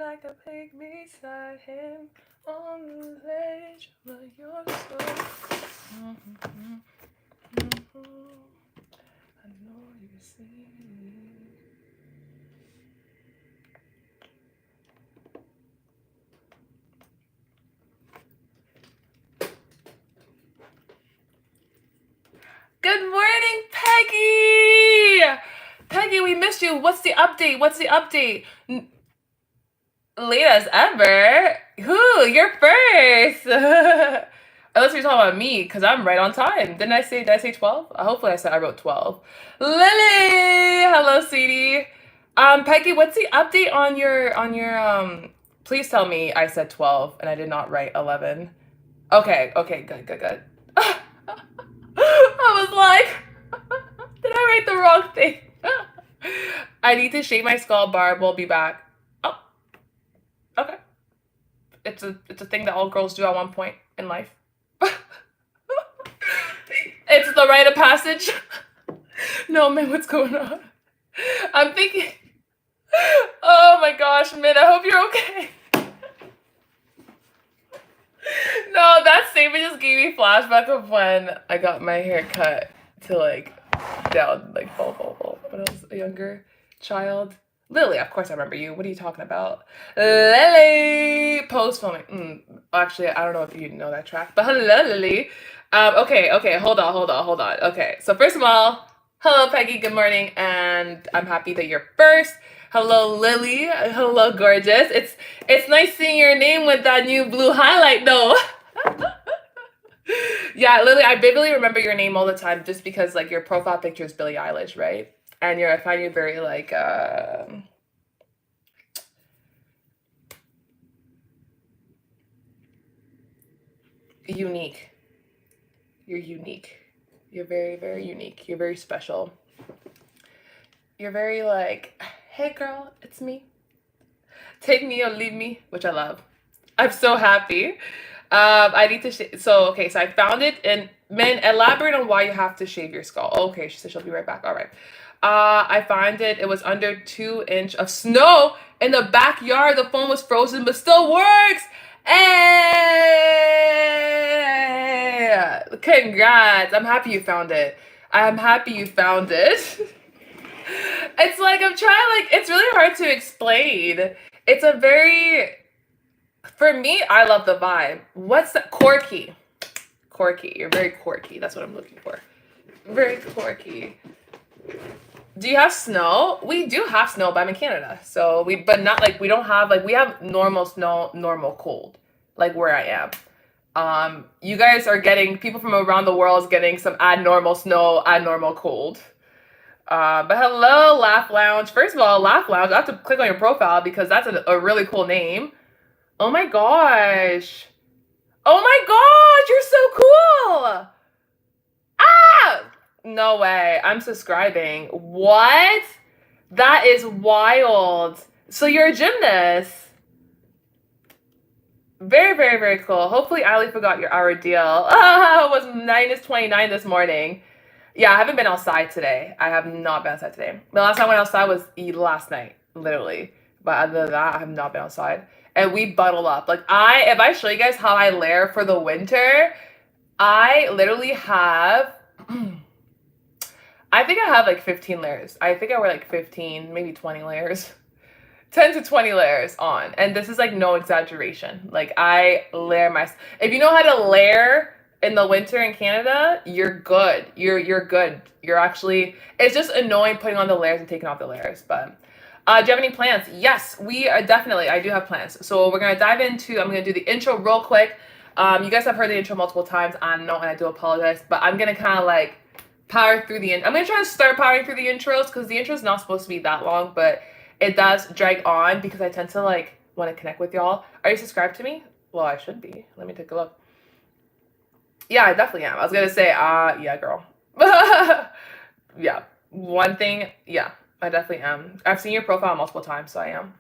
like the pig beside him on the ledge, but you're so. I know you see. Good morning, Peggy! Peggy, we missed you. What's the update? Late as ever? Who? You're first! Unless you're talking about me, because I'm right on time. Did I say 12? Hopefully I wrote 12. Lily! Hello, sweetie. Peggy, what's the update on your please tell me I said 12 and I did not write 11. Okay, good. I was like, did I write the wrong thing? I need to shave my skull. Barb will be back. Oh, okay. It's a thing that all girls do at one point in life. It's the rite of passage. No, man, what's going on? I'm thinking, oh my gosh, Min, I hope you're okay. No, that statement just gave me flashback of when I got my hair cut to like down, like bowl. When I was a younger child. Lily, of course I remember you. What are you talking about? Lily! Post filming. Actually, I don't know if you know that track, but hello, Lily. Okay, hold on. Okay, so first of all, hello, Peggy, good morning, and I'm happy that you're first. Hello, Lily. Hello, gorgeous. It's nice seeing your name with that new blue highlight, though. Yeah, Lily, I vividly remember your name all the time just because, like, your profile picture is Billie Eilish, right? And I find you very, like, unique. You're unique. You're very, very unique. You're very special. You're very, like, hey, girl, it's me. Take me or leave me, which I love. I'm so happy. I need to so I found it, and men, elaborate on why you have to shave your skull. Okay, she said she'll be right back. All right. I find it was under 2 inch of snow in the backyard. The phone was frozen, but still works. Hey! Congrats. I'm happy you found it. It's like, I'm trying, like, it's really hard to explain. It's a very, for me, I love the vibe. What's that? Quirky. You're very quirky. That's what I'm looking for. Very quirky. Do you have snow? We do have snow, but I'm in Canada. So but not like, we don't have, like, we have normal snow, normal cold, like where I am. You guys are getting, people from around the world is getting some abnormal snow, abnormal cold. But hello, Laugh Lounge. First of all, Laugh Lounge, I have to click on your profile because that's a really cool name. Oh my gosh. You're so cool. Ah! No way. I'm subscribing. What? That is wild. So you're a gymnast. Very, very, very cool. Hopefully Ali forgot our deal. It was -29 this morning. Yeah, I haven't been outside today. I have not been outside today. The last time I went outside was last night, literally. But other than that, I have not been outside. And we bundle up. Like, if I show you guys how I layer for the winter, I literally have, I think I have like 15 layers. I think I wear like 15, maybe 20 layers. 10 to 20 layers on. And this is like no exaggeration. Like, I layer if you know how to layer in the winter in Canada, you're good. You're good. You're actually, it's just annoying putting on the layers and taking off the layers. But do you have any plans? Yes, we are definitely, I do have plans. So we're going to dive into, I'm going to do the intro real quick. You guys have heard the intro multiple times. I know, and I do apologize, but I'm going to kind of like power through I'm going to try to start powering through the intros because the intro is not supposed to be that long, but it does drag on because I tend to like want to connect with y'all. Are you subscribed to me? Well, I should be. Let me take a look. Yeah, I definitely am. I was going to say, yeah, girl. Yeah. One thing, yeah, I definitely am. I've seen your profile multiple times, so I am.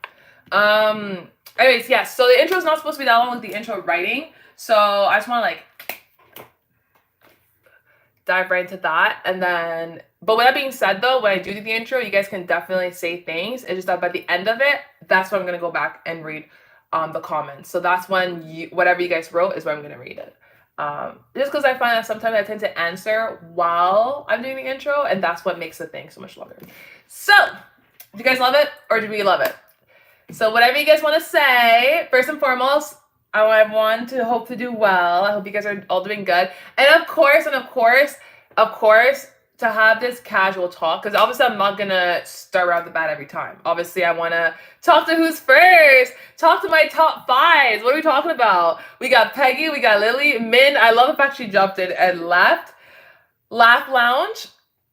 Anyways, yes, so the intro is not supposed to be that long with the intro writing. So I just want to like dive right into that. And then But with that being said, though, when I do the intro, you guys can definitely say things. It's just that by the end of it, that's when I'm going to go back and read the comments. So that's when whatever you guys wrote is when I'm going to read it. Just because I find that sometimes I tend to answer while I'm doing the intro, and that's what makes the thing so much longer. So, do you guys love it, or do we love it? So whatever you guys want to say, first and foremost, I want to hope to do well. I hope you guys are all doing good. And of course, to have this casual talk, because obviously I'm not going to start out the bat every time. Obviously, I want to talk to who's first. Talk to my top fives. What are we talking about? We got Peggy, we got Lily, Min. I love the fact she jumped in and left. Laugh Lounge.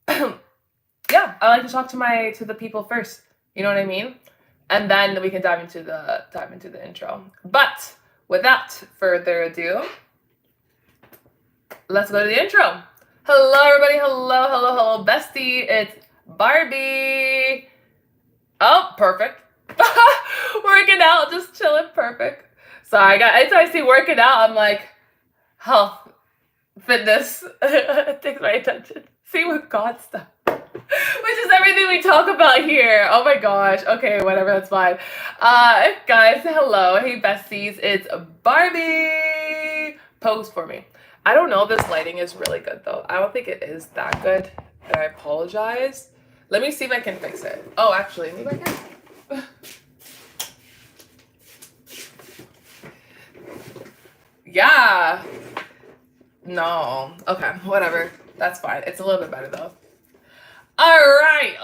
Yeah, I like to talk to the people first. You know what I mean? And then we can dive into the intro. But without further ado, let's go to the intro. Hello, everybody. Hello, bestie. It's Barbie. Oh, perfect. Working out, just chilling, perfect. Sorry, anytime I see working out, I'm like, health, fitness. It takes my attention. See, with God stuff. Which is everything we talk about here. Oh my gosh. Okay, whatever, that's fine. Guys, hello. Hey, besties. It's Barbie. Pose for me. I don't know if this lighting is really good, though. I don't think it is that good, and I apologize. Let me see if I can fix it. Oh, actually, maybe I can. Yeah. No. Okay, whatever. That's fine. It's a little bit better, though. All right.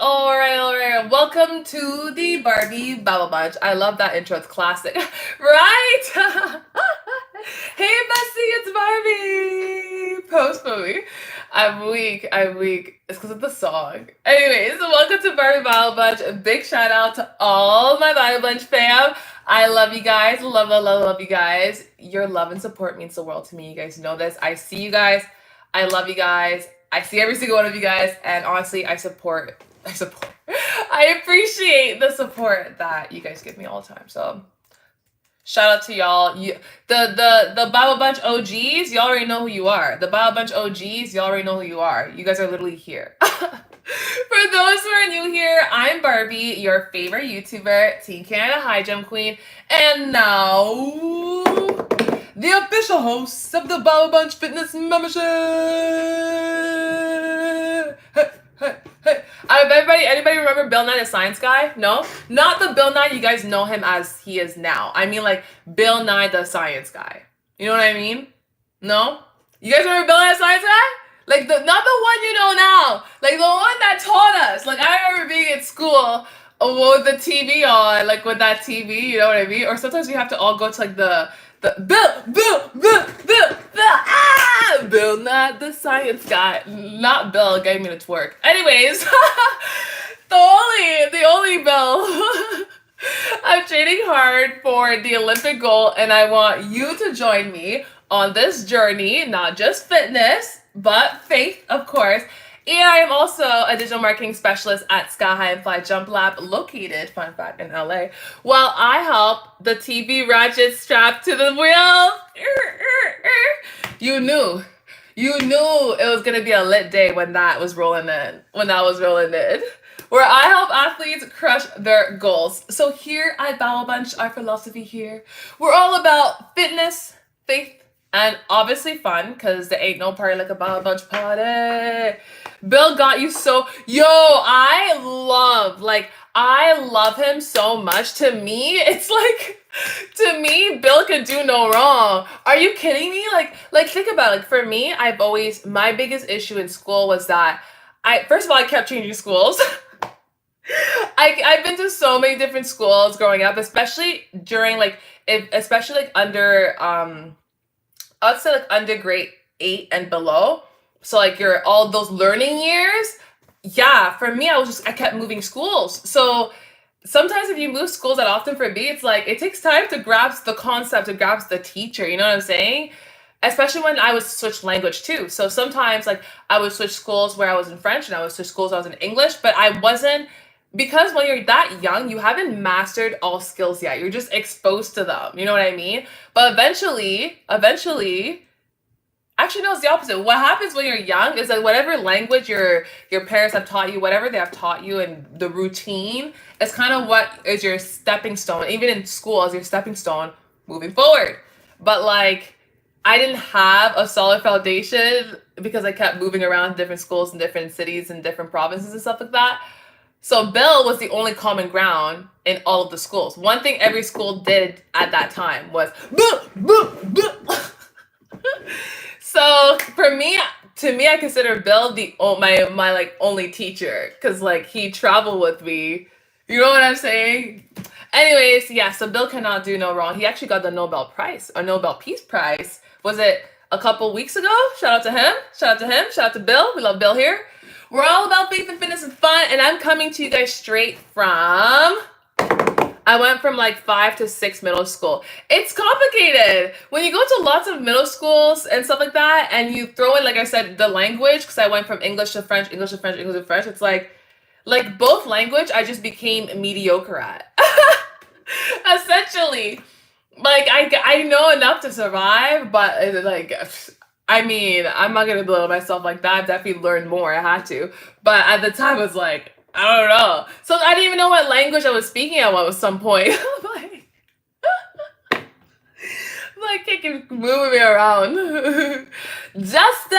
Welcome to the Barbie Babble Bunch. I love that intro. It's classic. Right? Hey, bestie, it's Barbie. Post movie. I'm weak. It's because of the song. Anyways, welcome to Barbie Babble Bunch. A big shout out to all my Babble Bunch fam. I love you guys. Love you guys. Your love and support means the world to me. You guys know this. I see you guys. I love you guys. I see every single one of you guys, and honestly, I appreciate the support that you guys give me all the time. So, shout out to y'all. The Bible Bunch OGs, y'all already know who you are. The Bible Bunch OGs, y'all already know who you are. You guys are literally here. For those who are new here, I'm Barbie, your favorite YouTuber, Team Canada High Jump Queen, and now the official host of the Bible Bunch Fitness Membership. Anybody remember Bill Nye the Science Guy? No? Not the Bill Nye you guys know him as he is now. I mean like Bill Nye the Science Guy. You know what I mean? No? You guys remember Bill Nye the Science Guy? Like not the one you know now. Like the one that taught us. Like I remember being in school with the TV on, like with that TV, you know what I mean? Or sometimes we have to all go to like the Bill, not the science guy. Not Bill gave me the twerk. Anyways, the only Bill. I'm training hard for the Olympic goal, and I want you to join me on this journey, not just fitness, but faith, of course. And I am also a digital marketing specialist at Sky High and Fly Jump Lab, located, fun fact, in LA, while I help the TV ratchet strapped to the wheel. You knew it was going to be a lit day when that was rolling in. Where I help athletes crush their goals. So here at Babble Bunch, our philosophy here, we're all about fitness, faith, and obviously fun, because there ain't no party like a Babble Bunch party. Bill got you so... Yo, I love him so much. To me, it's like... To me, Bill could do no wrong. Are you kidding me? Like think about it. Like, for me, my biggest issue in school was that first of all, I kept changing schools. I've been to so many different schools growing up, especially during under I'd say like under grade 8 and below. So like all those learning years. Yeah, for me, I kept moving schools. So sometimes if you move schools that often, for me, it's like it takes time to grasp the concept, to grasp the teacher. You know what I'm saying? Especially when I would switch language too. So sometimes like I would switch schools where I was in French, and I would switch schools where I was in English, but I wasn't, because when you're that young, you haven't mastered all skills yet. You're just exposed to them. You know what I mean? But eventually, Actually, no, it's the opposite. What happens when you're young is that whatever language your parents have taught you, whatever they have taught you, and the routine is kind of what is your stepping stone, even in school, as your stepping stone moving forward. But like, I didn't have a solid foundation because I kept moving around different schools in different cities and different provinces and stuff like that. So Bill was the only common ground in all of the schools. One thing every school did at that time was boo, boo, boo. So for me, to me, I consider Bill the my like only teacher because like he traveled with me. You know what I'm saying? Anyways, yeah. So Bill cannot do no wrong. He actually got the Nobel Prize, a Nobel Peace Prize. Was it a couple weeks ago? Shout out to him. Shout out to him. Shout out to Bill. We love Bill here. We're all about faith and fitness and fun, and I'm coming to you guys straight from. I went from like 5 to 6 middle school. It's complicated. When you go to lots of middle schools and stuff like that, and you throw in, like I said, the language, because I went from English to French, English to French, English to French, it's like both language, I just became mediocre at. Essentially. Like, I know enough to survive, but like, I mean, I'm not going to belittle myself like that. I've definitely learned more. I had to. But at the time, it was like, I don't know. So I didn't even know what language I was speaking at some point. like kicking, moving me around. Justin!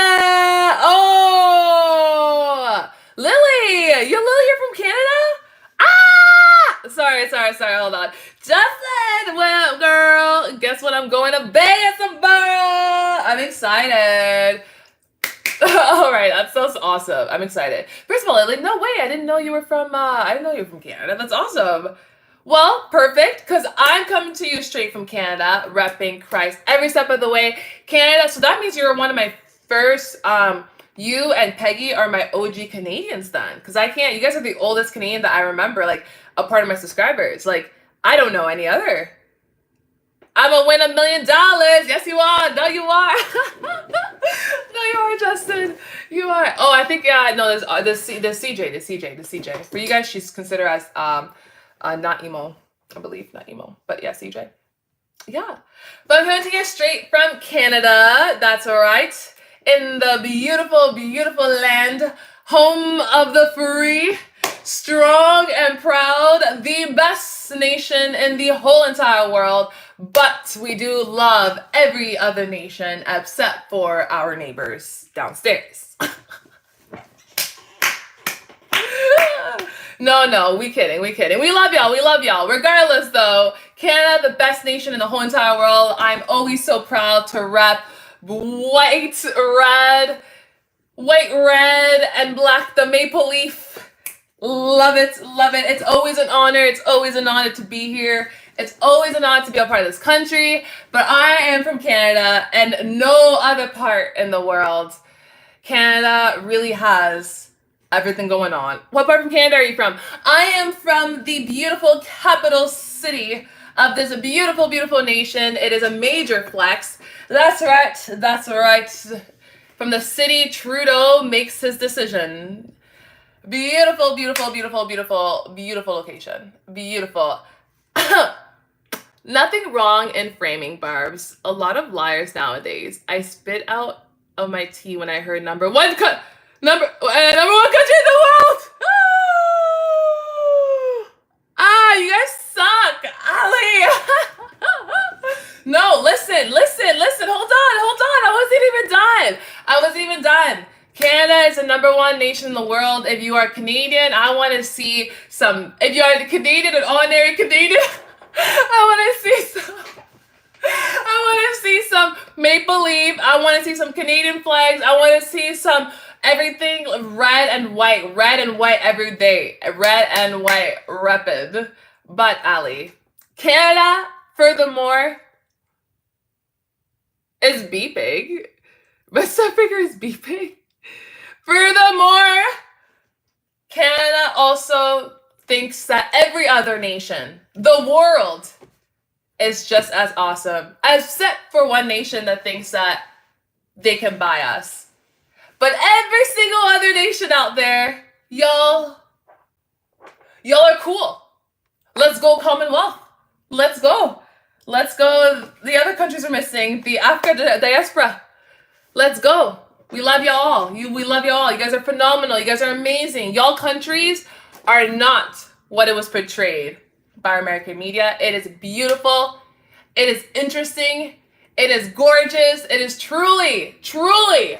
Oh! Lily! You're Lily here from Canada? Ah! Sorry, hold on. Justin! What up, girl? Guess what? I'm going to Vegas tomorrow! I'm excited. All right, that's so awesome. I'm excited. First of all, Lily, no way. I didn't know you were from Canada. That's awesome. Well, perfect, because I'm coming to you straight from Canada, repping Christ every step of the way. Canada, so that means you're one of my first, you and Peggy are my OG Canadians then. Because you guys are the oldest Canadian that I remember, like, a part of my subscribers. Like, I don't know any other. I'm gonna win $1 million. Yes, you are. No, you are. No, you are, Justin. You are. Oh, I think no. There's CJ. For you guys, she's considered as not emo. I believe not emo, but yeah, CJ. Yeah, but I'm coming to you straight from Canada. That's all right. In the beautiful, beautiful land, home of the free. Strong and proud, the best nation in the whole entire world, but we do love every other nation except for our neighbors downstairs. No, we kidding. We love y'all. Regardless though, Canada, the best nation in the whole entire world. I'm always so proud to rep white, red, and black, the maple leaf. Love it. It's always an honor. To be here. It's always an honor to be a part of this country. But I am from Canada and no other part in the world. Canada really has everything going on. What part from Canada are you from? I am from the beautiful capital city of this beautiful, beautiful nation. It is a major flex. That's right. From the city, Trudeau makes his decision. Beautiful location. Beautiful. Nothing wrong in framing, Barbs. A lot of liars nowadays. I spit out of my tea when I heard number one country in the world. You guys suck, Ali. No, listen. Hold on. I wasn't even done. Canada is the #1 nation in the world. If you are Canadian, I want to see some. If you are Canadian, an ordinary Canadian, I want to see some maple leaf. I want to see some Canadian flags. I want to see some everything red and white every day. Red and white, rapid. But Ali, Canada, furthermore, is beeping. But South Africa is beeping. Furthermore, Canada also thinks that every other nation, the world, is just as awesome, except for one nation that thinks that they can buy us. But every single other nation out there, y'all are cool. Let's go Commonwealth. Let's go. The other countries are missing. The Africa diaspora. Let's go. We love y'all. We love y'all. You guys are phenomenal. You guys are amazing. Y'all countries are not what it was portrayed by our American media. It is beautiful. It is interesting. It is gorgeous. It is truly, truly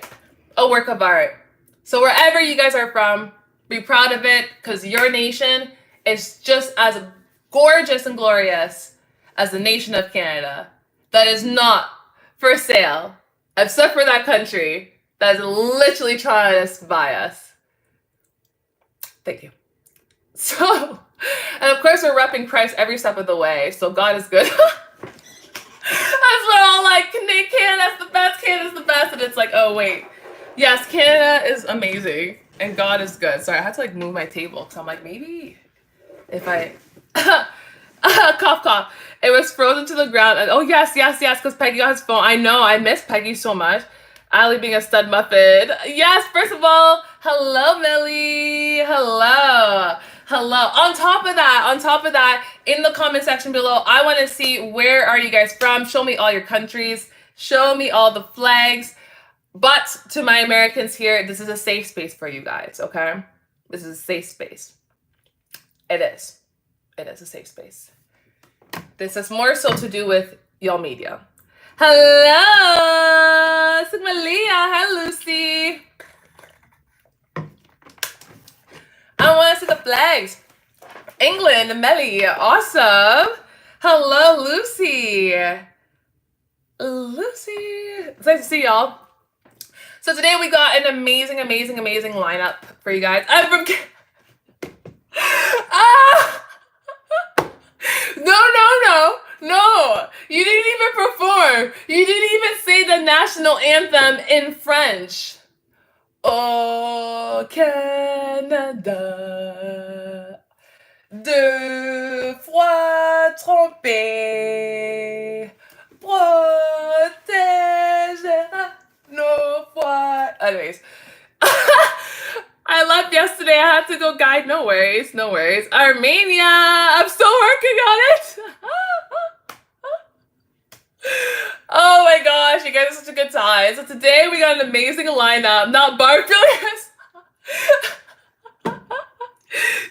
a work of art. So wherever you guys are from, be proud of it, because your nation is just as gorgeous and glorious as the nation of Canada. That is not for sale, except for that country that is literally trying to buy us. Thank you. So, and of course we're repping Christ every step of the way, so God is good. That's what all like, Canada's the best, Canada's the best, and it's like, oh wait. Yes, Canada is amazing, and God is good. Sorry, I had to like move my table, because I'm like, maybe if I, cough, cough. It was frozen to the ground, and oh yes, because Peggy got his phone. I know, I miss Peggy so much. Ali being a stud muffin. Yes, first of all, hello, Millie. Hello. On top of that, in the comment section below, I want to see where are you guys from. Show me all your countries. Show me all the flags. But to my Americans here, this is a safe space for you guys, okay? This is a safe space. It is. It is a safe space. This has more so to do with y'all media. Hello, Sigma Leah. Hi, Lucy. I want to see the flags. England, Melly, awesome. Hello, Lucy. Lucy. It's nice to see y'all. So today we got an amazing lineup for you guys. I'm from... No. You didn't even perform. You didn't even say the national anthem in French. Oh, Canada, deux fois trompé, protégera nos voix. Anyways, I left yesterday. I had to go guide. No worries. Armenia, I'm still working on it. Oh my gosh, you guys are such a good time. So today we got an amazing lineup. Not Barbie.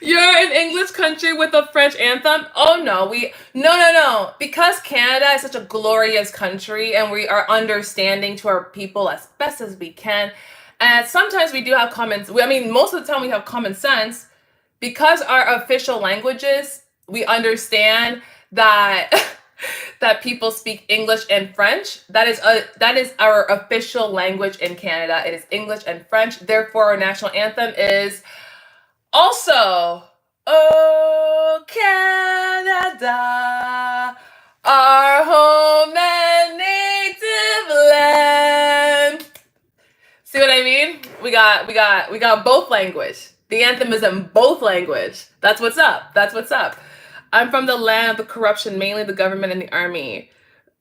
You're an English country with a French anthem? Oh no, no. Because Canada is such a glorious country and we are understanding to our people as best as we can. And sometimes we do have most of the time we have common sense. Because our official languages, we understand that that people speak English and French. That is our official language in Canada. It is English and French. Therefore, our national anthem is also Oh Canada, our home and native land. See what I mean? We got both language. The anthem is in both language. That's what's up. I'm from the land of the corruption, mainly the government and the army.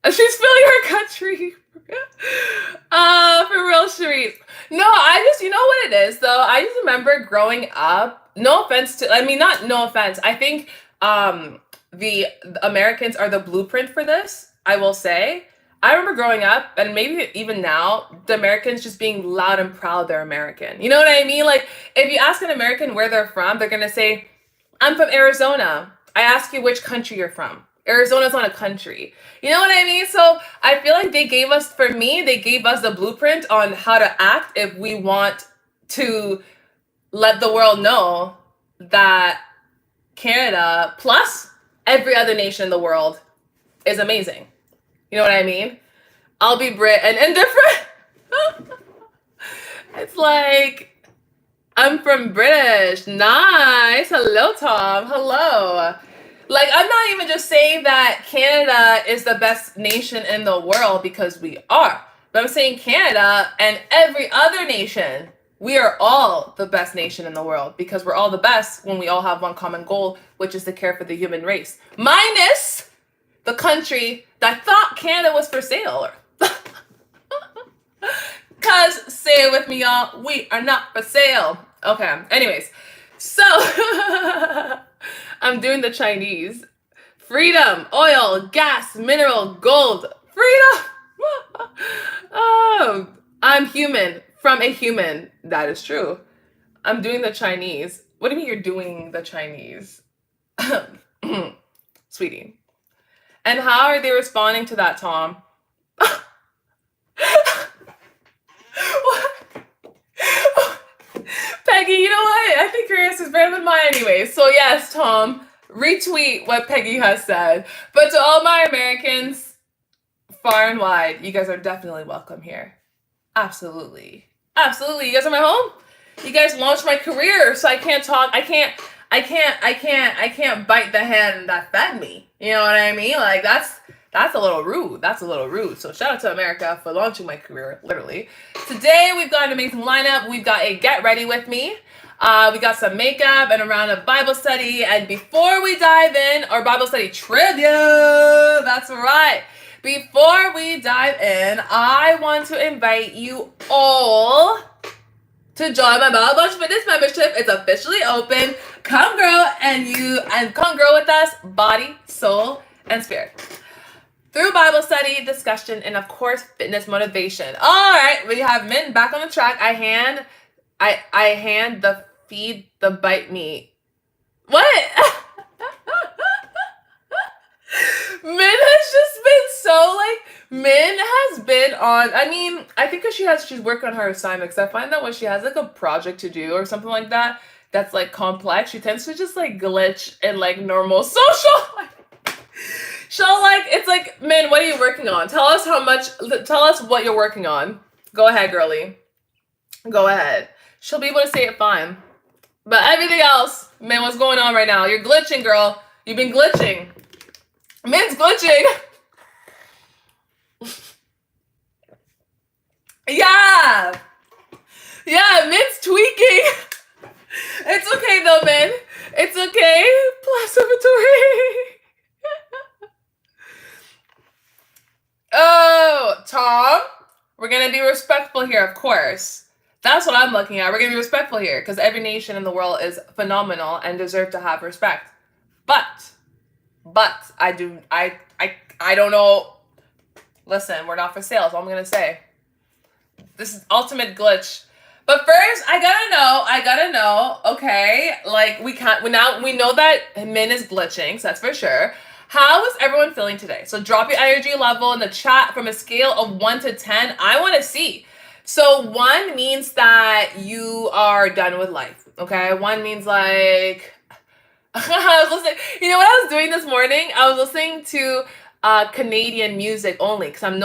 She's feeling her country. For real, Sharice. No, you know what it is, though? I just remember growing up, no offense. I think the Americans are the blueprint for this, I will say. I remember growing up, and maybe even now, the Americans just being loud and proud they're American. You know what I mean? Like, if you ask an American where they're from, they're going to say, I'm from Arizona. I ask you which country you're from. Arizona's not a country. You know what I mean? So I feel like they gave us the blueprint on how to act if we want to let the world know that Canada, plus every other nation in the world, is amazing. You know what I mean? I'll be Brit and indifferent. It's like, I'm from British. Nice. Hello, Tom. Hello. Like, I'm not even just saying that Canada is the best nation in the world, because we are. But I'm saying Canada and every other nation, we are all the best nation in the world, because we're all the best when we all have one common goal, which is to care for the human race. Minus the country that thought Canada was for sale. Because, say it with me, y'all, we are not for sale. Okay, anyways. So, I'm doing the Chinese. Freedom, oil, gas, mineral, gold. Freedom! Oh, I'm human from a human. That is true. I'm doing the Chinese. What do you mean you're doing the Chinese? Sweetie. And how are they responding to that, Tom? Peggy, you know what? I think yours is better than mine anyway. So yes, Tom, retweet what Peggy has said. But to all my Americans, far and wide, you guys are definitely welcome here. Absolutely. Absolutely. You guys are my home. You guys launched my career, so I can't talk. I can't bite the hand that fed me. You know what I mean? Like that's a little rude. That's a little rude. So shout out to America for launching my career, literally. Today we've got an amazing lineup. We've got a get ready with me. We got some makeup and a round of Bible study. And before we dive in, our Bible study trivia. That's right. Before we dive in, I want to invite you all to join my Bible Bunch Fitness membership. It's officially open. Come grow come grow with us, body, soul, and spirit. Through Bible study, discussion, and of course, fitness motivation. All right, we have Min back on the track. I hand the feed the bite me. What? Min has just been so Min has been on, I mean, I think because she's working on her assignment, because I find that when she has like a project to do or something like that, that's like complex, she tends to just like glitch in like normal social life. She'll like, it's like, Min, what are you working on? Tell us what you're working on. Go ahead, girly. Go ahead. She'll be able to say it fine. But everything else, Min, what's going on right now? You're glitching, girl. You've been glitching. Min's glitching. Yeah. Yeah, Min's tweaking. It's okay though, Min. It's okay. Blasphematory. Oh, Tom, we're going to be respectful here, of course. That's what I'm looking at. We're going to be respectful here because every nation in the world is phenomenal and deserve to have respect. But I don't know. Listen, we're not for sale. That's all I'm going to say. This is ultimate glitch. But first, I gotta know, okay, like we know that Min is glitching, so that's for sure. How is everyone feeling today? So drop your energy level in the chat from a scale of 1 to 10. I want to see. So 1 means that you are done with life, okay? 1 means like, I was listening, you know what I was doing this morning? I was listening to Canadian music only because I'm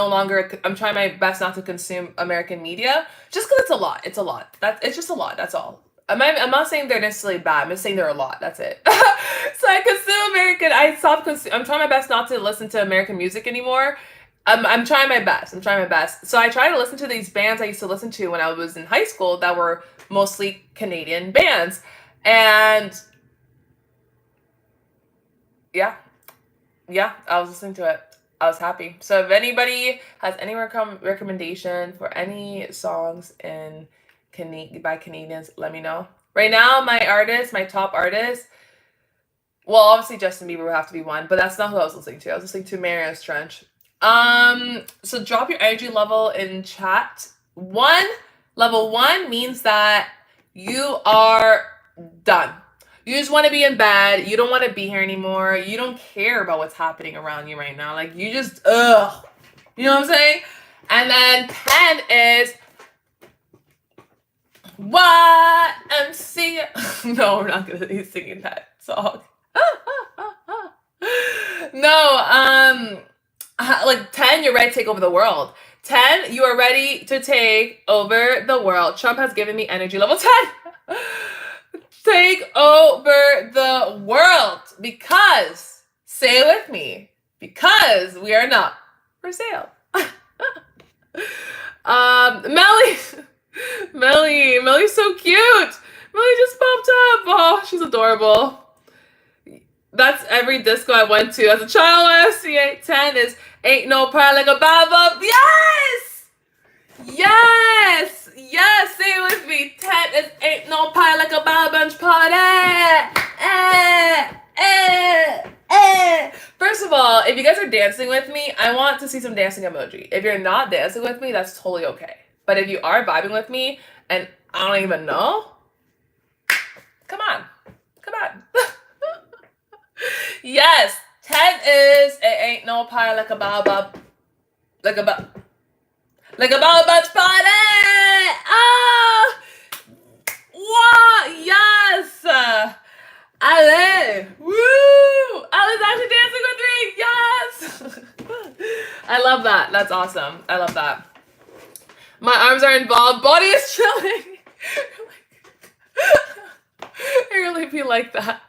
trying my best not to consume American media just because it's a lot. It's just a lot. That's all. I'm not saying they're necessarily bad. I'm just saying they're a lot. That's it. So I consume American. I'm trying my best not to listen to American music anymore. I'm trying my best. So I try to listen to these bands I used to listen to when I was in high school that were mostly Canadian bands. And yeah, I was listening to it. I was happy. So if anybody has any recommendation for any songs by Canadians, let me know. Right now, my top artist, well, obviously Justin Bieber would have to be 1, but that's not who I was listening to. I was listening to Marius Trench. So drop your energy level in chat. Level 1 means that you are done. You just want to be in bed. You don't want to be here anymore. You don't care about what's happening around you right now. Like, you just, ugh. You know what I'm saying? And then 10 is YMC. No, we're not going to be singing that song. No, like 10, you're ready to take over the world. 10, you are ready to take over the world. Trump has given me energy level 10. Take over the world because, say it with me, because we are not for sale. Mellie's so cute. Mellie just popped up. Oh, she's adorable. That's every disco I went to as a child. I see 10 is ain't no prayer like a Bible. Yes, say it with me. 10 is ain't no pie like a Bible bunch party. First of all, if you guys are dancing with me, I want to see some dancing emoji. If you're not dancing with me, that's totally okay. But if you are vibing with me and I don't even know, come on. Come on. Yes, 10 is it ain't no pie like a baobab. Like a baobab's party! Ah! What? Yes! Ale! Woo! Ale's actually dancing with me! Yes! I love that. That's awesome. I love that. My arms are involved. Body is chilling. I really be like that.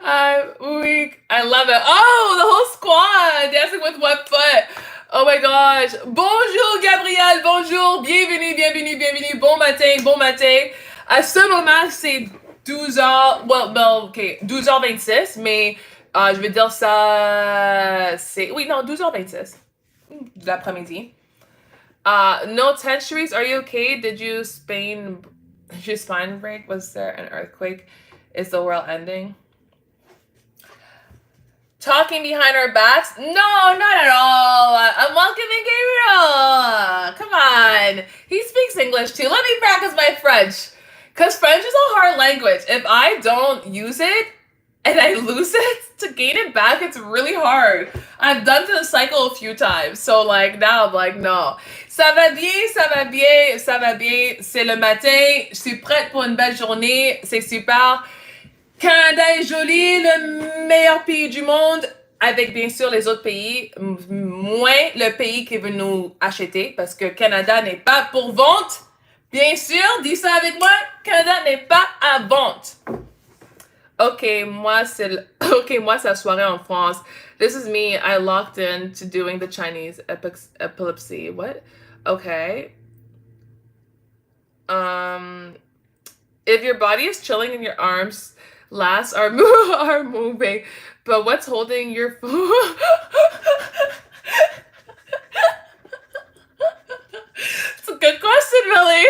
I'm weak. I love it. Oh, the whole squad dancing with one foot. Oh my gosh. Bonjour Gabriel, bonjour. Bienvenue, bienvenue, bienvenue. Bon matin, bon matin. À ce moment, c'est 12h. Ok, 12h26, mais je vais dire ça. Oui, non, 12h26 de l'après-midi. No tensions. Are you okay? Did your spine break? Was there an earthquake? Is the world ending? Talking behind our backs? No, not at all. I'm welcoming Gabriel. Come on. He speaks English too. Let me practice my French. Because French is a hard language. If I don't use it and I lose it, to gain it back, it's really hard. I've done the cycle a few times. So like now I'm like, no. Ça va bien, ça va bien, ça va bien. C'est le matin. Je suis prête pour une belle journée. C'est super. Canada est joli, le meilleur pays du monde, avec bien sûr les autres pays, moins le pays qui veut nous acheter, parce que Canada n'est pas pour vente. Bien sûr, dis ça avec moi, Canada n'est pas à vente. Ok, moi c'est la soirée en France. This is me, I locked in to doing the Chinese epilepsy. What? Okay. If your body is chilling in your arms, last are moving, but what's holding your phone? It's a good question, really.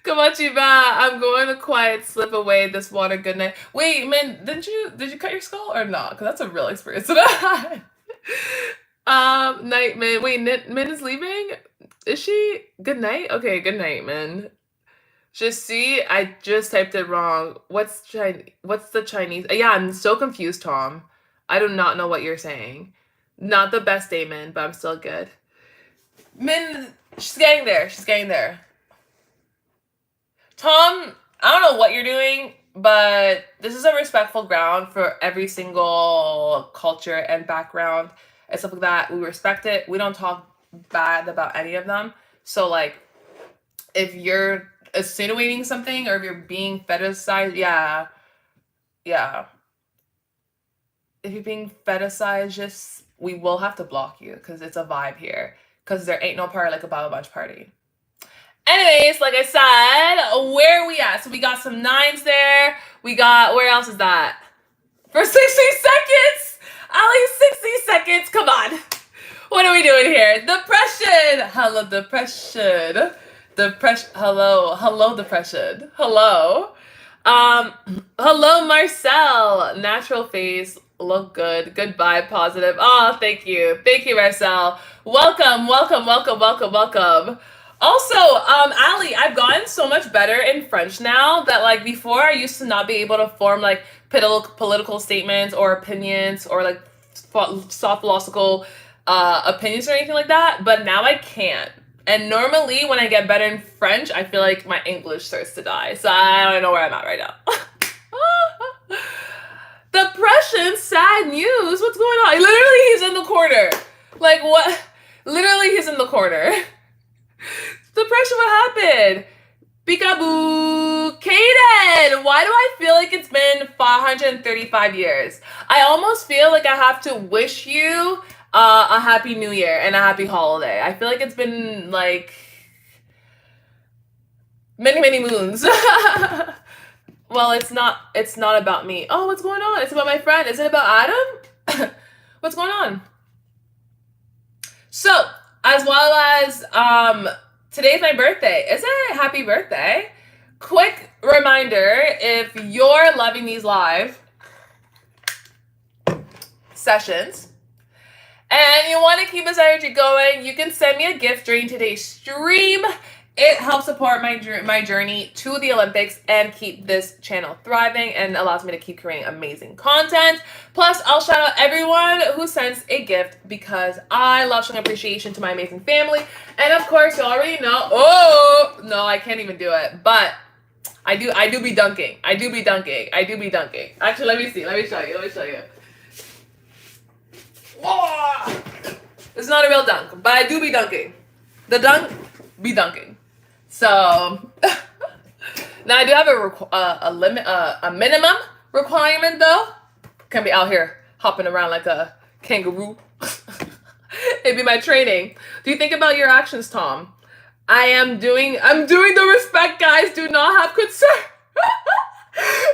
Comment tu vas? I'm going to quiet slip away this water. Good night. Wait, man, did you cut your skull or not? Because that's a real experience. Night, man. Wait, Min is leaving? Is she? Good night? Okay, good night, Min. Just see, I just typed it wrong. What's the Chinese? Yeah, I'm so confused, Tom. I do not know what you're saying. Not the best statement, but I'm still good. Min, she's getting there. She's getting there. Tom, I don't know what you're doing, but this is a respectful ground for every single culture and background and stuff like that. We respect it. We don't talk bad about any of them. So, like, if you're insinuating something or if you're being fetishized, yeah. If you're being fetishized, just we will have to block you because it's a vibe here. Because there ain't no party like a Baba Bunch party. Anyways, like I said, where are we at? So we got some 9s there. We got, where else is that? For 60 seconds! Ali, 60 seconds, come on. What are we doing here? Depression! Hello, depression. Hello, depression. Hello. Hello, Marcel. Natural face, look good. Goodbye, positive. Oh, thank you. Thank you, Marcel. Welcome. Also, Ali, I've gotten so much better in French now that, like, before I used to not be able to form, like, political statements or opinions or, like, soft philosophical opinions or anything like that, but now I can't. And normally when I get better in French, I feel like my English starts to die. So I don't know where I'm at right now. Depression, sad news. What's going on? Literally, he's in the corner. Like, what? Literally, he's in the corner. Depression, what happened? Peekaboo. Kaden, why do I feel like it's been 535 years? I almost feel like I have to wish you a happy new year and a happy holiday. I feel like it's been like many moons. Well, it's not about me. Oh, what's going on? It's about my friend. Is it about Adam? What's going on? So, as well as today's my birthday. Is it happy birthday? Quick reminder, if you're loving these live sessions and you want to keep this energy going, you can send me a gift during today's stream. It helps support my journey to the Olympics and keep this channel thriving and allows me to keep creating amazing content. Plus, I'll shout out everyone who sends a gift because I love showing appreciation to my amazing family. And of course, you already know. Oh, no, I can't even do it. But I do be dunking. I do be dunking. Actually, let me see. Let me show you. Whoa! It's not a real dunk, but I do be dunking. The dunk be dunking. So now I do have a minimum requirement though. Can't be out here hopping around like a kangaroo. It'd be my training. Do you think about your actions, Tom? I'm doing the respect, guys. Do not have concern.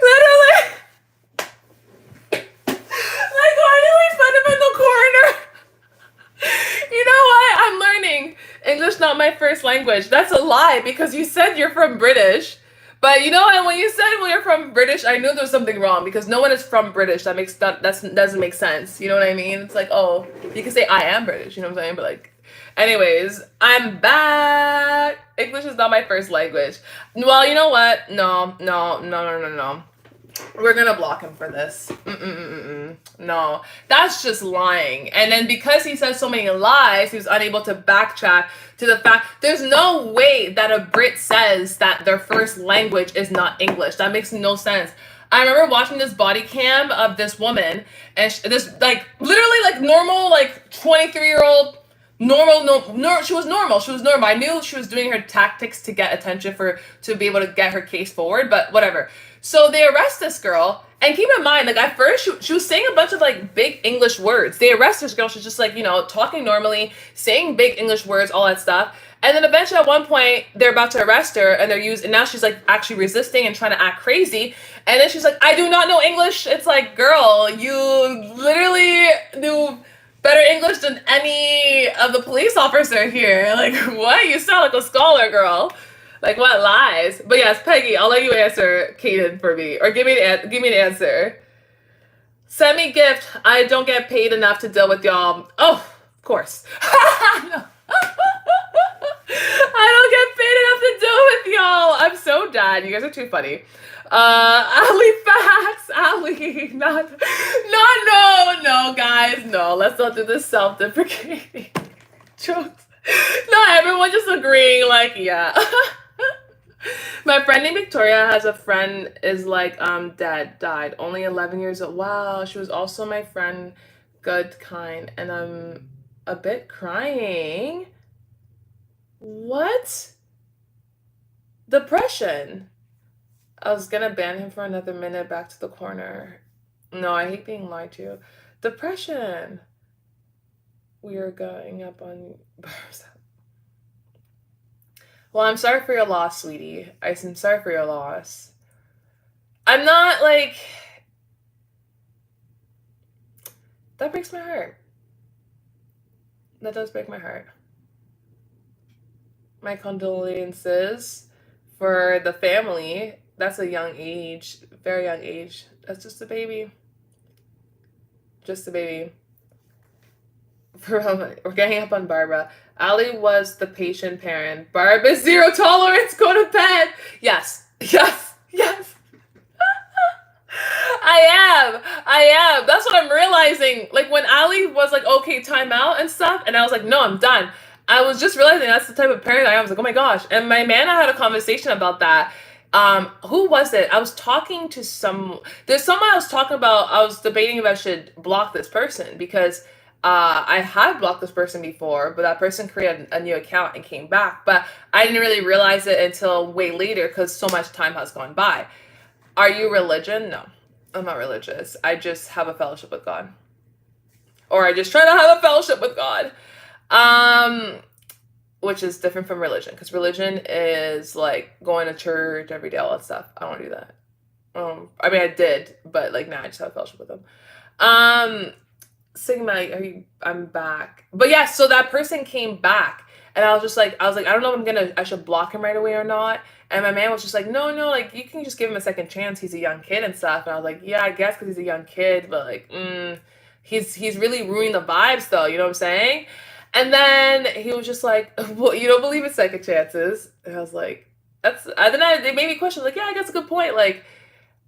Literally. Like, why do we put him in the corner? You know what? I'm learning. English not my first language. That's a lie because you said you're from British. But you know what? When you said you're from British, I knew there was something wrong because no one is from British. That doesn't make sense. You know what I mean? It's like, oh, you can say I am British. You know what I'm saying? But like, anyways, I'm back. English is not my first language. Well, you know what? No. We're gonna block him for this. No, that's just lying. And then because he says so many lies, he was unable to backtrack to the fact there's no way that a Brit says that their first language is not English. That makes no sense. I remember watching this body cam of this woman, and this like literally like normal like 23-year-old. She was normal. I knew she was doing her tactics to get attention to be able to get her case forward, but whatever. So they arrest this girl, and keep in mind, like at first she was saying a bunch of like big English words. They arrest this girl. She's just like, you know, talking normally, saying big English words, all that stuff. And then eventually at one point they're about to arrest her, and and now she's like actually resisting and trying to act crazy. And then she's like, I do not know English. It's like, girl, you literally knew better English than any of the police officer here. Like, what? You sound like a scholar, girl. Like, what lies? But yes, Peggy, I'll let you answer Kaden for me. Or give me an answer. Send me gift. I don't get paid enough to deal with y'all. Oh, of course. No. I don't get paid enough to deal with y'all. I'm so dead. You guys are too funny. Ali facts. Ali. No, guys. No, let's not do this self-deprecating jokes. Not everyone just agreeing, like, yeah. My friend named Victoria has a friend is like died, only 11 years old. Wow, she was also my friend, good, kind, and I'm a bit crying. What? Depression. I was gonna ban him for another minute. Back to the corner. No, I hate being lied to. Depression. We are going up on. Well, I'm sorry for your loss, sweetie. I'm sorry for your loss. I'm not like. That breaks my heart. That does break my heart. My condolences for the family. That's a young age, very young age. That's just a baby. Just a baby. We're getting up on Barbara. Ali was the patient parent. Barb is zero tolerance. Go to bed. Yes. I am. That's what I'm realizing. Like when Ali was like, okay, time out and stuff. And I was like, no, I'm done. I was just realizing that's the type of parent I am. I was like, oh my gosh. And my man, I had a conversation about that. Who was it? I was talking to there's someone I was talking about. I was debating if I should block this person because I had blocked this person before, but that person created a new account and came back. But I didn't really realize it until way later because so much time has gone by. Are you religion? No, I'm not religious. I just have a fellowship with God. Or I just try to have a fellowship with God. Which is different from religion, because religion is like going to church every day, all that stuff. I don't do that. I mean, I did, but like now I just have a fellowship with them. Sigma, I'm back. But yeah, so that person came back, and I was like, I don't know if I should block him right away or not. And my man was just like, no, like you can just give him a second chance. He's a young kid and stuff. And I was like, yeah, I guess because he's a young kid, but like, he's really ruining the vibes though, you know what I'm saying? And then he was just like, well, you don't believe in second chances. And I was like, they made me question, like, yeah, I guess a good point. Like,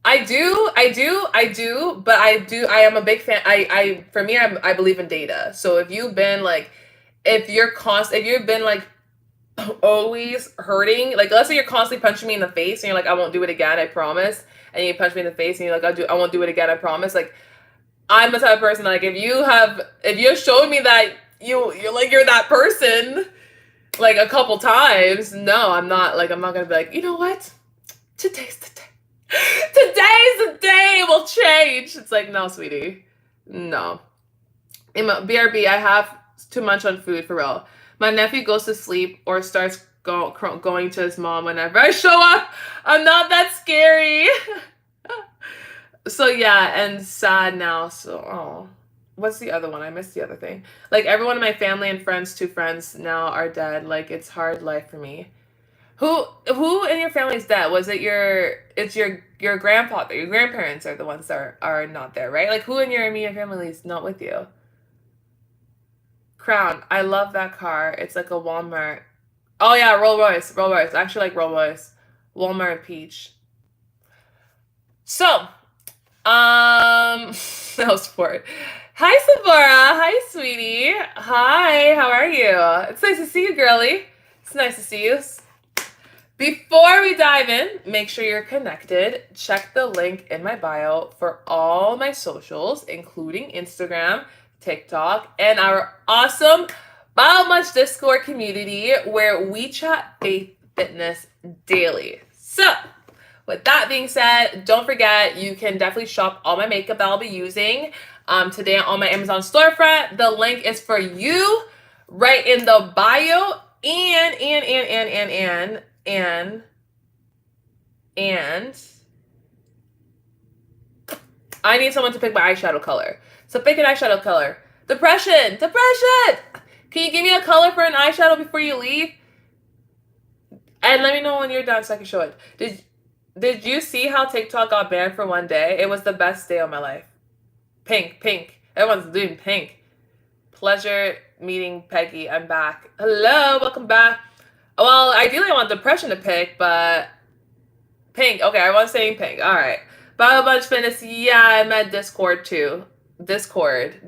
but I am a big fan. For me, I believe in data. So if you've been like, if you've been like always hurting, like let's say you're constantly punching me in the face and you're like, I won't do it again, I promise. And you punch me in the face and you're like, I won't do it again, I promise. Like, I'm the type of person, like, if you showed me that you're that person, like a couple times, no, I'm not gonna be like, you know what? Today's the day. Today's the day it will change. It's like, no, sweetie. No. BRB, I have too much on food for real. My nephew goes to sleep or starts going to his mom whenever I show up. I'm not that scary. So yeah, and sad now. So, oh. What's the other one? I missed the other thing. Like, everyone in my family and friends, 2 friends now are dead. Like, it's hard life for me. Who in your family is dead? Was it your grandfather, your grandparents are the ones that are not there, right? Like, who in your immediate family is not with you? Crown, I love that car. It's like a Walmart. Oh yeah, Rolls Royce. I actually like Rolls Royce. Walmart and Peach. So, that was sport. Hi, Sabora. Hi, sweetie. Hi, how are you? It's nice to see you, girly. It's nice to see you. Before we dive in, make sure you're connected. Check the link in my bio for all my socials, including Instagram, TikTok, and our awesome How Much Discord community where we chat faith, fitness daily. So, with that being said, don't forget, you can definitely shop all my makeup that I'll be using today on my Amazon storefront. The link is for you right in the bio. And I need someone to pick my eyeshadow color. So pick an eyeshadow color. Depression! Can you give me a color for an eyeshadow before you leave? And let me know when you're done so I can show it. Did you see how TikTok got banned for one day? It was the best day of my life. Pink. Everyone's doing pink. Pleasure meeting Peggy. I'm back. Hello, welcome back. Well, ideally I want depression to pick, but pink. Okay, I was saying pink. All right. Bio Bunch Fitness. Yeah, I meant Discord too. Discord.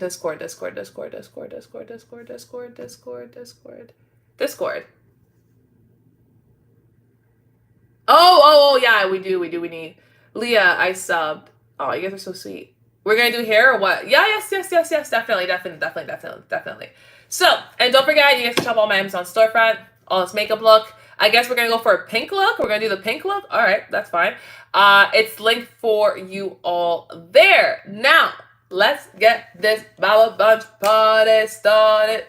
Oh, yeah, we do. We need. Leah, I subbed. Oh, you guys are so sweet. We're gonna do hair or what? Yeah, yes. Definitely. So, and don't forget, you guys can shop all my Amazon storefront, all this makeup look. I guess we're gonna go for a pink look. We're gonna do the pink look. All right, that's fine. It's linked for you all there. Now, let's get this Baba Bunch party started.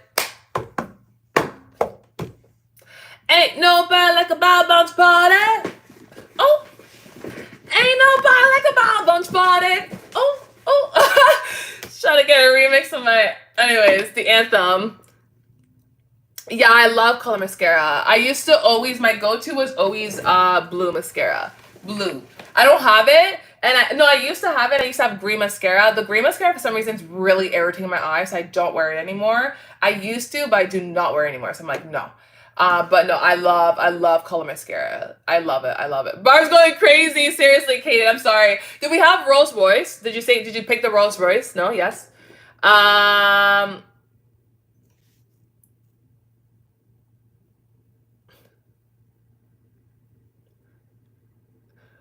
Ain't nobody like a Baba Bunch party. Oh, ain't nobody like a Baba Bunch party. Oh. Trying to get a remix of anyways, the anthem. Yeah, I love color mascara. My go-to was always blue mascara. Blue. I don't have it. I used to have it. I used to have green mascara. The green mascara, for some reason, is really irritating my eyes, so I don't wear it anymore. I used to, but I do not wear it anymore, so I'm like, no. But no, I love color mascara. I love it. Bar's going crazy. Seriously, Katie, I'm sorry. Did we have Rolls Royce? Did you pick the Rolls Royce? No, yes.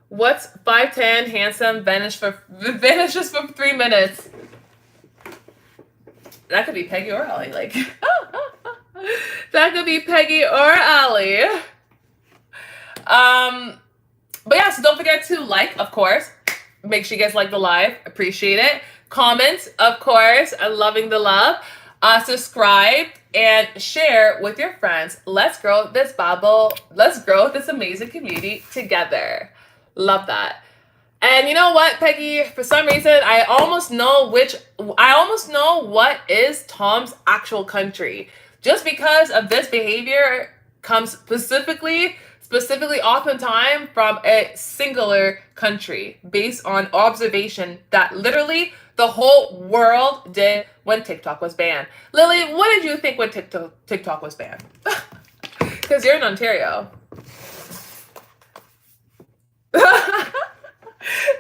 What's 5'10", handsome, vanishes for 3 minutes? That could be Peggy or Allie, like. That could be Peggy or Allie. But yeah, so don't forget to like, of course. Make sure you guys like the live. Appreciate it. Comment, of course. I'm loving the love. Subscribe and share with your friends. Let's grow this bubble. Let's grow this amazing community together. Love that. And you know what, Peggy? For some reason, I almost know what is Tom's actual country. Just because of this behavior comes specifically specifically oftentimes from a singular country based on observation that literally the whole world did when TikTok was banned. Lily, what did you think when TikTok was banned? Because you're in Ontario.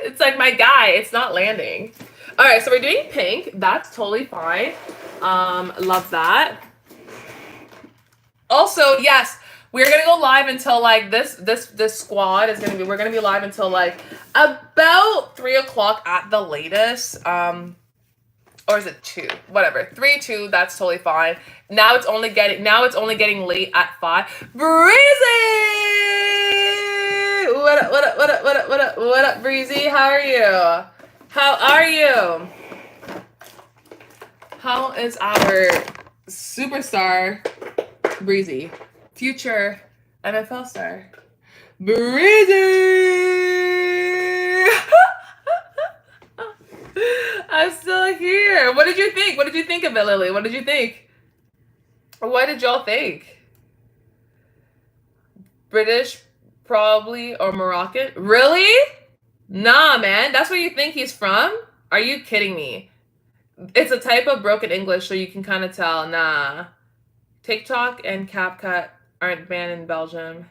It's like, my guy, it's not landing. All right, so we're doing pink. That's totally fine. Love that. Also, yes, we're gonna go live until like this squad is gonna be. We're gonna be live until like about 3 o'clock at the latest. Or is it 2? Whatever. 3, 2. That's totally fine. Now it's only getting late at 5. Breezy. What up? What up? What up? What up? What up? What up, Breezy? How are you? How are you? How is our superstar Breezy, future NFL star Breezy? I'm still here. What did you think? What did you think of it, Lily? What did you think? What did y'all think? British, probably, or Moroccan? Really? Nah, man. That's where you think he's from? Are you kidding me? It's a type of broken English, so you can kind of tell. Nah. TikTok and CapCut aren't banned in Belgium.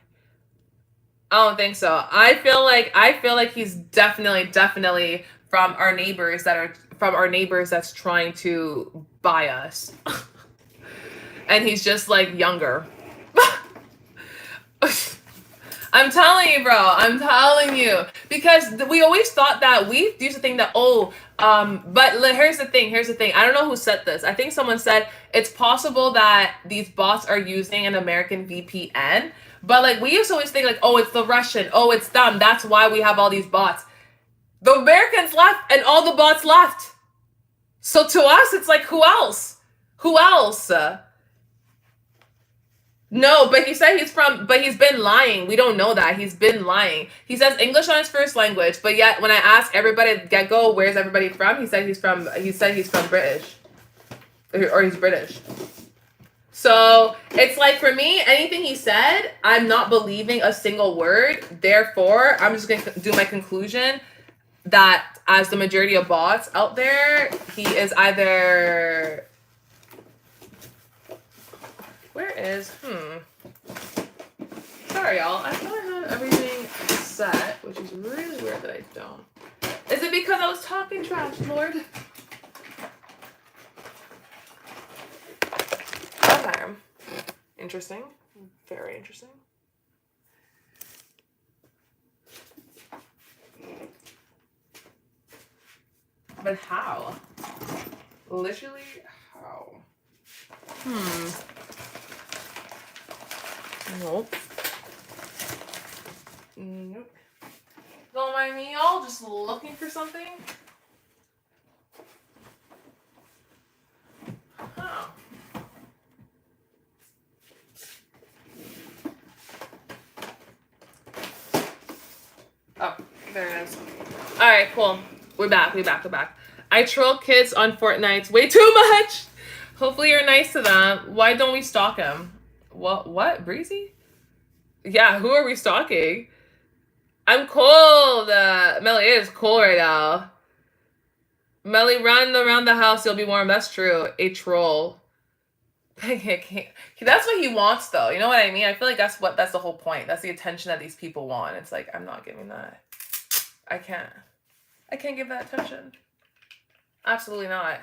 I don't think so. I feel like he's definitely from our neighbors that's trying to buy us. And he's just like younger. I'm telling you, bro. I'm telling you. Because we always thought that we used to think that, but here's the thing. I don't know who said this. I think someone said it's possible that these bots are using an American VPN. But like we used to always think like, oh, it's the Russian. Oh, it's them. That's why we have all these bots. The Americans left and all the bots left. So to us, it's like, who else? Who else? No, but he said but he's been lying. We don't know that. He's been lying. He says English on his first language, but yet when I asked everybody at get-go, where's everybody from? He said he's from British. Or he's British. So it's like, for me, anything he said, I'm not believing a single word. Therefore, I'm just going to do my conclusion that as the majority of bots out there, he is either... Where is... Sorry, y'all. I thought I had everything set, which is really weird that I don't. Is it because I was talking trash, Lord? Okay. Interesting. Very interesting. But how? Literally, how? Nope. Nope. Don't mind me, y'all. Just looking for something. Oh. Oh, there it is. All right, cool. We're back. I troll kids on Fortnite way too much. Hopefully you're nice to them. Why don't we stalk them? What? Breezy? Yeah, who are we stalking? I'm cold. Melly, it is cold right now. Melly, run around the house. You'll be warm. That's true. A troll. That's what he wants, though. You know what I mean? I feel like that's the whole point. That's the attention that these people want. It's like, I'm not giving that. I can't give that attention. Absolutely not.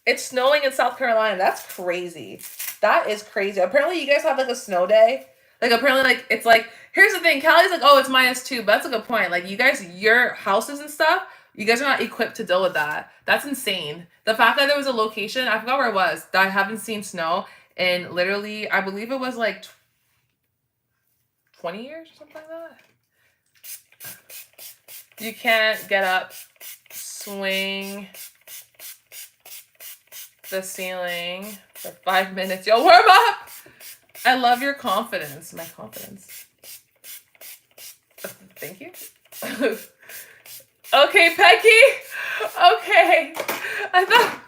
It's snowing in South Carolina. That's crazy. That is crazy. Apparently you guys have like a snow day. Like apparently like it's like, here's the thing. Cali's like, oh, it's -2. But that's a good point. Like you guys, your houses and stuff, you guys are not equipped to deal with that. That's insane. The fact that there was a location, I forgot where it was, that I haven't seen snow in literally, I believe it was like 20 years or something like that. You can't get up, swing the ceiling for 5 minutes. Yo, warm up! I love your confidence. My confidence. Thank you. Okay, Peggy. Okay. I thought...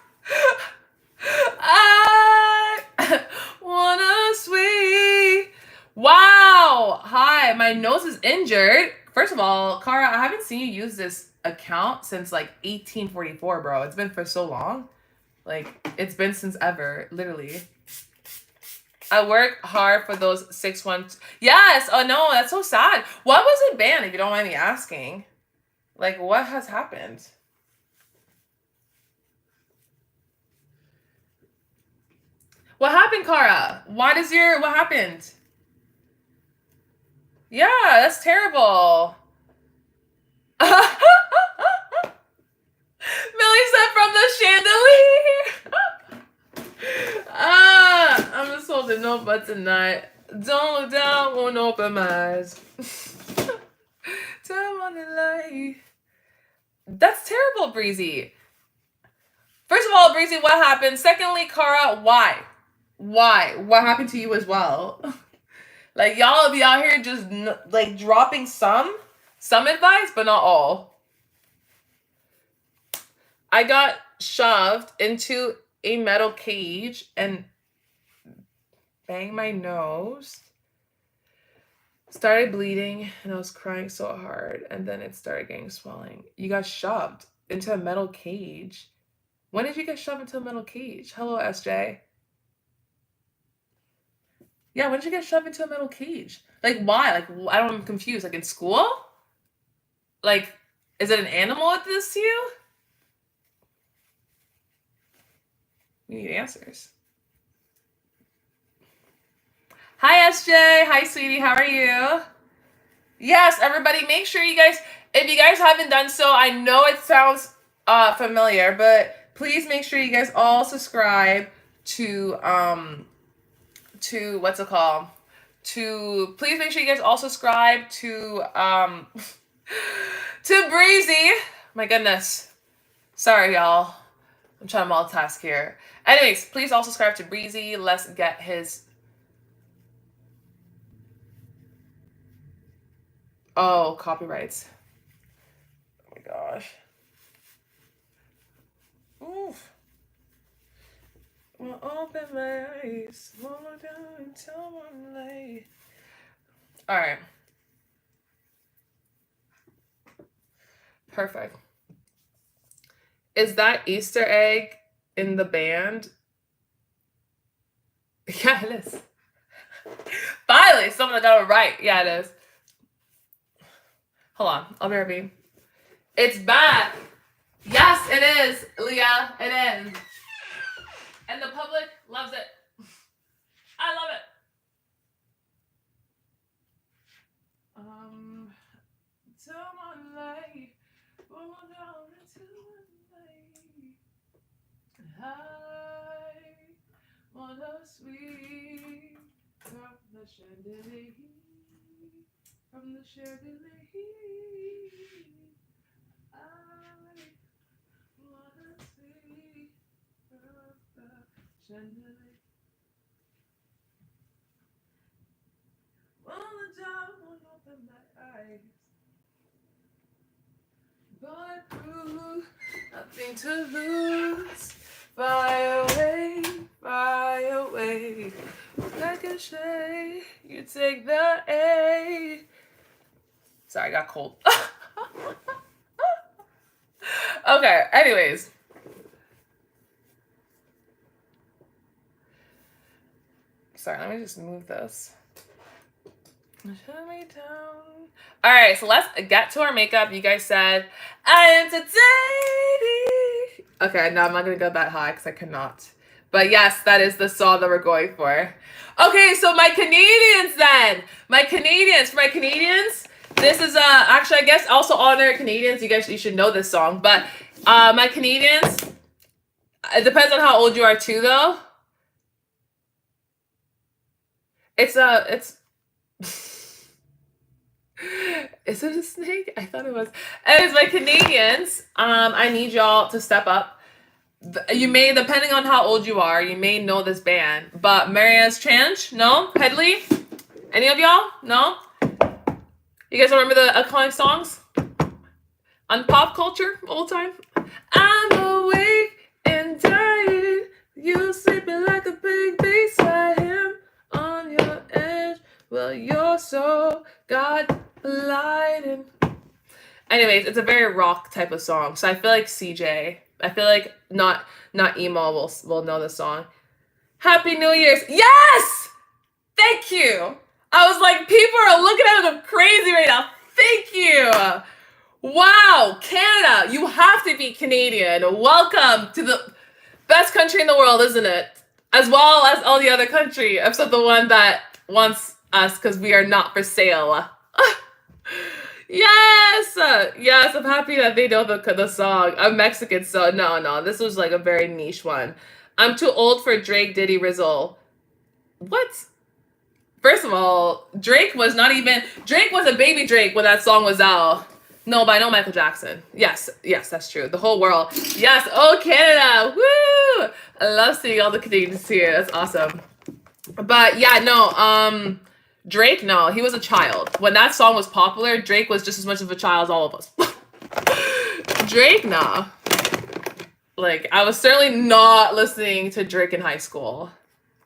I wanna Wow. Hi, my nose is injured. First of all, Cara, I haven't seen you use this account since like 1844, bro. It's been for so long. Like, it's been since ever, literally. I work hard for those 6-1. Yes. Oh no, that's so sad. Why was it banned, if you don't mind me asking? Like, what has happened? What happened, Cara? What happened? Yeah, that's terrible. Millie said from the chandelier. I'm just holding no butt tonight. Don't look down, won't open my eyes. Turn on the light. That's terrible, Breezy. First of all, Breezy, what happened? Secondly, Cara, why? Why? What happened to you as well? Like, y'all be out here just like dropping some advice, but not all. I got shoved into a metal cage and banged my nose. Started bleeding and I was crying so hard, and then it started getting swelling. You got shoved into a metal cage. When did you get shoved into a metal cage? Hello, SJ. Yeah, when did you get shoved into a metal cage? Like, why? Like, I'm confused. Like, in school? Like, is it an animal that did this to you? We need answers. Hi, SJ. Hi, sweetie. How are you? Yes, everybody, make sure you guys, if you guys haven't done so, I know it sounds familiar, but please make sure you guys all subscribe to what's it called? Please make sure you guys all subscribe to to Breezy. My goodness. Sorry, y'all. I'm trying to multitask here. Anyways, please all subscribe to Breezy. Let's get his... Oh, copyrights. Oh my gosh. Oof. Well, open my eyes. One more down until one late. Alright. Perfect. Is that Easter egg in the band? Yeah, it is. Finally, someone got it right. Yeah, it is. Hold on. I'll be right back. It's back. Yes, it is, Leah. It is. And the public loves it. I love it. Someone like, oh, down into the light. I wanna sweep from the chandelier. From the chandelier. I wanna sweep from the chandelier. Wanna down, wanna open my eyes. Bulletproof, nothing to lose. Fly away, like a shade. You take the A. Sorry, I got cold. Okay, anyways. Sorry, let me just move this. Shut me down. All right, so let's get to our makeup. You guys said, I am today. Okay, no, I'm not going to go that high because I cannot. But yes, that is the song that we're going for. Okay, so my Canadians then. For my Canadians, this is, actually, I guess also honor Canadians. You should know this song. But my Canadians, it depends on how old you are too, though. It's is it a snake? I thought it was. Anyways, my Canadians, I need y'all to step up. You may, depending on how old you are, you may know this band. But Maria's Change? No? Headley? Any of y'all? No? You guys remember the iconic songs? On pop culture all the time? I'm awake and tired. You sleeping like a big beside him. On your edge Well, you're so God-lighted. Anyways, it's a very rock type of song. So I feel like CJ, I feel like not emo will know this song. Happy New Year's. Yes! Thank you. I was like, people are looking at them crazy right now. Thank you. Wow, Canada, you have to be Canadian. Welcome to the best country in the world, isn't it? As well as all the other country, except the one that wants us because we are not for sale. Yes, yes, I'm happy that they know the song. I'm Mexican, so no, this was like a very niche one. I'm too old for Drake, Diddy, Rizzle. What? First of all, Drake was a baby Drake when that song was out. No, but I know Michael Jackson. Yes, that's true. The whole world. Yes, oh, Canada. Woo! I love seeing all the Canadians here. That's awesome. But yeah, no, Drake, no, he was a child. When that song was popular, Drake was just as much of a child as all of us. Drake, nah. Like, I was certainly not listening to Drake in high school.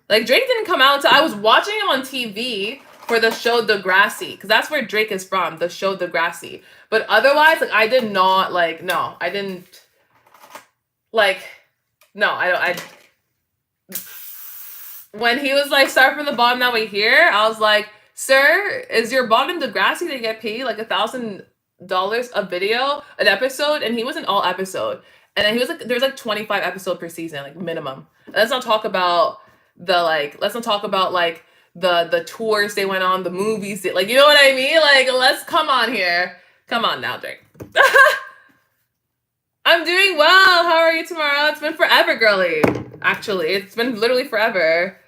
Like, Drake didn't come out until I was watching him on TV for the show Degrassi, because that's where Drake is from, the show Degrassi. But otherwise, like, I did not, like, no, I didn't, like, no, I when he was like, start from the bottom that way here, I was like, sir, is your bottom Degrassi that you get paid like $1,000 a video, an episode? And he was an all episode. And then he was like, there's like 25 episodes per season, like minimum. And let's not talk about the tours they went on, the movies, like, you know what I mean? Like, let's come on here. Come on now, Drake. I'm doing well. How are you tomorrow? It's been forever, girly. Actually, it's been literally forever.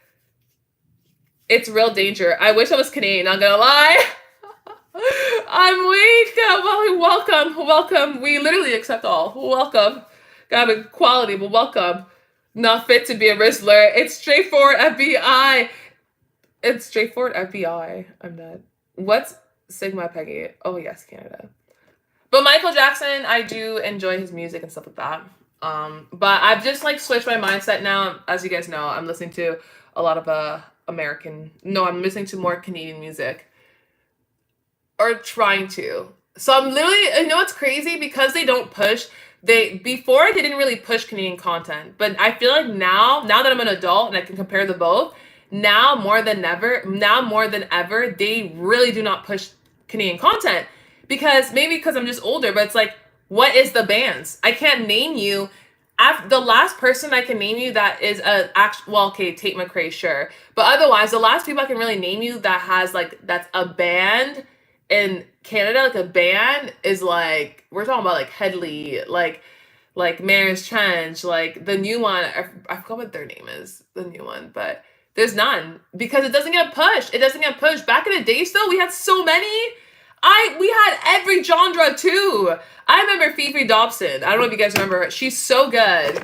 It's real danger. I wish I was Canadian, not gonna lie. I'm weak. Well, welcome. We literally accept all. Welcome. Got equality, but welcome. Not fit to be a Rizzler. It's straightforward FBI. It's straightforward FBI. I'm dead. What's Sigma Peggy? Oh yes, Canada. But Michael Jackson, I do enjoy his music and stuff like that. But I've just like switched my mindset now. As you guys know, I'm listening to a lot of I'm listening to more Canadian music. Or trying to. So I'm literally, you know what's crazy? Because they don't push, before they didn't really push Canadian content. But I feel like now that I'm an adult and I can compare the both, now more than ever, they really do not push Canadian content. Because I'm just older, but it's like, what is the bands? I can't name you. The last person I can name you that is Tate McRae, sure. But otherwise, the last people I can really name you that has like, that's a band in Canada, like a band, is like, we're talking about like Headley, like Mayor's Trench, like the new one, I forgot what their name is, the new one, but there's none. Because it doesn't get pushed. Back in the days though, we had so many. We had every genre too. I remember Fifi Dobson. I don't know if you guys remember her. She's so good.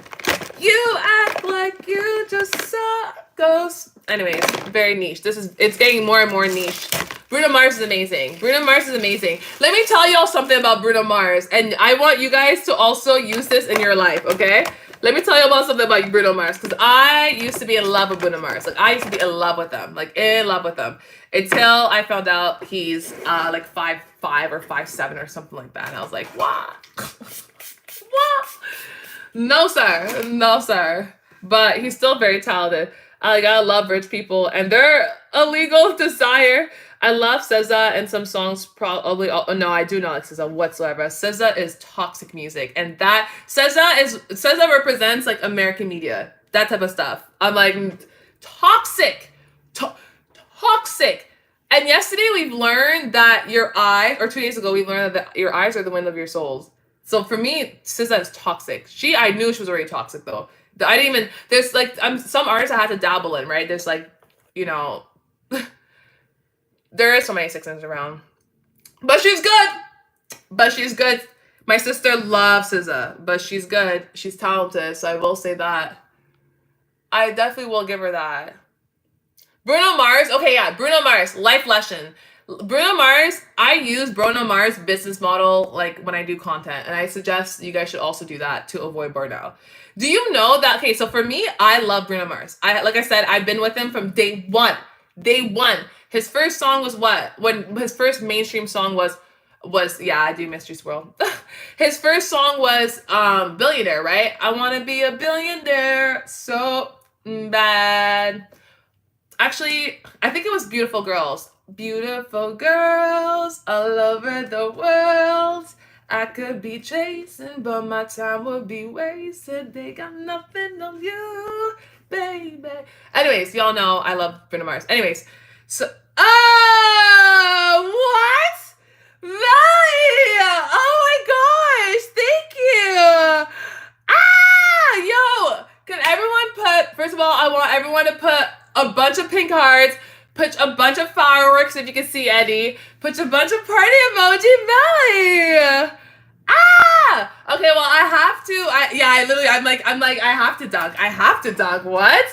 You act like you just saw ghosts. Anyways, very niche. It's getting more and more niche. Bruno Mars is amazing. Let me tell y'all something about Bruno Mars. And I want you guys to also use this in your life, okay? Let me tell you about something about Bruno Mars. Because I used to be in love with Bruno Mars. Like, I used to be in love with him. Until I found out he's like 5'5" or 5'7" or something like that. And I was like, what? What? No, sir. But he's still very talented. I love rich people and their illegal desire. I love SZA and some songs probably. No, I do not like SZA whatsoever. SZA is toxic music, and that SZA represents like American media, that type of stuff. I'm like, toxic. And yesterday we've learned that or 2 days ago we learned that your eyes are the window of your souls. So for me, SZA is toxic. I knew she was already toxic though. I didn't even. There's like some artists I had to dabble in, right? There's like, you know. There is so many 6ix9ines around. But she's good. My sister loves SZA, but she's good. She's talented, so I will say that. I definitely will give her that. Bruno Mars. Okay, yeah. Bruno Mars. Life lesson. Bruno Mars. I use Bruno Mars' business model like when I do content. And I suggest you guys should also do that to avoid burnout. Do you know that? Okay, so for me, I love Bruno Mars. Like I said, I've been with him from day one. His first song was what? When his first mainstream song was yeah, I do Mystery Swirl. His first song was Billionaire, right? I want to be a billionaire so bad. Actually, I think it was Beautiful Girls. Beautiful girls all over the world. I could be chasing, but my time would be wasted. They got nothing on you, baby. Anyways, y'all know I love Bruno Mars. Anyways, so what? Right! Oh my gosh! Thank you! Yo! Can everyone put, first of all, I want everyone to put a bunch of pink hearts, put a bunch of fireworks if you can see Eddie, put a bunch of party emoji, Melly! Okay, well, I have to, I'm like, I have to dunk. What?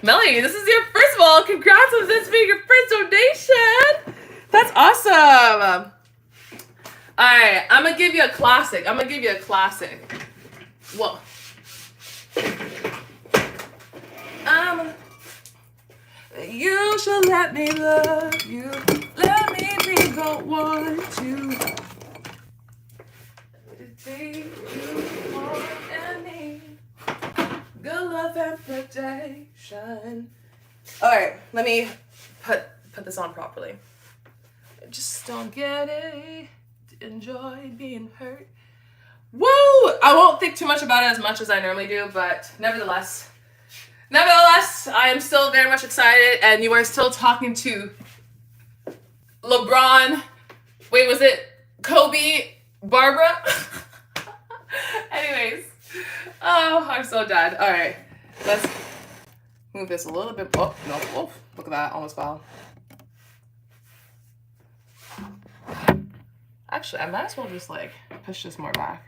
Melly, this is your, first of all, congrats on this being your first donation! That's awesome! Alright, I'm gonna give you a classic. Whoa. You should let me love you. Let me be the one to be you want and need. Good love and protection. Alright, let me put this on properly. I just don't get it. Enjoy being hurt. Woo! I won't think too much about it as much as I normally do, but nevertheless, I am still very much excited, and you are still talking to LeBron. Wait, was it Kobe? Barbara? Anyways. Oh, I'm so dead. All right. Let's move this a little bit. Oh, no. Oh, look at that. Almost fell. Actually, I might as well just, like, push this more back.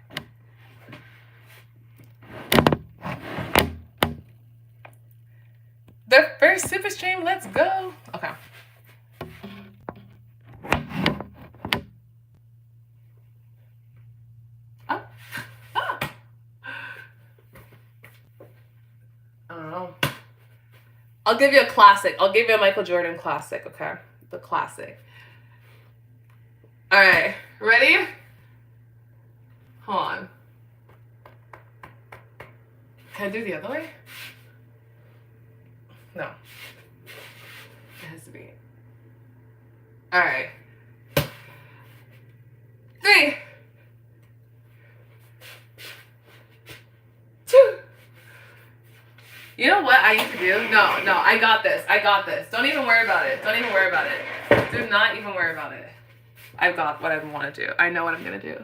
The first super stream, let's go. Okay. Oh. Ah. I don't know. I'll give you a classic. I'll give you a Michael Jordan classic, okay? The classic. All right. Ready? Hold on. Can I do it the other way? No. It has to be. All right. 3, 2. You know what I need to do? No, I got this. Don't even worry about it. Do not even worry about it. I've got what I want to do. I know what I'm going to do.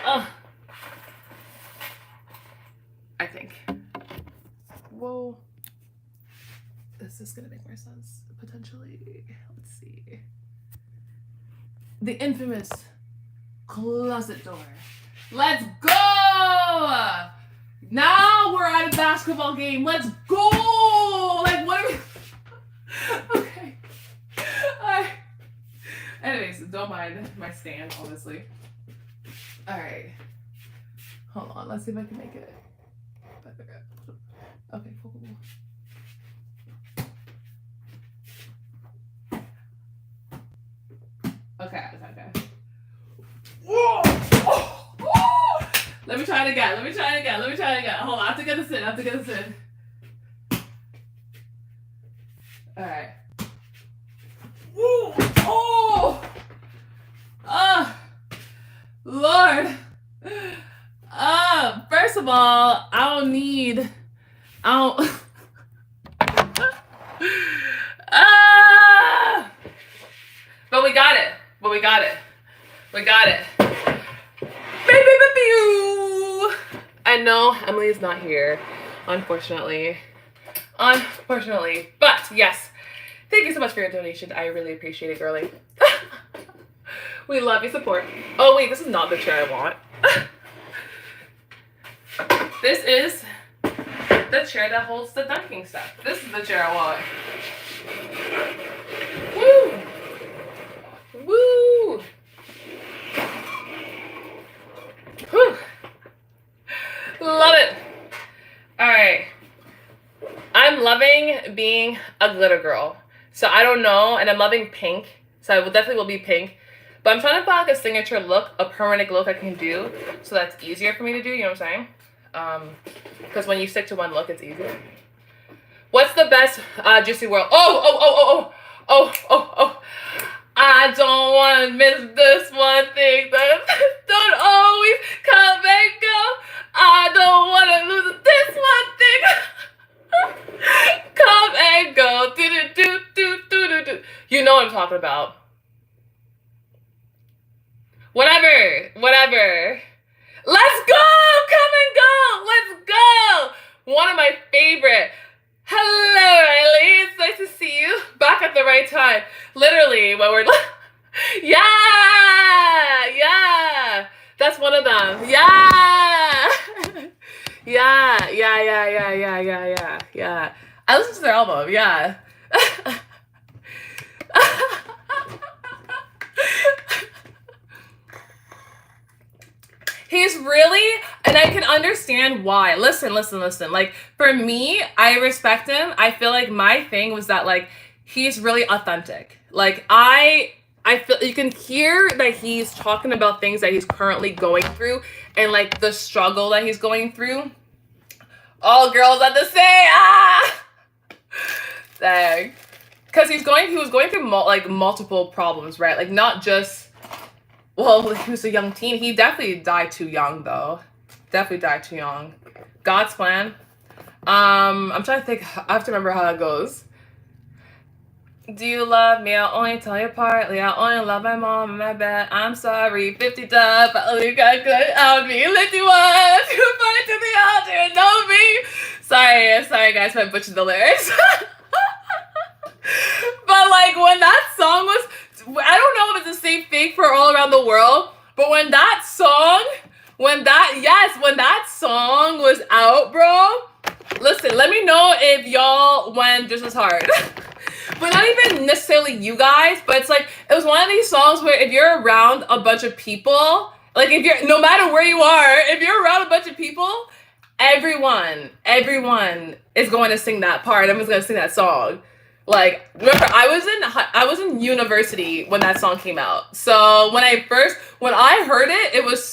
Oh. I think. Whoa. This is going to make more sense, potentially. Let's see. The infamous closet door. Let's go! Now we're at a basketball game. Let's go! Like, what are we... Okay. Anyways, don't mind my stand, honestly. Alright. Hold on, let's see if I can make it. Okay, cool. Okay. Whoa! Oh! Let me try it again. Hold on, I have to get this in. Alright. Woo! Oh! Lord. First of all, But we got it. I know Emily's not here, unfortunately. But yes, thank you so much for your donation. I really appreciate it, girlie. We love your support. Oh wait, this is not the chair I want. This is the chair that holds the dunking stuff. This is the chair I want. Woo! Whew. Love it. All right. I'm loving being a glitter girl. So I don't know, and I'm loving pink. So I will definitely be pink. But I'm trying to find like a signature look, a permanent look I can do, so that's easier for me to do, you know what I'm saying? Because when you stick to one look, it's easier. What's the best Juicy World? Oh. I don't want to miss this one thing that don't always come and go. I don't want to lose this one thing. Come and go. Do. You know what I'm talking about. Whatever. Let's go. Come and go. Let's go. One of my favorite. Hello, Riley. It's nice to see you. Back at the right time. Literally, when we're... Yeah. That's one of them. Yeah. I listened to their album. Yeah. He's really, and I can understand why. Listen. Like, for me, I respect him. I feel like my thing was that, like, he's really authentic. Like, I feel you can hear that he's talking about things that he's currently going through and, like, the struggle that he's going through. All girls have to say, Dang. Because he was going through, multiple problems, right? Like, not just... Well, he was a young teen. He definitely died too young, though. Definitely died too young. God's plan. I'm trying to think. I have to remember how it goes. Do you love me? I'll only tell you partly. I only love my mom and my bed. I'm sorry. 50 dub. I only got good out me. 51. You fight to the altar and know me. Sorry, guys, if I butchered the lyrics. But, like, when that song was... I don't know if it's the same thing for all around the world, but when that song was out, bro, listen, let me know if y'all went just as hard. But not even necessarily you guys, but it's like, it was one of these songs where if you're around a bunch of people, like no matter where you are, if you're around a bunch of people, everyone is going to sing that part. Everyone's going to sing that song. Like, remember, I was in university when that song came out. So when I heard it, it was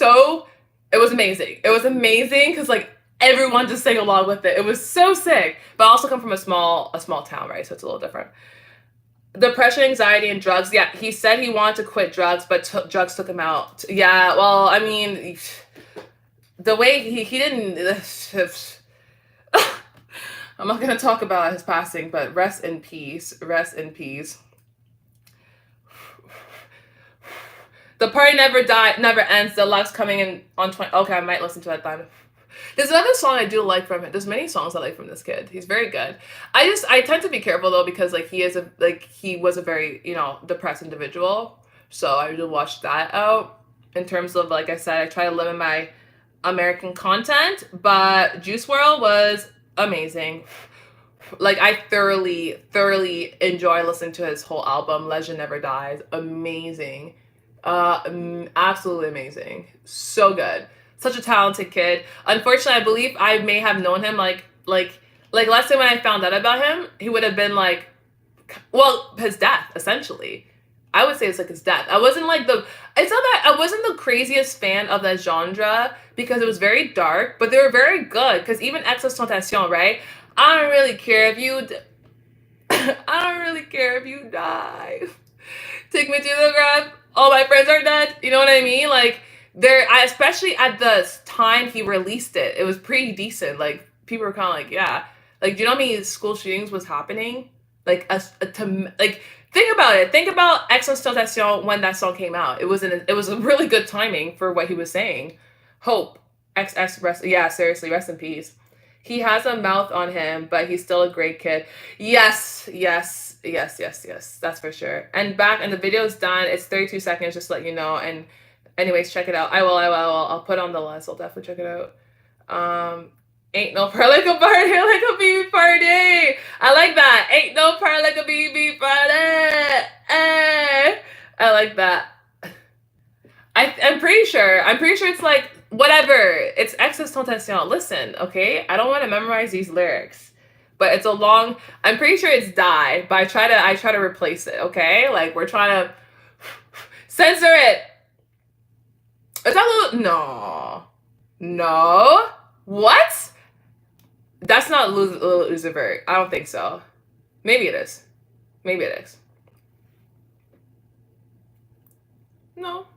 amazing. It was amazing because, like, everyone just sang along with it. It was so sick. But I also come from a small town, right? So it's a little different. Depression, anxiety, and drugs. Yeah, he said he wanted to quit drugs, but drugs took him out. Yeah, well, I mean, the way he didn't... I'm not going to talk about his passing, but rest in peace. Rest in peace. The party never ends. Deluxe coming in on 20. Okay, I might listen to that then. There's another song I do like from him. There's many songs I like from this kid. He's very good. I tend to be careful though because like he was a very, depressed individual. So I do watch that out. In terms of, like I said, I try to limit my American content, but Juice WRLD was amazing. Like, I thoroughly enjoy listening to his whole album. Legend Never Dies. Amazing. Absolutely amazing. So good. Such a talented kid. Unfortunately, I believe I may have known him like let's say when I found out about him, he would have been like, well, his death, essentially. I would say it's like his death. It's not that I wasn't the craziest fan of that genre because it was very dark, but they were very good. Because even XXXTentacion, right? I don't really care if you die. Take me to the grave. All my friends are dead. You know what I mean? Like, especially at the time he released it, it was pretty decent. Like, people were kind of like, yeah. Like, do you know how many school shootings was happening? Like, think about it. Think about XXXTentacion when that song came out. It was a really good timing for what he was saying. Hope. Seriously, rest in peace. He has a mouth on him, but he's still a great kid. Yes. That's for sure. And the video's done. It's 32 seconds, just to let you know. And anyways, check it out. I will. I'll put it on the list. I'll definitely check it out. Ain't no party like a party, like a BB party. I like that. Ain't no party like a BB party. I like that. I'm pretty sure it's like, whatever. It's XXXTentacion. Listen, okay? I don't want to memorize these lyrics. but it's a long. I'm pretty sure it's die, but I try to replace it. Okay, like we're trying to censor it. Is that no, no? What? That's not Lil Uzi Vert. I don't think so. Maybe it is. Maybe it is. No.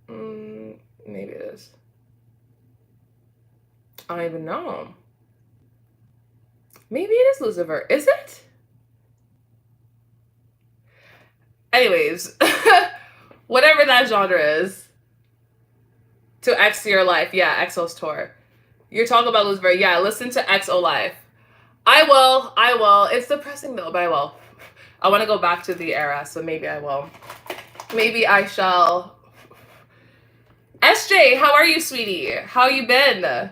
Maybe it is. I don't even know. Maybe it is Lucifer. Is it? Anyways, whatever that genre is, to X your life. Yeah, EXO's tour. You're talking about Lucifer. Yeah, listen to EXO Life. I will. It's depressing though, but I will. I want to go back to the era, so maybe I will. Maybe I shall. SJ, how are you, sweetie? How you been?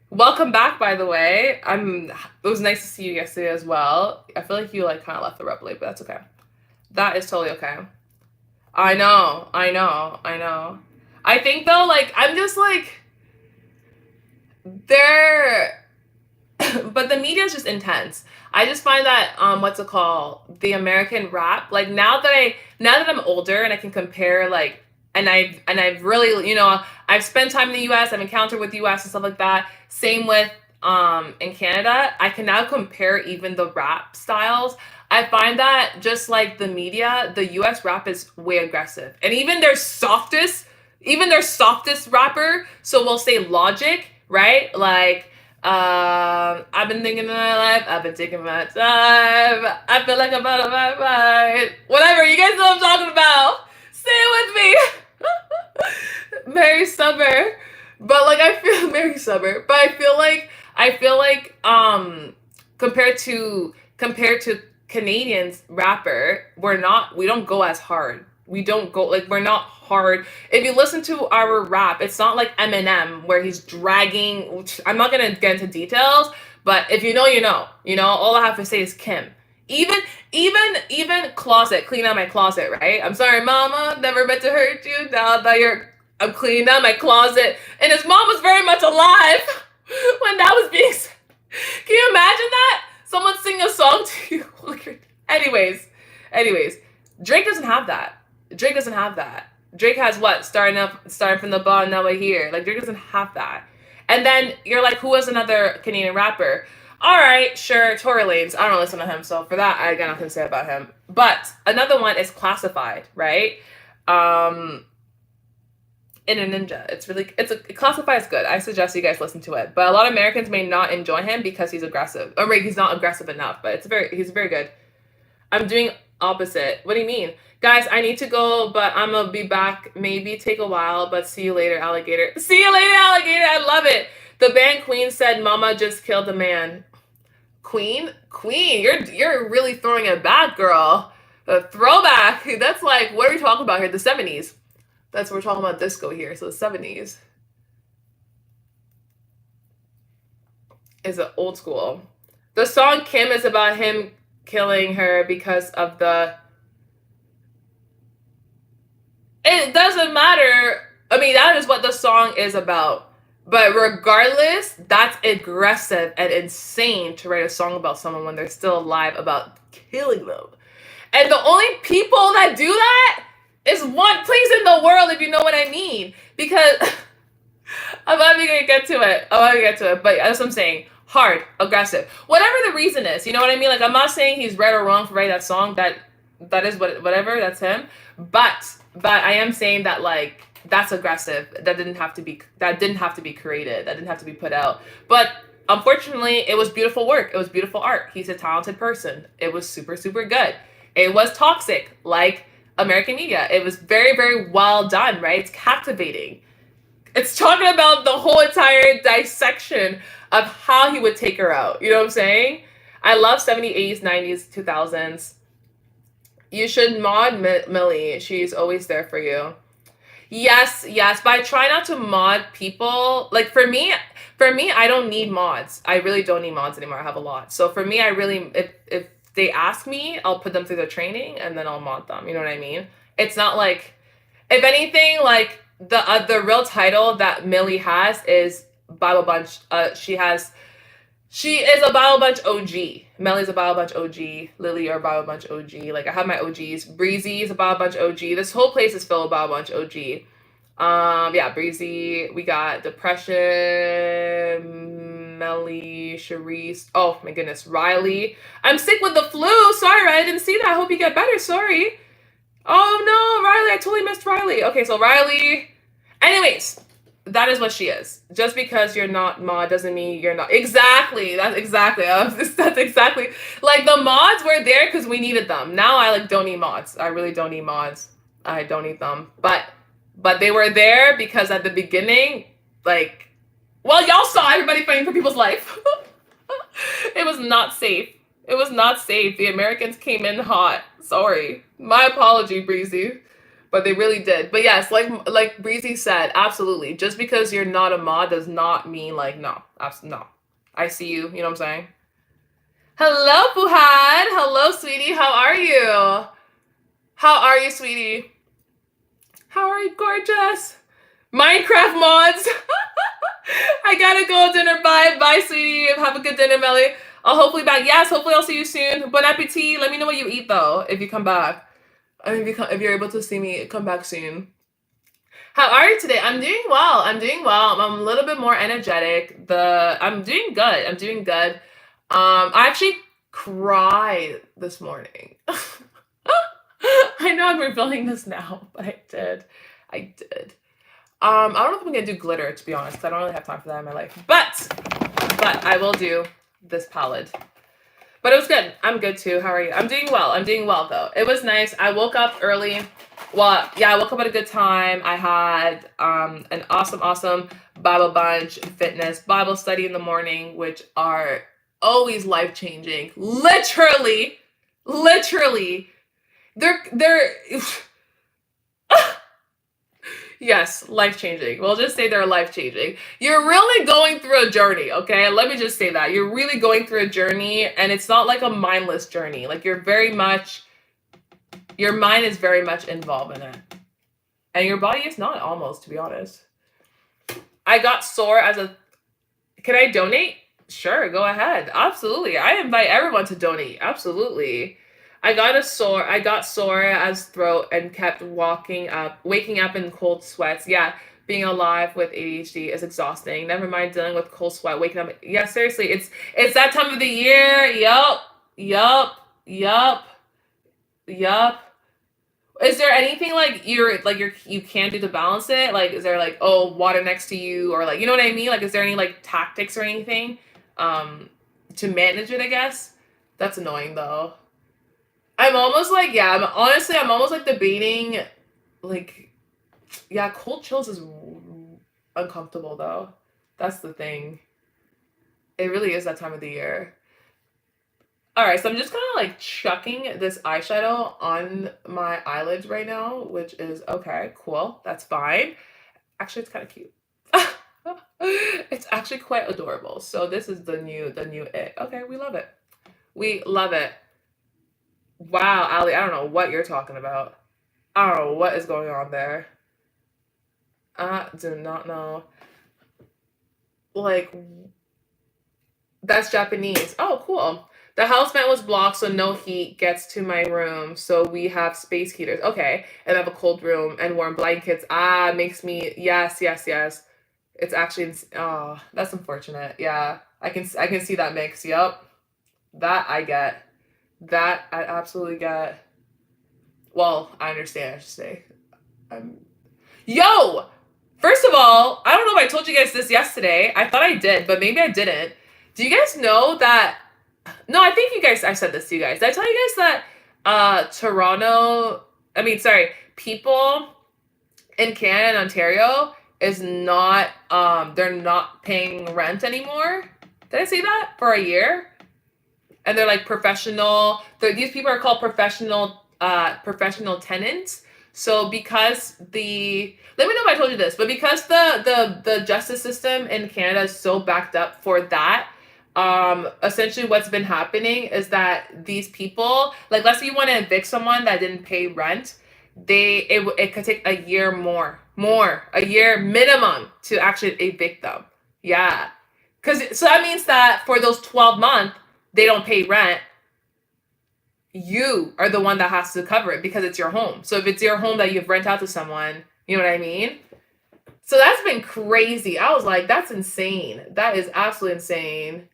Welcome back, by the way. It was nice to see you yesterday as well. I feel like you like kind of left the rep late, but that's okay. That is totally okay. I know. I think though, like I'm just like they're but the media is just intense. I just find that what's it called? The American rap. Like now that I'm older and I can compare like and I've really, I've spent time in the US, I've encountered with the US and stuff like that. Same with in Canada. I can now compare even the rap styles. I find that just like the media, the US rap is way aggressive. And even their softest rapper, so we'll say Logic, right? Like I've been thinking of my life, I've been taking my time, I feel like I'm out of my mind. Whatever, you guys know what I'm talking about. Say it with me. Mary Summer. But like I feel Mary Summer. But I feel like compared to Canadians rapper, we don't go as hard. We don't go like we're not hard. If you listen to our rap, it's not like Eminem where he's dragging. I'm not gonna get into details, but if you know, you know. All I have to say is Kim. Even closet, clean out my closet, right? I'm sorry, mama, never meant to hurt you. Now that I'm cleaning out my closet, and his mom was very much alive when that was being said. Can you imagine that? Someone sing a song to you. Anyways, Drake doesn't have that. Drake has what? Starting from the bottom, now we're here. Like Drake doesn't have that. And then you're like, who was another Canadian rapper? All right, sure, Tory Lanez. I don't listen to him, so for that, I got nothing to say about him. But another one is Classified, right? In a Ninja. Classified is good. I suggest you guys listen to it. But a lot of Americans may not enjoy him because he's aggressive. Or he's not aggressive enough, but he's very good. I'm doing opposite. What do you mean? Guys, I need to go, but I'm gonna be back. Maybe take a while, but see you later, alligator. See you later, alligator. I love it. The band Queen said Mama just killed a man. Queen, you're really throwing it back, girl. A throwback. That's like, what are we talking about here? The 70s. That's what we're talking about, disco here. So the 70s is an old school. The song Kim is about him killing her because of it doesn't matter. I mean, that is what the song is about. But regardless, that's aggressive and insane to write a song about someone when they're still alive about killing them. And the only people that do that is one place in the world, if you know what I mean. Because I'm not even gonna get to it. But that's what I'm saying. Hard, aggressive. Whatever the reason is, you know what I mean? Like, I'm not saying he's right or wrong for writing that song. That is whatever, that's him. But I am saying that, like, that's aggressive. That didn't have to be created. That didn't have to be put out. But unfortunately, it was beautiful work. It was beautiful art. He's a talented person. It was super, super good. It was toxic, like American media. It was very, very well done, right? It's captivating. It's talking about the whole entire dissection of how he would take her out. You know what I'm saying? I love 70s, 80s, 90s, 2000s. You should mod Millie. She's always there for you. Yes, but I try not to mod people. Like for me, I don't need mods. I really don't need mods anymore. I have a lot. So for me, if they ask me, I'll put them through the training and then I'll mod them. You know what I mean? It's not like, if anything, like the real title that Millie has is Bible Bunch. She has She is a Bible Bunch OG. Melly's a Bible Bunch OG. Lily, you're a Bible Bunch OG. Like, I have my OGs. Breezy is a Bible Bunch OG. This whole place is filled with Bible Bunch OG. Yeah, Breezy. We got Depression, Melly, Charisse. Oh my goodness, Riley. I'm sick with the flu. Sorry, Riley, I didn't see that. I hope you get better. Sorry. Oh no, Riley, I totally missed Riley. Okay, so Riley. Anyways, that is what she is. Just because you're not mod doesn't mean you're not. Exactly. That's exactly. That's exactly. Like, the mods were there because we needed them. Now I like don't need mods. I really don't need mods. I don't need them. But they were there because at the beginning, like, well, y'all saw everybody fighting for people's life. It was not safe. It was not safe. The Americans came in hot. Sorry. My apology, Breezy. But they really did. But yes, like Breezy said, absolutely. Just because you're not a mod does not mean, like, no. No. I see you. You know what I'm saying? Hello, Fuhad. Hello, sweetie. How are you? How are you, sweetie? How are you, gorgeous? Minecraft mods. I gotta go dinner. Bye. Bye, sweetie. Have a good dinner, Melly. I'll hopefully back. Yes, hopefully I'll see you soon. Bon appetit. Let me know what you eat, though, if you come back. If you're able to see me, come back soon. How are you today? I'm doing well. I'm doing well. I'm a little bit more energetic. I'm doing good. I'm doing good. I actually cried this morning. I know I'm revealing this now, but I did. I did. I don't know if I'm gonna do glitter, to be honest, because I don't really have time for that in my life. But I will do this palette. But it was good. I'm good too. How are you? I'm doing well. I'm doing well, though. It was nice. I woke up early. Well, yeah, I woke up at a good time. I had an awesome Bible Bunch fitness Bible study in the morning, which are always life-changing. Literally. They're yes, life-changing. We'll just say they're life-changing. You're really going through a journey, okay? Let me just say that. You're really going through a journey, and it's not like a mindless journey. Like, your mind is very much involved in it. And your body is not, almost, to be honest. I got sore Can I donate? Sure, go ahead. Absolutely. I invite everyone to donate. Absolutely. I got sore as throat and kept waking up in cold sweats. Yeah, being alive with ADHD is exhausting. Never mind dealing with cold sweat, waking up. Yeah, seriously, it's that time of the year. Yup. Is there anything like you can do to balance it? Like, is there like, oh, water next to you, or like, you know what I mean? Like, is there any like tactics or anything to manage it, I guess? That's annoying though. I'm almost like, yeah, I'm almost like debating, like, yeah, cold chills is uncomfortable though. That's the thing. It really is that time of the year. Alright, so I'm just kind of like chucking this eyeshadow on my eyelids right now, which is okay, cool, that's fine. Actually, it's kind of cute. It's actually quite adorable. So this is the new it. Okay, we love it. We love it. Wow, Ali, I don't know what you're talking about. I don't know what is going on there. I do not know. Like, that's Japanese. Oh, cool. The house vent was blocked, so no heat gets to my room. So we have space heaters. Okay. And I have a cold room and warm blankets. Makes me, yes. It's actually, oh, that's unfortunate. Yeah. I can see that mix. Yep. That I get. That I absolutely get. Well, I understand, I should say. Yo! First of all, I don't know if I told you guys this yesterday. I thought I did, but maybe I didn't. Do you guys know that... No, I think I said this to you guys. Did I tell you guys that people in Canada and Ontario is not, they're not paying rent anymore? Did I say that? For a year? And they're like professional. These people are called professional tenants. So because let me know if I told you this, but because the justice system in Canada is so backed up for that, essentially what's been happening is that these people, like, let's say you want to evict someone that didn't pay rent, it could take a year a year minimum to actually evict them. Yeah. So that means that for those 12 months, they don't pay rent. You are the one that has to cover it because it's your home. So if it's your home that you've rent out to someone, you know what I mean? So that's been crazy. I was like, that's insane. That is absolutely insane.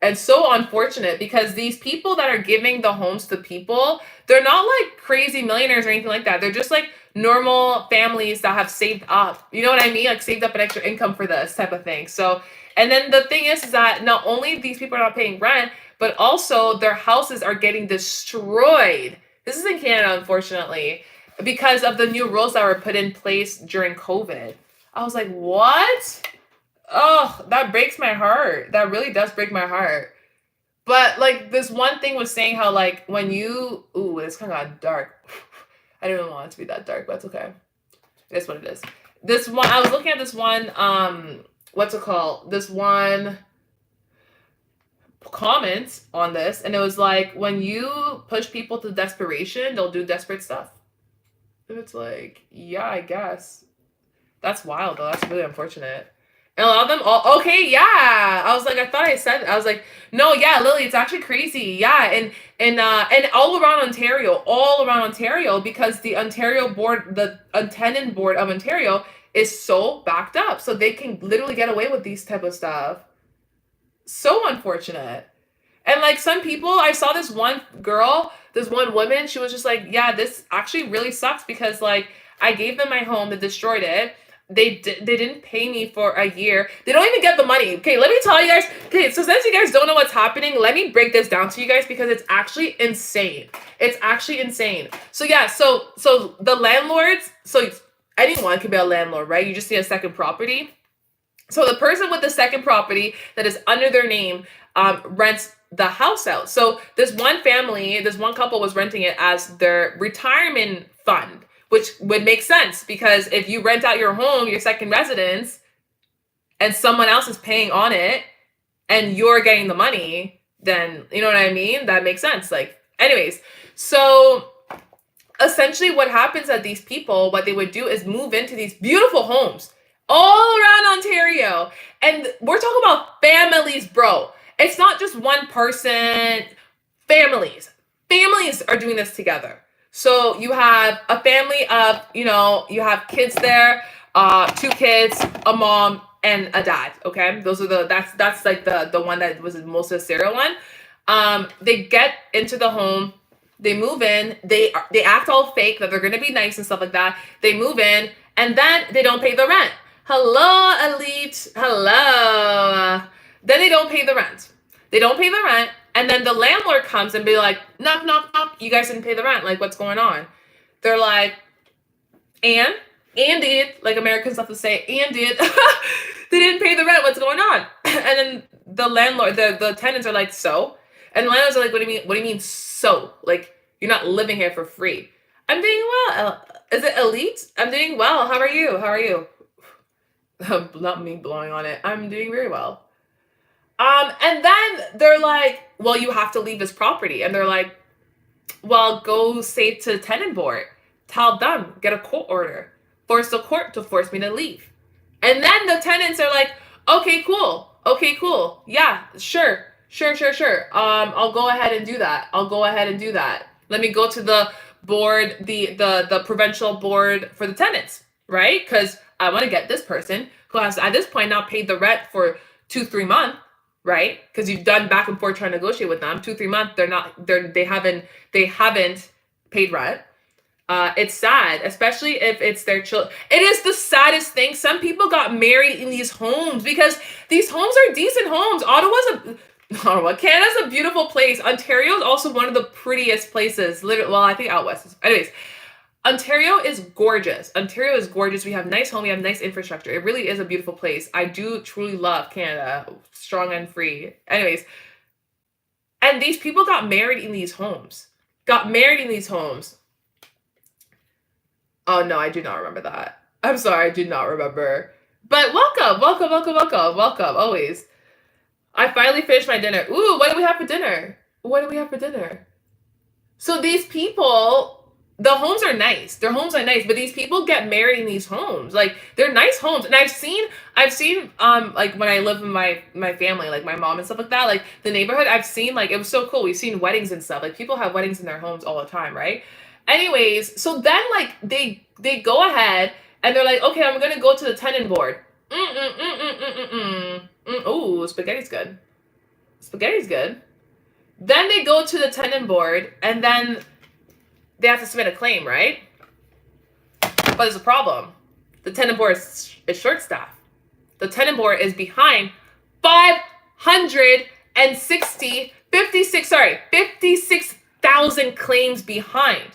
And so unfortunate because these people that are giving the homes to people, they're not like crazy millionaires or anything like that. They're just like normal families that have saved up. You know what I mean? Like saved up an extra income for this type of thing. So, and then the thing is that not only these people are not paying rent, but also their houses are getting destroyed. This is in Canada, unfortunately, because of the new rules that were put in place during COVID. I was like, what? Oh, that breaks my heart. That really does break my heart. But like this one thing was saying how like when you this kind of got dark. I didn't even want it to be that dark, but it's okay. It is what it is. This one I was looking at this one what's it called? This one comment on this, and it was like when you push people to desperation, they'll do desperate stuff. And it's like, yeah, I guess. That's wild though. That's really unfortunate. And a lot of them all okay, yeah. I was like, I thought I said I was like, no, yeah, Lily, it's actually crazy. Yeah, and all around Ontario, because the Ontario board, the attendant board of Ontario is so backed up. So they can literally get away with these type of stuff. So unfortunate. And like some people, I saw this one girl, this one woman, she was just like, yeah, this actually really sucks because like I gave them my home, they destroyed it. They didn't pay me for a year. They don't even get the money. Okay, let me tell you guys. Okay, so since you guys don't know what's happening, let me break this down to you guys because it's actually insane. It's actually insane. So yeah, so the landlords, so anyone can be a landlord, right? You just need a second property. So the person with the second property that is under their name rents the house out. So this one family, this one couple was renting it as their retirement fund, which would make sense because if you rent out your home, your second residence, and someone else is paying on it and you're getting the money, then you know what I mean? That makes sense. Like, anyways, so essentially what happens at these people, what they would do is move into these beautiful homes all around Ontario. And we're talking about families, bro. It's not just one person. Families are doing this together. So you have a family of, you have kids there, 2 kids, a mom, and a dad. Okay, those are that's like the one that was most of the serial one. They get into the home, they move in, they act all fake that they're gonna be nice and stuff like that. They move in, and then they don't pay the rent. Hello, elite. Hello. Then they don't pay the rent. And then the landlord comes and be like, knock, knock, knock. You guys didn't pay the rent. Like, what's going on? They're like, and did, like Americans love to say, and did. They didn't pay the rent. What's going on? And then the landlord, the tenants are like, so? And the landlords are like, what do you mean, so? Like, you're not living here for free. I'm doing well. Is it elite? I'm doing well. How are you? Not me blowing on it. I'm doing very well. And then they're like, well, you have to leave this property. And they're like, well, go say to the tenant board, tell them, get a court order, force the court to force me to leave. And then the tenants are like, okay, cool. Yeah, sure. I'll go ahead and do that. Let me go to the board, the provincial board for the tenants, right? Because I want to get this person who has at this point not paid the rent for 2-3 months, right? Because you've done back and forth trying to negotiate with them. 2-3 months, they haven't paid rent. It's sad, especially if it's their children. It is the saddest thing. Some people got married in these homes because these homes are decent homes. Canada's a beautiful place. Ontario is also one of the prettiest places. Literally, well, I think out west is. Anyways, Ontario is gorgeous. We have nice home. We have nice infrastructure. It really is a beautiful place. I do truly love Canada. Strong and free. Anyways, and these people got married in these homes. Oh no, I do not remember that. I'm sorry, I do not remember. But welcome. Always. I finally finished my dinner. Ooh, what do we have for dinner? So these people The homes are nice. Their homes are nice, but these people get married in these homes. Like they're nice homes. And I've seen like when I live with my family, like my mom and stuff like that, like the neighborhood, I've seen like it was so cool. We've seen weddings and stuff. Like people have weddings in their homes all the time, right? Anyways, so then like they go ahead and they're like, okay, I'm gonna go to the tenant board. Ooh, spaghetti's good. Spaghetti's good. Then they go to the tenant board and then they have to submit a claim, right? But there's a problem. The tenant board is short staffed. The tenant board is behind 56,000 claims behind.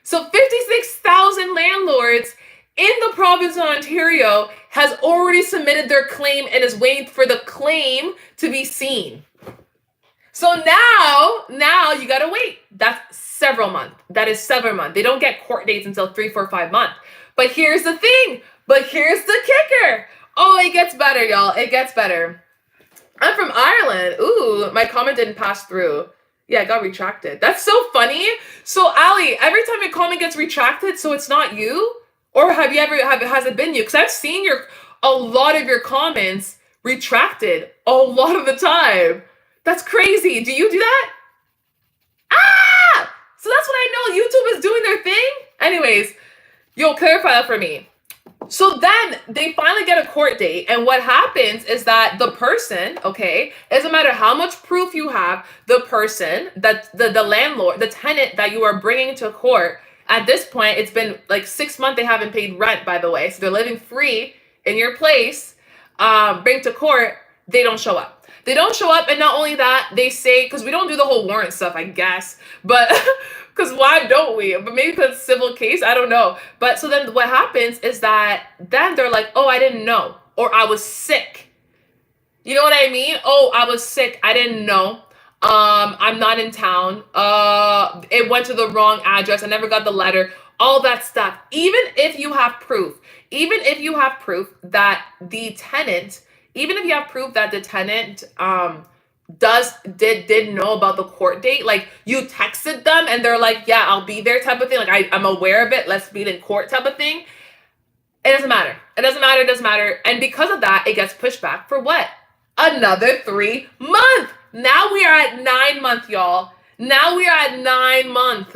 So 56,000 landlords in the province of Ontario has already submitted their claim and is waiting for the claim to be seen. So now you gotta wait. That's several months. That is several months. They don't get court dates until 3, 4, 5 months. But here's the thing. But here's the kicker. Oh, it gets better, y'all. It gets better. I'm from Ireland. Ooh, my comment didn't pass through. Yeah, it got retracted. That's so funny. So, Ali, every time your comment gets retracted, so it's not you? Or has it been you? Because I've seen a lot of your comments retracted a lot of the time. That's crazy. Do you do that? Ah! So that's what I know. YouTube is doing their thing. Anyways, you'll clarify that for me. So then they finally get a court date, and what happens is that the person, okay, it doesn't matter how much proof you have, the person, that the landlord, the tenant that you are bringing to court, at this point, it's been like 6 months they haven't paid rent, by the way, so they're living free in your place, bring to court, they don't show up. They don't show up, and not only that, they say, because we don't do the whole warrant stuff, I guess, but because why don't we? But maybe because it's a civil case, I don't know. But so then what happens is that then they're like, oh, I didn't know, or I was sick. You know what I mean? Oh, I was sick. I didn't know. I'm not in town. It went to the wrong address. I never got the letter. All that stuff. Even if you have proof, that the tenant, even if you have proof that the tenant did know about the court date, like you texted them and they're like, yeah, I'll be there type of thing. Like I'm aware of it. Let's meet in court type of thing. It doesn't matter. It doesn't matter. And because of that, it gets pushed back for what? Another 3 months. Now we are at 9 months, y'all. Now we are at 9 months.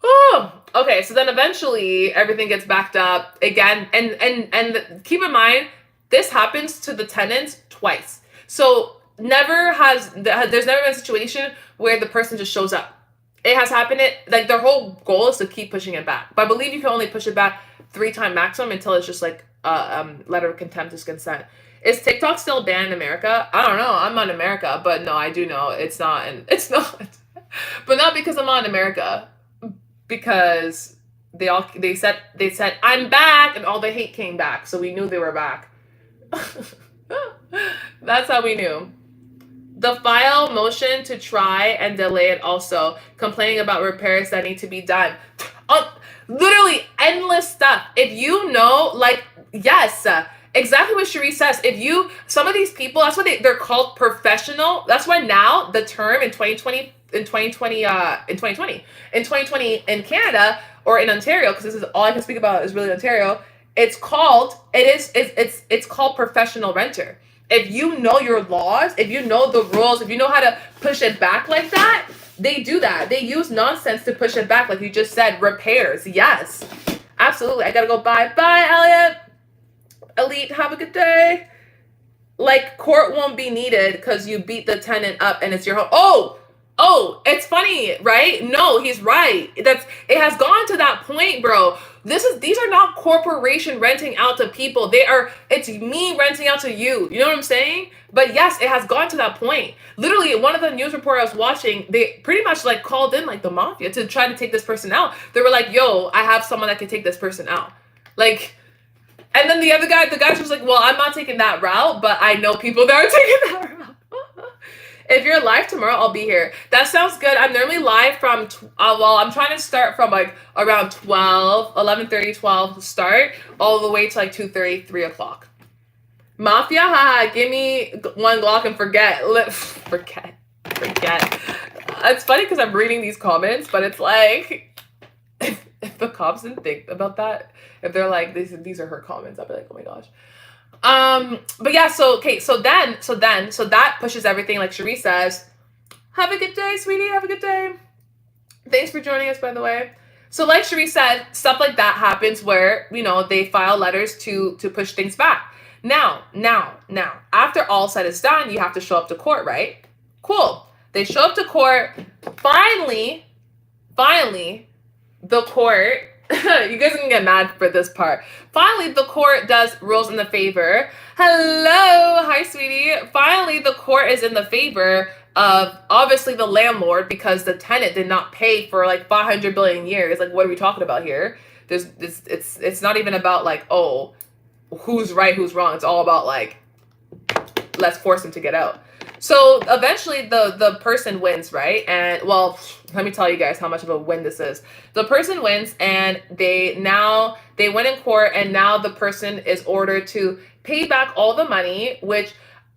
Oh, okay. So then eventually everything gets backed up again. And keep in mind, this happens to the tenants twice. So there's never been a situation where the person just shows up. It has happened. Like their whole goal is to keep pushing it back. But I believe you can only push it back 3 times maximum until it's just like letter of contempt is consent. Is TikTok still banned in America? I don't know. I'm not in America, but no, I do know it's not. And it's not. But not because I'm not in America. Because they said I'm back, and all the hate came back, so we knew they were back. That's how we knew. The file motion to try and delay it also, complaining about repairs that need to be done. Literally endless stuff. If you know, like, yes, exactly what Cherie says. Some of these people, that's why they're called professional. That's why now the term in 2020 in Canada or in Ontario, because this is all I can speak about is really Ontario. It's called professional renter. If you know your laws, if you know the rules, if you know how to push it back like that, they do that. They use nonsense to push it back, like you just said, repairs. Yes, absolutely. I gotta go. Bye, Elliot. Elite, have a good day. Like, court won't be needed because you beat the tenant up and it's your home. Oh, it's funny, right? No, he's right. It has gone to that point, bro. These are not corporation renting out to people. It's me renting out to you. You know what I'm saying? But yes, it has gone to that point. Literally, one of the news reports I was watching, they pretty much like called in like the mafia to try to take this person out. They were like, yo, I have someone that can take this person out. Like, and then the guy was like, well, I'm not taking that route, but I know people that are taking that route. If you're live tomorrow, I'll be here. That sounds good. I'm normally live from, I'm trying to start from like around 11:30, 12 to start, all the way to like 2:30, 3 o'clock. Mafia, haha, give me one Glock and forget. Forget. It's funny because I'm reading these comments, but it's like, if the cops didn't think about that, if they're like, these are her comments, I'd be like, oh my gosh. But yeah, so okay, so that pushes everything, like Cherie says. Have a good day, sweetie. Have a good day. Thanks for joining us, by the way. So like Cherie said, stuff like that happens where, they file letters to push things back. Now, after all said is done, you have to show up to court, right? Cool. They show up to court. Finally, the court, you guys can get mad for this part. Finally, the court rules in the favor. Hello. Hi, sweetie. Finally, the court is in the favor of obviously the landlord, because the tenant did not pay for like 500 billion years. Like, what are we talking about here? It's not even about like, oh, who's right, who's wrong. It's all about like, let's force him to get out. So eventually the person wins, right? And well, let me tell you guys how much of a win this is. The person wins, and they went in court, and now the person is ordered to pay back all the money, which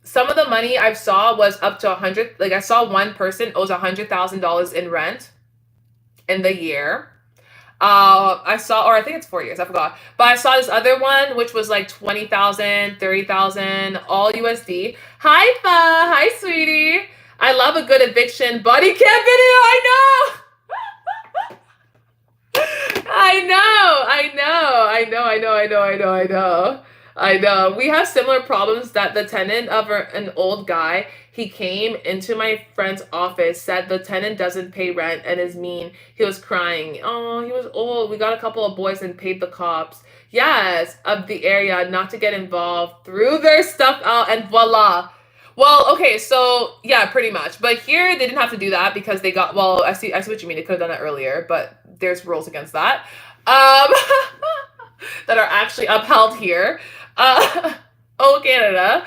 some of the money I saw was up to 100. Like I saw one person owes $100,000 in rent in the year. I saw, or I think it's 4 years, I forgot. But I saw this other one, which was like 20,000, 30,000, all USD. Hi, Fa. Hi, sweetie. I love a good eviction body cam video. I know. We have similar problems. That the tenant of an old guy, he came into my friend's office, said the tenant doesn't pay rent and is mean. He was crying. Oh, he was old. We got a couple of boys and paid the cops. Yes, of the area not to get involved, threw their stuff out, and voila. Well, okay, so yeah, pretty much. But here they didn't have to do that because they got, well, I see what you mean. They could have done that earlier, but there's rules against that. That are actually upheld here. Oh, Canada.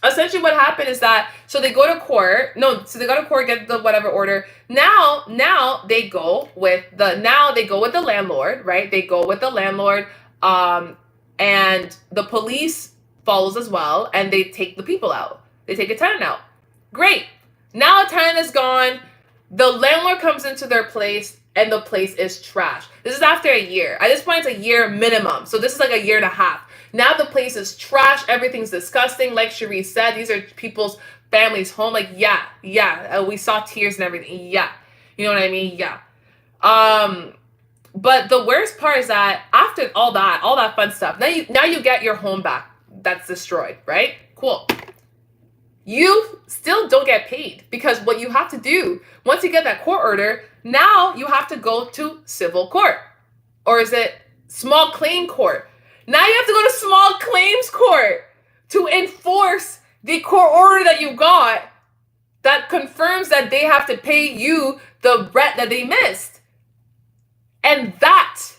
Essentially what happened is that, so they go to court, get the whatever order. Now they go with the landlord, right? They go with the landlord, and the police follows as well, and they take the people out. They take a tenant out. Great. Now a tenant is gone. The landlord comes into their place, and the place is trash. This is after a year. At this point, it's a year minimum. So this is like a year and a half. Now the place is trash. Everything's disgusting. Like Cherie said, these are people's families' home. Like, yeah. We saw tears and everything. Yeah. You know what I mean? Yeah. But the worst part is that after all that fun stuff, now you get your home back that's destroyed, right? Cool. You still don't get paid, because what you have to do, once you get that court order, now you have to go to civil court. Or is it small claim court? Now you have to go to small claims court to enforce the court order that you got that confirms that they have to pay you the rent that they missed. And that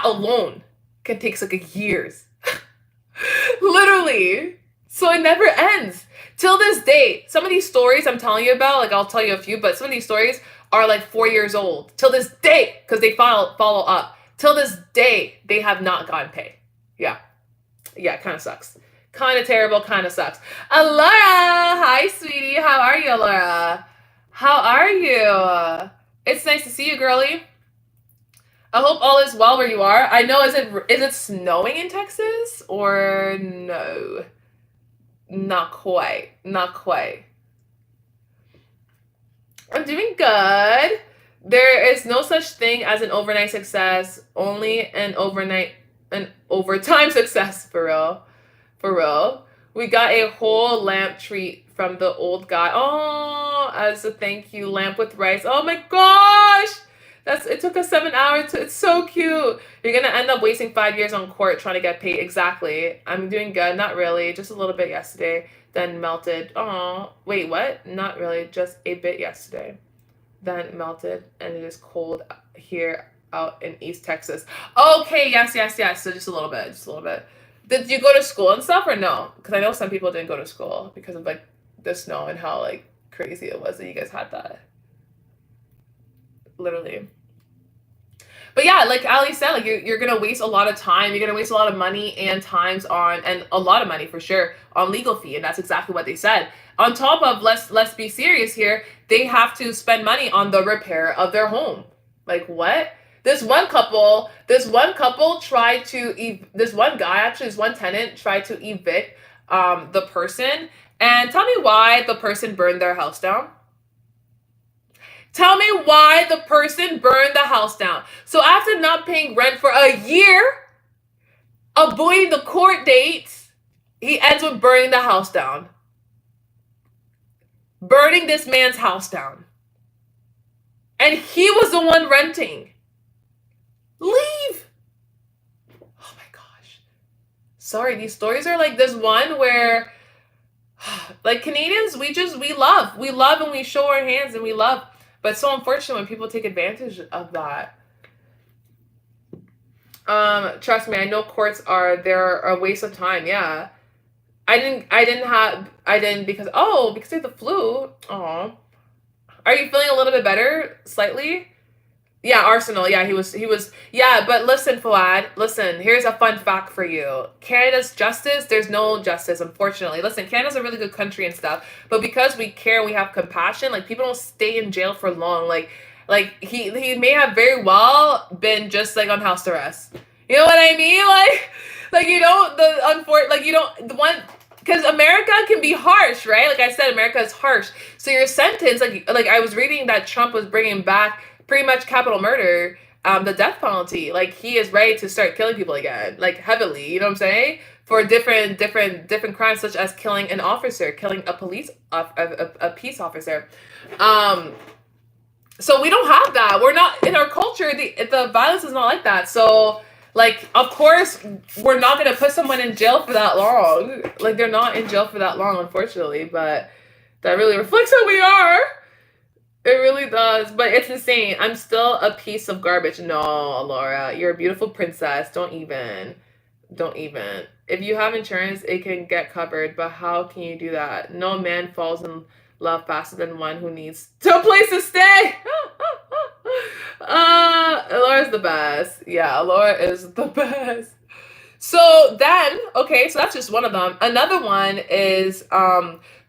alone can take like years. Literally. So it never ends. Till this day, some of these stories I'm telling you about, like I'll tell you a few, but some of these stories are like 4 years old. Till this day, because they follow up. Till this day, they have not gotten paid. Yeah, kind of sucks. Kind of terrible, kind of sucks. Alora, hi, sweetie. How are you, Alora? How are you? It's nice to see you, girlie. I hope all is well where you are. I know, is it snowing in Texas or no? Not quite. I'm doing good. There is no such thing as an overnight success, only an overtime success, for real. We got a whole lamp treat from the old guy. Oh, as a thank you, lamp with rice. Oh my gosh! It took us 7 hours. It's so cute. You're gonna end up wasting 5 years on court trying to get paid. Exactly. I'm doing good. Not really. Just a little bit yesterday. Then melted. Oh, wait, what? Not really. Just a bit yesterday. Then melted. And it is cold here out in East Texas. Okay, yes. So just a little bit. Did you go to school and stuff or no? Because I know some people didn't go to school because of like the snow and how like crazy it was that you guys had that. Literally. But yeah, like Ali said, like you're gonna waste a lot of time, you're gonna waste a lot of money and a lot of money for sure on legal fee, and that's exactly what they said. On top of, let's be serious here, they have to spend money on the repair of their home. Like what? This one couple tried to this one guy, actually this one tenant tried to evict the person. And tell me why the person burned their house down. Tell me why the person burned the house down. So after not paying rent for a year, avoiding the court dates, he ends with burning the house down. Burning this man's house down. And he was the one renting. Leave. Oh my gosh. Sorry, these stories are like this one where, like, Canadians, we love and we show our hands and we love. But it's so unfortunate when people take advantage of that. Trust me, I know courts they're a waste of time. Yeah. I didn't because they had the flu. Oh. Are you feeling a little bit better? Slightly? Yeah, Arsenal. Yeah, he was. Yeah, but listen, Fouad. Listen, here's a fun fact for you. Canada's justice, there's no justice, unfortunately. Listen, Canada's a really good country and stuff, but because we care, we have compassion. Like, people don't stay in jail for long. Like he may have very well been just like on house arrest. You know what I mean? Like you don't the one. Because America can be harsh, right? Like I said, America is harsh. So your sentence, like I was reading that Trump was bringing back pretty much capital murder, the death penalty. Like, he is ready to start killing people again, like heavily. You know what I'm saying? For different crimes, such as killing an officer, killing a peace officer. So we don't have that. We're not in our culture. The violence is not like that. So. Like, of course, we're not going to put someone in jail for that long. Like, they're not in jail for that long, unfortunately. But that really reflects who we are. It really does. But it's insane. I'm still a piece of garbage. No, Laura, you're a beautiful princess. Don't even. If you have insurance, it can get covered. But how can you do that? No man falls in love faster than one who needs a place to stay. Laura's the best. Yeah, Laura is the best. So then, okay, so that's just one of them. Another one is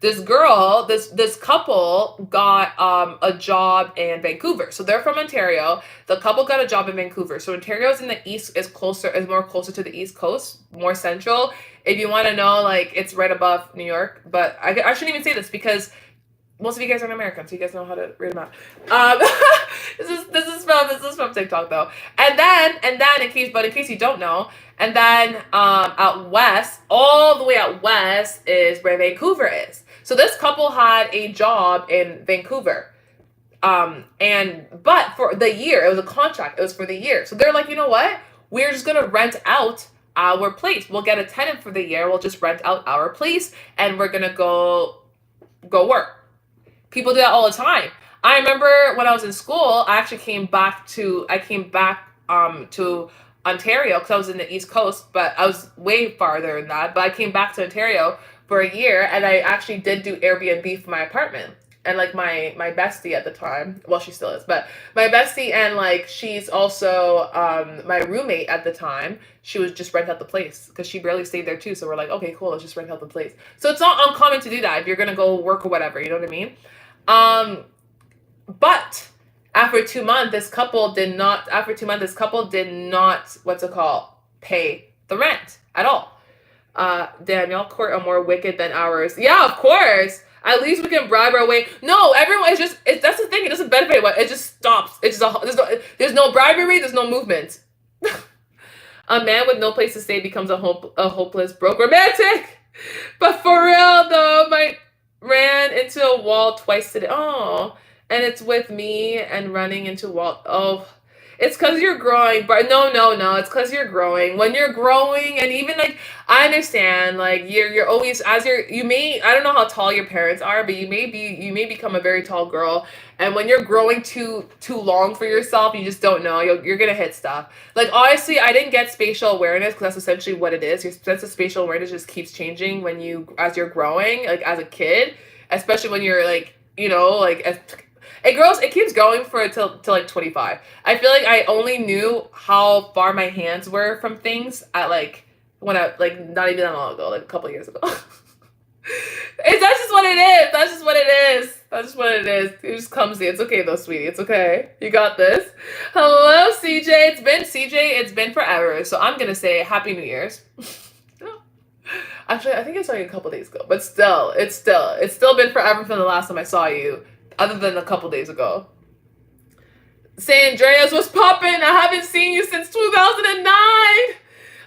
this couple got a job in Vancouver. So they're from Ontario. The couple got a job in Vancouver. So Ontario's in the east, is more closer to the East Coast, more central. If you want to know, like, it's right above New York. But I shouldn't even say this because most of you guys aren't American, so you guys know how to read them out. This is from TikTok though. And then in case you don't know, and then out west, all the way out west is where Vancouver is. So this couple had a job in Vancouver. But for the year, it was a contract. It was for the year. So they're like, you know what? We're just gonna rent out our place. We'll get a tenant for the year. We'll just rent out our place, and we're gonna go work. People do that all the time. I remember when I was in school, I came back to Ontario because I was in the East Coast, but I was way farther than that. But I came back to Ontario for a year, and I actually did do Airbnb for my apartment. And like my bestie at the time, well, she still is, but my bestie, and like she's also my roommate at the time. She was just rent out the place because she barely stayed there too. So we're like, okay, cool, let's just rent out the place. So it's not uncommon to do that if you're gonna go work or whatever. You know what I mean? But after 2 months, this couple did not, what's it called, pay the rent at all. Danielle, court are more wicked than ours. Yeah, of course. At least we can bribe our way. No, everyone is that's the thing. It doesn't benefit anyone. It just stops. There's no bribery. There's no movement. A man with no place to stay becomes a hopeless broke romantic. But for real though, ran into a wall twice today. Oh, and it's with me and running into a wall. Oh, it's because you're growing. But no. It's because you're growing. When you're growing, and even like, I understand, like you're always, I don't know how tall your parents are, but you may become a very tall girl. And when you're growing too long for yourself, you just don't know. You're gonna hit stuff. Like, honestly, I didn't get spatial awareness because that's essentially what it is. Your sense of spatial awareness just keeps changing as you're growing, like as a kid, especially when you're like, you know, like it keeps going till like 25. I feel like I only knew how far my hands were from things at like when I, like, not even that long ago, like a couple years ago. That's just what it is. That's just what it is. That's just what it is. You're just clumsy. It's okay though, sweetie. It's okay. You got this. Hello, CJ. It's been forever. So I'm gonna say Happy New Year's. Actually, I think I saw you a couple days ago, but it's still been forever from the last time I saw you, other than a couple days ago. San Andreas was popping. I haven't seen you since 2009.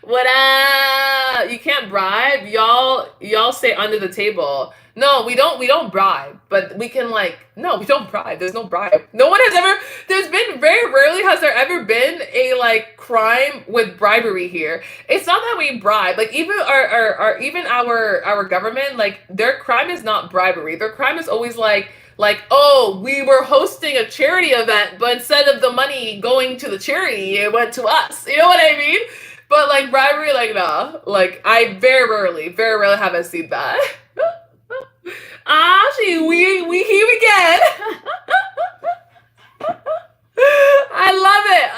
What up? You can't bribe. Y'all stay under the table. No, we don't bribe, but we can no, we don't bribe. There's no bribe. No one has ever, there's been very rarely has there ever been a crime with bribery here. It's not that we bribe. Even our government, their crime is not bribery. Their crime is always oh, we were hosting a charity event, but instead of the money going to the charity, it went to us. You know what I mean? But bribery, nah. I very rarely haven't seen that. We here again. I love it.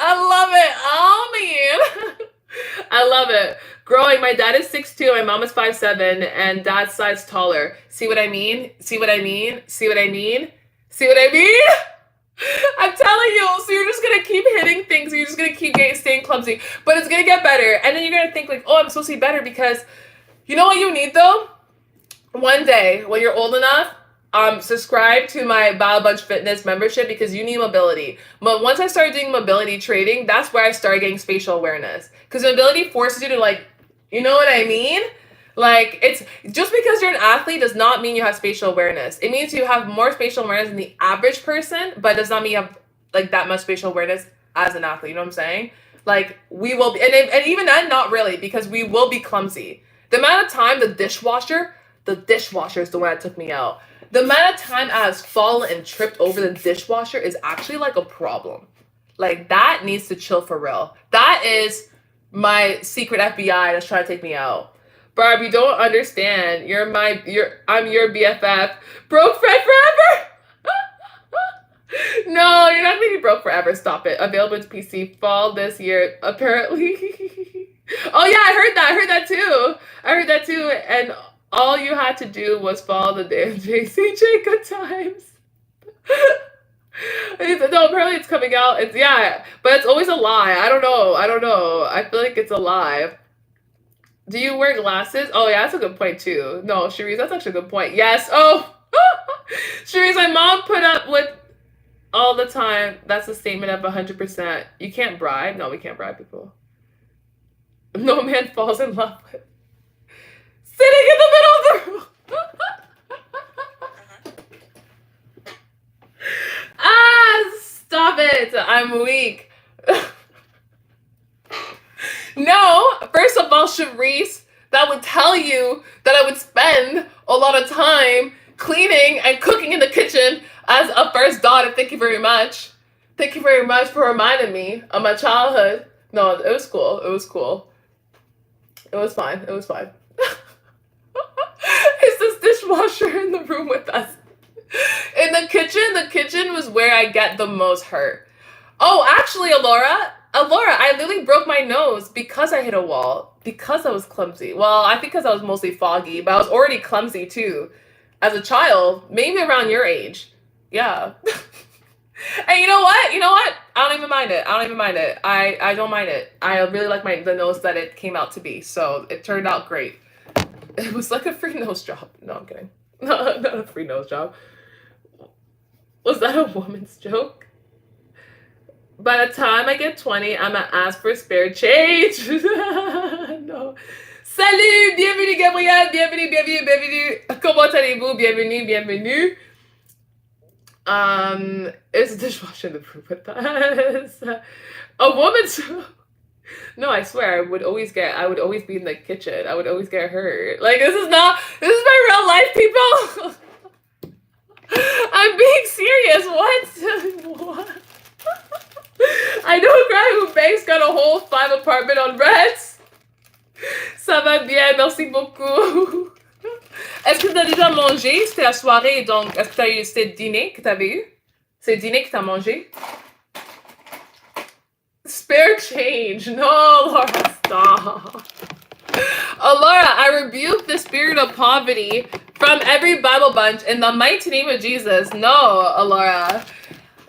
I love it. Growing, my dad is 6'2", my mom is 5'7", and dad's side's taller. See what I mean? I'm telling you, so you're just gonna keep hitting things, you're just gonna keep staying clumsy, but it's gonna get better, and then you're gonna think oh, I'm supposed to be better, because you know what you need though? One day, when you're old enough, subscribe to my Bio Bunch Fitness membership, because you need mobility. But once I started doing mobility trading, that's where I started getting spatial awareness, because mobility forces you to you know what I mean? It's just because you're an athlete does not mean you have spatial awareness. It means you have more spatial awareness than the average person, but it does not mean you have that much spatial awareness as an athlete. You know what I'm saying? We will be, and even then, not really, because we will be clumsy. The amount of time the dishwasher is the one that took me out. The amount of time I has fallen and tripped over the dishwasher is actually a problem. That needs to chill for real. That is my secret FBI that's trying to take me out. Barb, you don't understand. I'm your BFF. Broke friend forever? No, you're not gonna be broke forever. Stop it. Available to PC fall this year, apparently. Oh yeah, I heard that too. And all you had to do was follow the damn JCJ good times. No, apparently it's coming out. But it's always a lie. I don't know. I feel like it's a lie. Do you wear glasses? Oh, yeah, that's a good point, too. No, Cherise, that's actually a good point. Yes. Oh, Cherise, my mom put up with all the time. That's a statement of 100%. You can't bribe. No, we can't bribe people. No man falls in love with sitting in the middle of the room. Stop it. I'm weak. No, first of all, Cherise, that would tell you that I would spend a lot of time cleaning and cooking in the kitchen as a first daughter. Thank you very much. Thank you very much for reminding me of my childhood. No, it was cool. It was fine. Is this dishwasher in the room with us? In the kitchen was where I get the most hurt. Oh, actually, Alora, I literally broke my nose because I hit a wall, because I was clumsy. Well, I think because I was mostly foggy, but I was already clumsy too. As a child, maybe around your age. Yeah. And you know what? I don't even mind it. I don't mind it. I really like the nose that it came out to be, so it turned out great. It was like a free nose job. No, I'm kidding. No, not a free nose job. Was that a woman's joke? By the time I get 20, I'm gonna ask for spare change. No. Salut, bienvenue Gabrielle, bienvenue. Comment allez-vous? Bienvenue. Is the dishwasher in the room with us? A woman's joke? No, I swear, I would always be in the kitchen. I would always get hurt. This is my real life, people. I'm being serious. What? I know a guy who banks got a whole 5 apartment on rent. Ça va bien, merci beaucoup. Est-ce que tu as déjà mangé? C'était la soirée, donc est-ce que c'était le dîner que tu avais eu? C'est le dîner que tu as mangé? Spare change. No, Laura, stop. Laura, I rebuke the spirit of poverty from every Bible bunch in the mighty name of Jesus. No, Alora.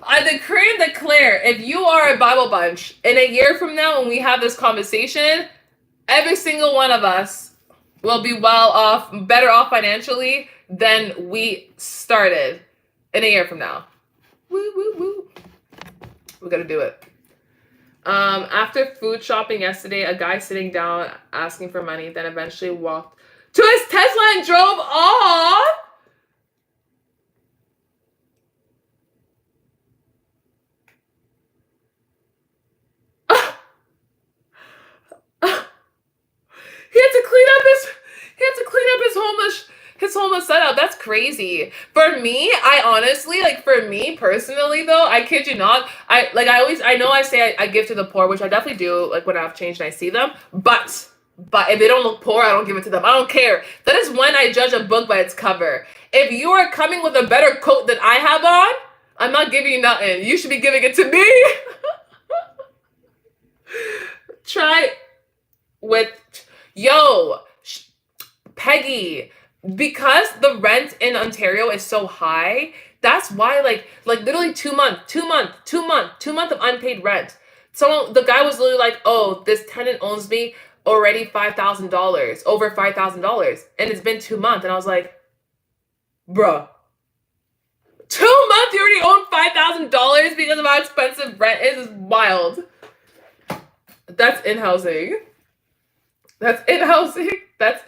I decree and declare, if you are a Bible bunch, in a year from now when we have this conversation, every single one of us will be better off financially than we started in a year from now. Woo, woo, woo. We gotta do it. After food shopping yesterday, a guy sitting down asking for money, then eventually walked to his Tesla and drove off. He had to clean up his homeless setup. That's crazy. For me, for me personally though, I kid you not, I give to the poor, which I definitely do, like when I have change and I see them, but if they don't look poor, I don't give it to them. I don't care. That is when I judge a book by its cover. If you are coming with a better coat than I have on, I'm not giving you nothing. You should be giving it to me. Try with, Peggy, because the rent in Ontario is so high, that's why like literally 2 months of unpaid rent. So the guy was literally like, oh, this tenant owes me already $5,000, over $5,000, and it's been 2 months. And I was like, bruh, 2 months you already own $5,000 because of how expensive rent is? Is wild. That's in housing. That's in housing. That's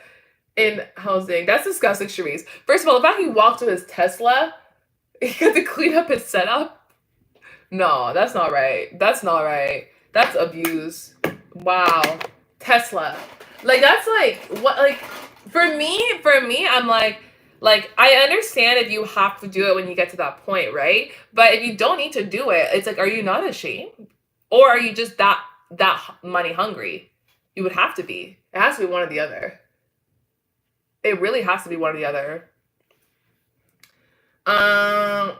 in housing. That's disgusting, Cherise. First of all, the fact he walked to his Tesla, he had to clean up his setup. No, that's not right. That's not right. That's abuse. Wow. Tesla. Like, that's like, what, like, for me, I'm like, I understand if you have to do it when you get to that point, right? But if you don't need to do it, it's like, are you not ashamed? Or are you just that money hungry? You would have to be. It has to be one or the other. It really has to be one or the other. Bruh,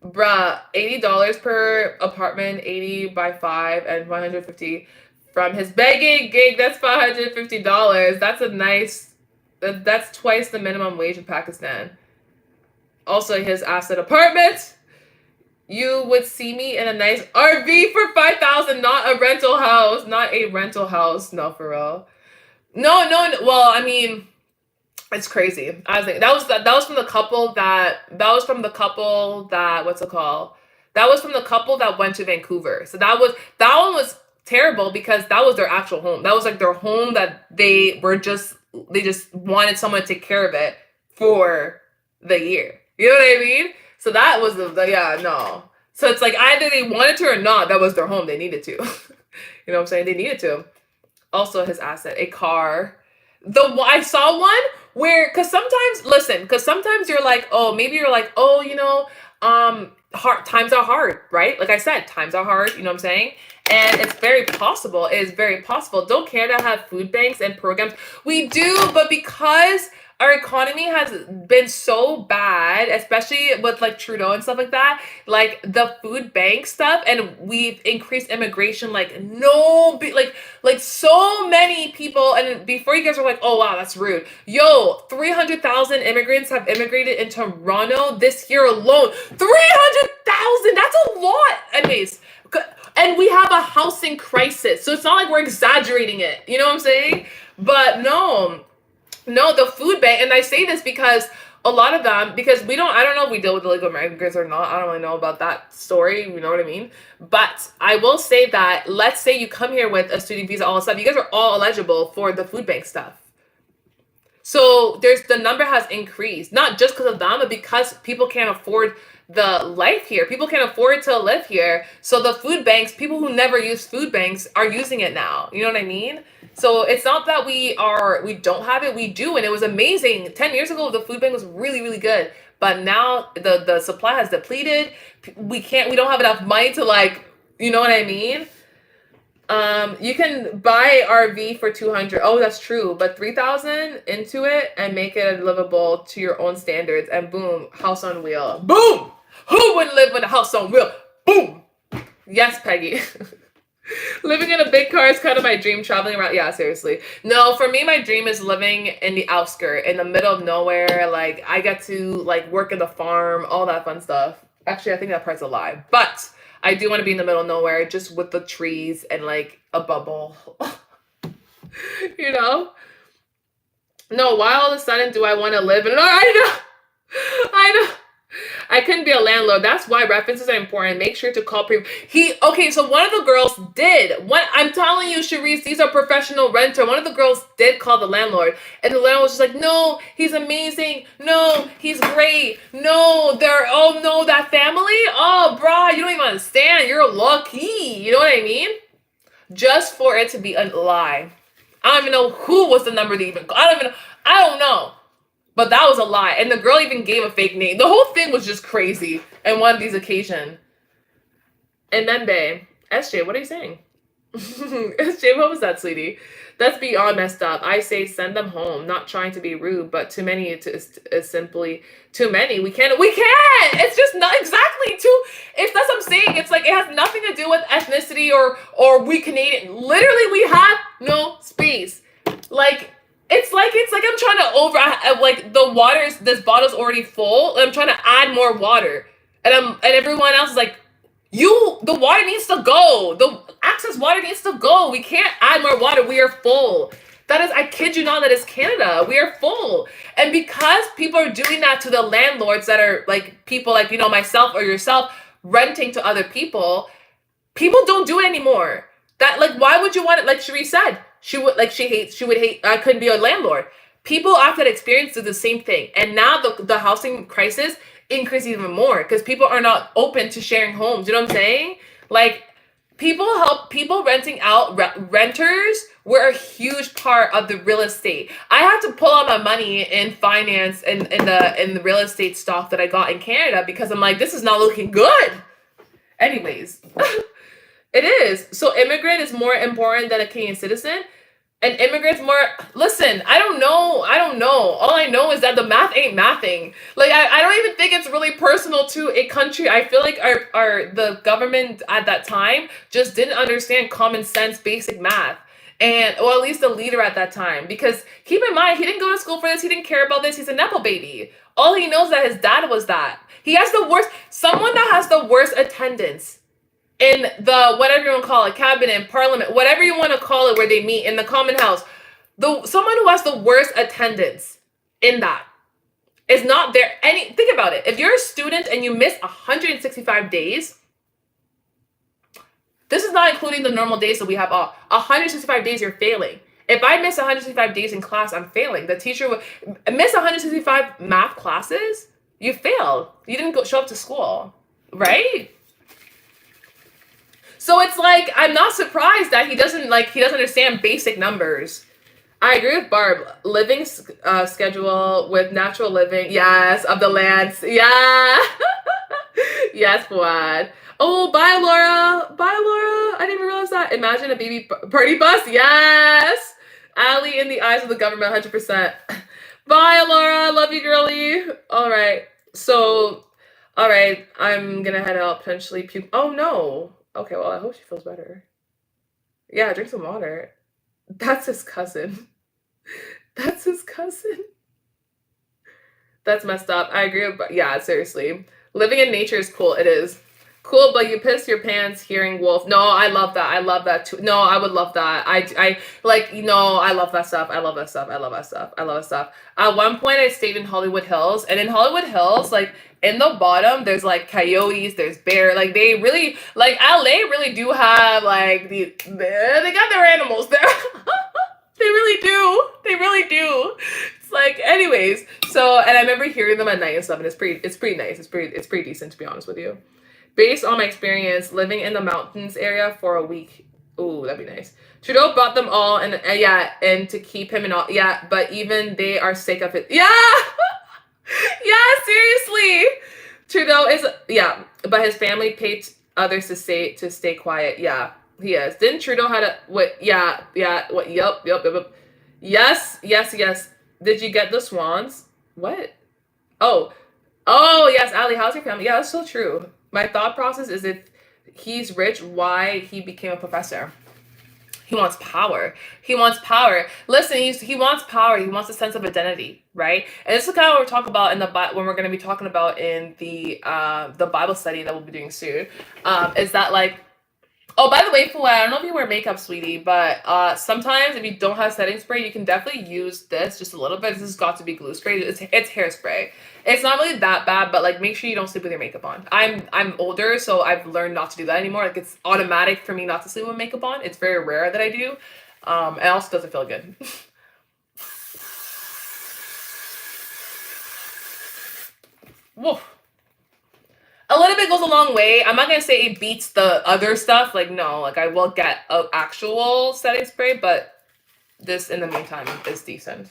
$80 per apartment, 80 by 5, and 150 from his begging gig. That's $550. That's a nice. That's twice the minimum wage in Pakistan. Also, his asset apartment. You would see me in a nice RV for $5,000, not a rental house. Not a rental house. No, for real. No. Well, I mean, it's crazy. I was like, that was from the couple that what's it called? That was from the couple that went to Vancouver. So that one was terrible because that was their actual home. That was like their home that they just wanted someone to take care of it for the year. You know what I mean? So that was no. So it's like either they wanted to or not. That was their home. They needed to. You know what I'm saying? They needed to. Also, his asset, a car. I saw one where, because sometimes you're like, times are hard, right? Like I said, times are hard. You know what I'm saying? And it's very possible. It is very possible. Don't Canada have food banks and programs? We do, but because our economy has been so bad, especially with like Trudeau and stuff like that, like the food bank stuff, and we've increased immigration like so many people. And before you guys were like, oh wow, that's rude. 300,000 immigrants have immigrated in Toronto this year alone. 300,000, that's a lot. Anyways, and we have a housing crisis, so it's not like we're exaggerating it. You know what I'm saying? But no, the food bank, and I say this because a lot of them, because I don't know if we deal with illegal migrants or not. I don't really know about that story. You know what I mean? But I will say that, let's say you come here with a student visa, all this stuff. You guys are all eligible for the food bank stuff. So the number has increased, not just because of them, but because people can't afford the life here. People can't afford to live here. So the food banks, people who never use food banks are using it now. You know what I mean? So it's not that we don't have it. We do. And it was amazing. 10 years ago, the food bank was really, really good. But now the supply has depleted. We don't have enough money to, like, you know what I mean? You can buy RV for 200. Oh, that's true. But 3,000 into it and make it livable to your own standards. And boom, house on wheel. Boom! Who wouldn't live with a house on wheel? Boom! Yes, Peggy. Living in a big car is kind of my dream. Traveling around, yeah, seriously. No, for me, my dream is living in the outskirt, in the middle of nowhere. Like I get to like work in the farm, all that fun stuff. Actually, I think that part's a lie, but I do want to be in the middle of nowhere, just with the trees and like a bubble. you know? No, why all of a sudden do I want to live in? No, I know, I know. I couldn't be a landlord. That's why references are important. Make sure to call people. Okay, so one of the girls did. I'm telling you, Sharice, these are professional renter. One of the girls did call the landlord. And the landlord was just like, no, he's amazing. No, he's great. No, oh no, that family? Oh, bro, you don't even understand. You're lucky. You know what I mean? Just for it to be a lie. I don't even know who was the number to even call. I don't know. But that was a lie. And the girl even gave a fake name. The whole thing was just crazy in one of these occasions. And then, babe, SJ, what are you saying? SJ, what was that, sweetie? That's beyond messed up. I say send them home. Not trying to be rude, but too many is simply too many. We can't. It's just not exactly too. If that's what I'm saying, it's like it has nothing to do with ethnicity or we Canadian. Literally, we have no space. It's like I'm trying to like the water's this bottle's already full and I'm trying to add more water. And everyone else is like, the water needs to go. The access water needs to go. We can't add more water. We are full. I kid you not, that is Canada. We are full. And because people are doing that to the landlords that are like people like, myself or yourself renting to other people don't do it anymore. That like, why would you want it? Like Cherie said, she would hate, I couldn't be a landlord. People after that experience do the same thing. And now the housing crisis increases even more because people are not open to sharing homes. You know what I'm saying? Like people renting out, renters were a huge part of the real estate. I had to pull out my money in finance and in the real estate stock that I got in Canada because I'm like, this is not looking good. Anyways, it is. So immigrant is more important than a Canadian citizen. And immigrants more, listen, I don't know. All I know is that the math ain't mathing. Like, I don't even think it's really personal to a country. I feel like the government at that time just didn't understand common sense, basic math. Or at least the leader at that time. Because keep in mind, he didn't go to school for this. He didn't care about this. He's a Nepo baby. All he knows is that his dad was that. Someone that has the worst attendance in the, whatever you want to call it, cabinet, parliament, whatever you want to call it, where they meet in the common house, someone who has the worst attendance in that is not there. Think about it. If you're a student and you miss 165 days, this is not including the normal days that we have off. 165 days, you're failing. If I miss 165 days in class, I'm failing. The teacher would miss 165 math classes. You failed. You didn't show up to school, right? So it's like, I'm not surprised that he doesn't understand basic numbers. I agree with Barb. Living schedule with natural living. Yes, of the lands. Yeah. Yes, Fuad. Oh, bye, Laura. Bye, Laura. I didn't even realize that. Imagine a baby party bus. Yes. Ali in the eyes of the government, 100%. Bye, Laura. Love you, girlie. All right. So, all right. I'm going to head out, potentially puke. Oh, no. Okay, well, I hope she feels better. Yeah, drink some water. That's his cousin. That's his cousin. That's messed up. I agree with, yeah, seriously. Living in nature is cool. It is. Cool, but you piss your pants hearing wolf. No, I love that. I love that too. No, I would love that. I love that stuff. I love that stuff. At one point, I stayed in Hollywood Hills, and in Hollywood Hills, like, in the bottom, there's, like, coyotes, there's bear. Like, they really, like, LA really do have, like, they got their animals there. They really do. They really do. It's like, anyways. So, and I remember hearing them at night and stuff, and it's pretty nice. It's pretty decent, to be honest with you. Based on my experience living in the mountains area for a week. Ooh, that'd be nice. Trudeau bought them all, and to keep him and all. Yeah, but even they are sick of it. Yeah! Yeah, seriously. Trudeau is, but his family paid others to stay quiet. Yeah, he is. Didn't Trudeau had a, what, what, yup. Yes. Did you get the swans? What? Oh, yes, Ali, how's your family? Yeah, that's so true. My thought process is if he's rich. Why he became a professor? He wants power. He wants power. Listen, he wants power. He wants a sense of identity, right? And this is kind of what we're talking about in the when we're going to be talking about in the Bible study that we'll be doing soon. Is that like, oh, by the way, Fouad, I don't know if you wear makeup, sweetie, but sometimes if you don't have setting spray, you can definitely use this just a little bit. This has got to be glue spray. It's hairspray. It's not really that bad, but like make sure you don't sleep with your makeup on. I'm older, so I've learned not to do that anymore. Like it's automatic for me not to sleep with makeup on. It's very rare that I do. It also doesn't feel good. Whoa. A little bit goes a long way. I'm not gonna say it beats the other stuff. Like no, like I will get an actual setting spray, but this in the meantime is decent.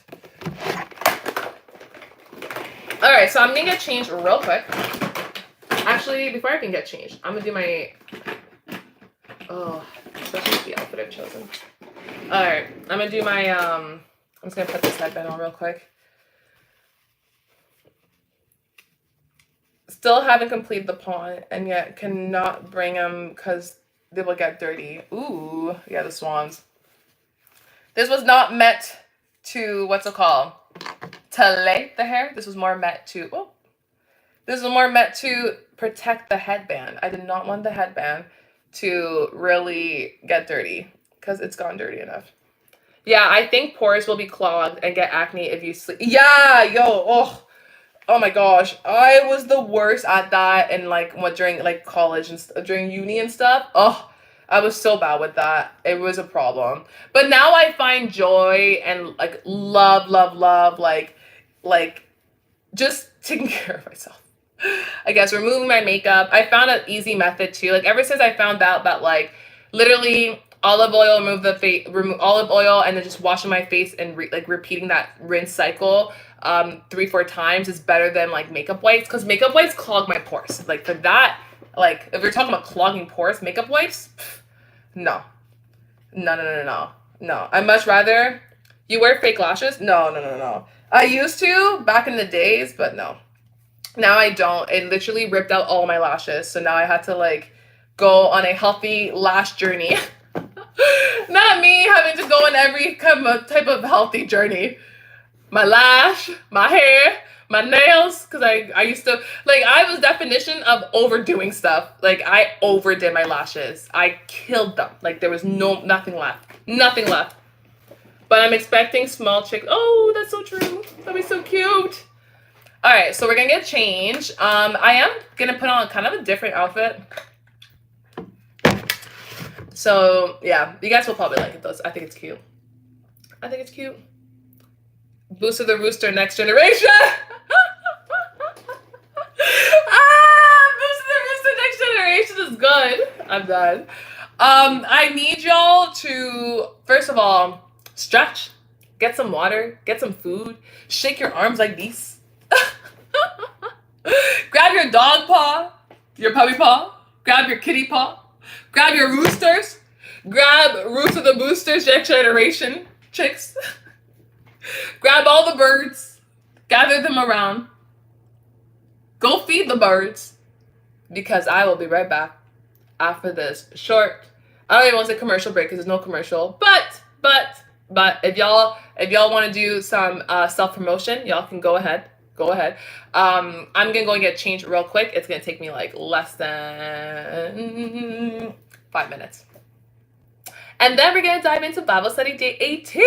All right, so I'm gonna get changed real quick. Actually, before I can get changed, I'm gonna do my especially the outfit I've chosen. All right, I'm gonna do my I'm just gonna put this headband on real quick. Still haven't completed the pawn, and yet cannot bring them because they will get dirty. Ooh, yeah, the swans. This was not meant to, what's it called? To lay the hair. This was more meant to, this was more meant to protect the headband. I did not want the headband to really get dirty because it's gone dirty enough. Yeah, I think pores will be clogged and get acne if you sleep. Yeah, yo, oh my gosh, I was the worst at that and like during like college and during uni and stuff. Oh, I was so bad with that. It was a problem. But now I find joy and like love like just taking care of myself. I guess removing my makeup. I found an easy method too. Like ever since I found out that like literally olive oil, remove olive oil, and then just washing my face and like repeating that rinse cycle 3-4 times is better than like makeup wipes, because makeup wipes clog my pores. Like for that, like if you're talking about clogging pores, makeup wipes, no. I much rather you wear fake lashes. No. I used to back in the days, but no. Now I don't. It literally ripped out all my lashes, so now I had to like go on a healthy lash journey. Not me having to go on every kind of type of healthy journey. My lash, my hair, my nails, because I used to, like, I was definition of overdoing stuff. Like, I overdid my lashes. I killed them. Like, there was nothing left. Nothing left. But I'm expecting small chicks. Oh, that's so true. That'd be so cute. All right, so we're going to get changed. I am going to put on kind of a different outfit. So, yeah, you guys will probably like it, though. I think it's cute. Booster the Rooster Next Generation. Booster the Rooster Next Generation is good. I'm done. I need y'all to, first of all, stretch. Get some water. Get some food. Shake your arms like these. Grab your dog paw. Your puppy paw. Grab your kitty paw. Grab your roosters. Grab Rooster the Boosters Next Generation chicks. Grab all the birds. Gather them around. Go feed the birds. Because I will be right back after this short, I don't even want to say commercial break because there's no commercial. But if y'all want to do some self-promotion, y'all can go ahead. I'm gonna go and get changed real quick. It's gonna take me like less than 5 minutes. And then we're gonna dive into Bible study day 18.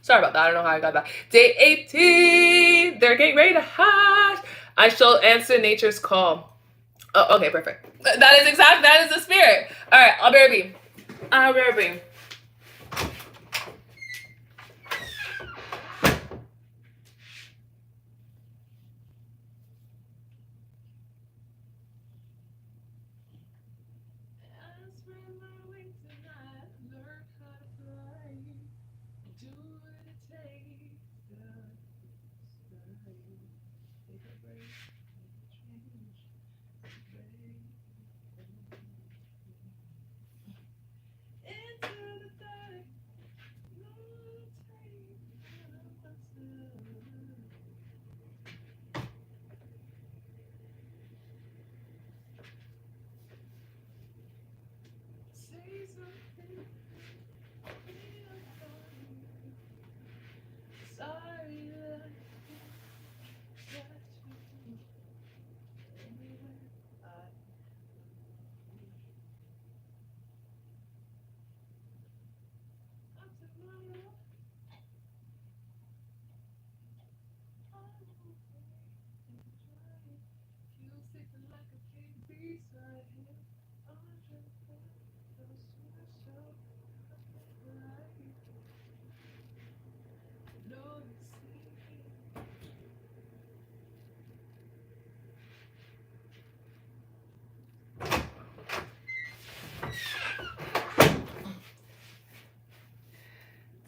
Sorry about that. I don't know how I got that. Day 18. They're getting ready to hatch. I shall answer nature's call. Oh, okay, perfect. That is the spirit. All right, I'll be.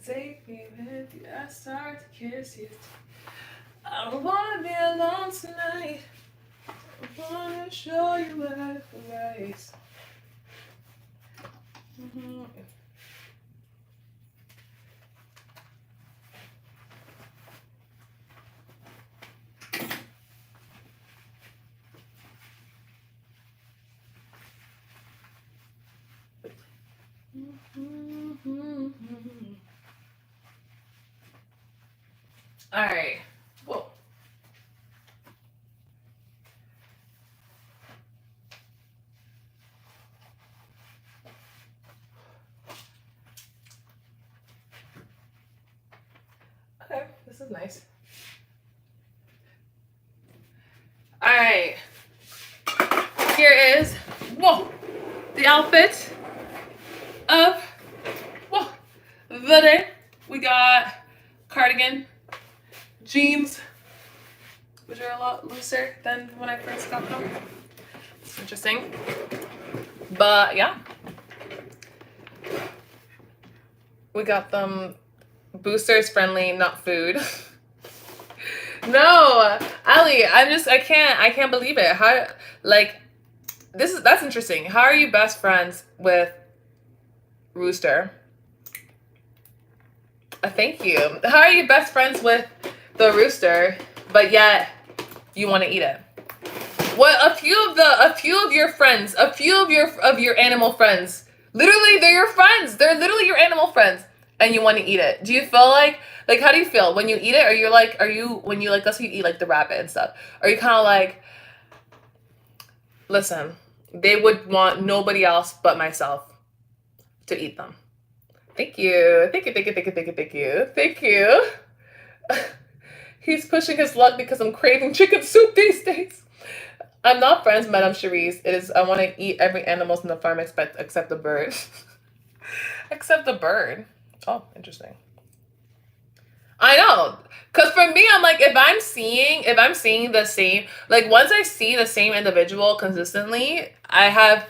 Take me with you, I start to kiss you. I don't wanna be alone tonight. I wanna show you everything. All right. Whoa. Okay, this is nice. All right. Here is the outfit of the day. We got cardigan, jeans, which are a lot looser than when I first got them. It's interesting. But yeah. We got them boosters friendly, not food. No, Ali, I can't believe it. How, like, that's interesting. How are you best friends with Rooster? Thank you. How are you best friends with the rooster, but yet you want to eat it? What, a few of your friends, a few of your animal friends, literally they're your friends. They're literally your animal friends, and you want to eat it. Do you feel like how do you feel when you eat it? When you let's say you eat like the rabbit and stuff, are you kind of like, listen, they would want nobody else but myself to eat them. Thank you. Thank you, thank you, thank you, thank you, thank you. Thank you. He's pushing his luck because I'm craving chicken soup these days. I'm not friends, Madame Cherise. It is, I want to eat every animal in the farm except the bird. Except the bird. Oh, interesting. I know. Cause for me, I'm like, if I'm seeing the same, like once I see the same individual consistently, I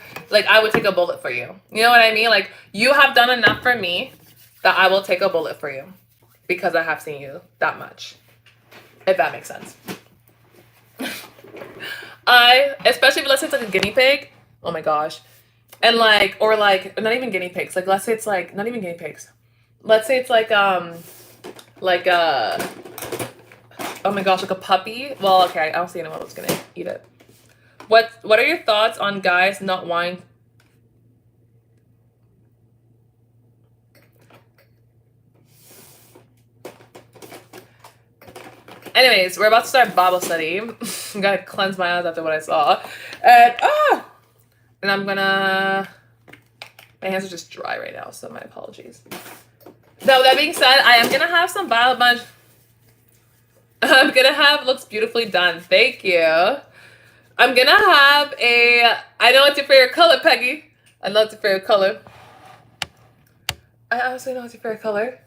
would take a bullet for you. You know what I mean? Like, you have done enough for me that I will take a bullet for you because I have seen you that much. If that makes sense. Especially if let's say it's like a guinea pig. Oh my gosh. And or not even guinea pigs. Like, let's say it's like, not even guinea pigs. Let's say it's like oh my gosh, like a puppy. Well, okay, I don't see anyone that's gonna eat it. What are your thoughts on guys not wanting? Anyways, we're about to start Bible study. I'm gonna cleanse my eyes after what I saw. And I'm gonna, my hands are just dry right now, so my apologies. So that being said, I am gonna have some Bible bunch. I'm gonna have, looks beautifully done. Thank you. I'm gonna have I know it's your favorite color, Peggy. I know it's your favorite color. I honestly know it's your favorite color.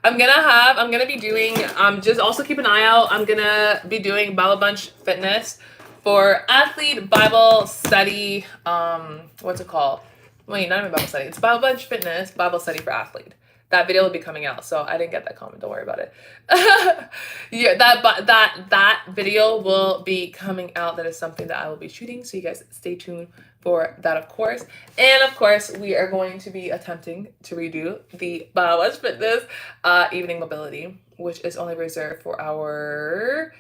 I'm gonna be doing, just also keep an eye out. I'm gonna be doing Bible Bunch Fitness for athlete Bible study. What's it called? Wait, not even Bible study. It's Bible Bunch Fitness, Bible study for athlete. That video will be coming out, so I didn't get that comment. Don't worry about it. Yeah, that video will be coming out. That is something that I will be shooting, so you guys stay tuned for that, of course. And of course, we are going to be attempting to redo the Bible Bunch Fitness evening mobility, which is only reserved for our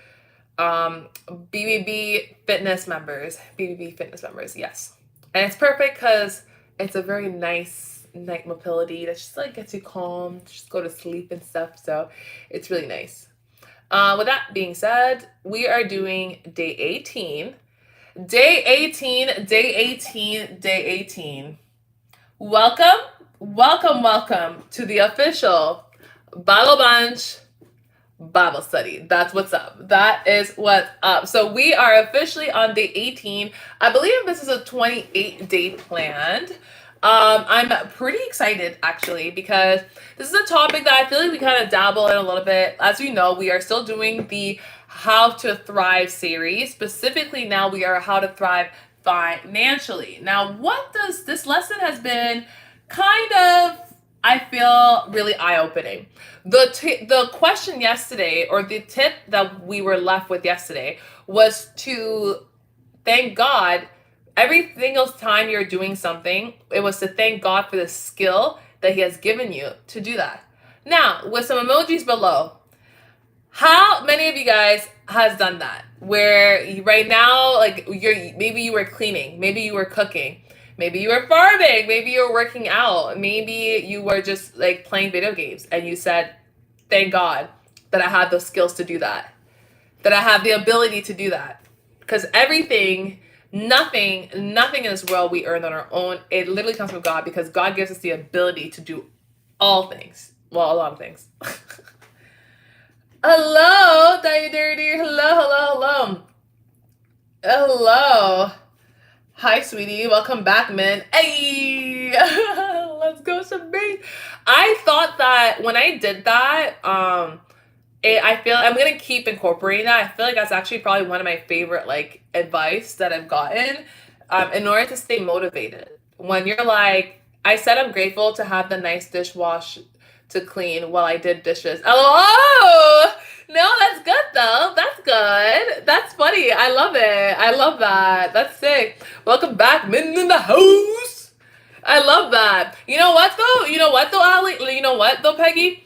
BBB fitness members. BBB fitness members, yes. And it's perfect because it's a very nice night mobility that just like gets you calm, just go to sleep and stuff. So it's really nice. With that being said, we are doing day 18. Day 18, day 18, day 18. Welcome, welcome, welcome to the official Bible Bunch Bible study. That's what's up. That is what's up. So we are officially on day 18. I believe this is a 28-day planned. I'm pretty excited actually because this is a topic that I feel like we kind of dabble in a little bit. As you know, we are still doing the How to Thrive series. Specifically now we are How to Thrive Financially. Now, what does this lesson has been kind of, I feel, really eye-opening. The question yesterday, or the tip that we were left with yesterday, was to thank God every single time you're doing something. It was to thank God for the skill that He has given you to do that. Now, with some emojis below, how many of you guys has done that? Where right now, like maybe you were cleaning, maybe you were cooking, maybe you were farming, maybe you were working out, maybe you were just like playing video games, and you said, "Thank God that I have those skills to do that, that I have the ability to do that." Because nothing in this world we earn on our own. It literally comes from God, because God gives us the ability to do all things. Well, a lot of things. Hello, Diary Dirty. Hello. Hello. Hi, sweetie. Welcome back, man. Hey, let's go some bait. I thought that when I did that, I feel I'm gonna keep incorporating that. I feel like that's actually probably one of my favorite like advice that I've gotten, in order to stay motivated. When you're like, I said I'm grateful to have the nice dishwash to clean while I did dishes. Oh, no, that's good though. That's good. That's funny. I love it. I love that. That's sick. Welcome back, men in the house. I love that. You know what though, Ali? You know what though, Peggy?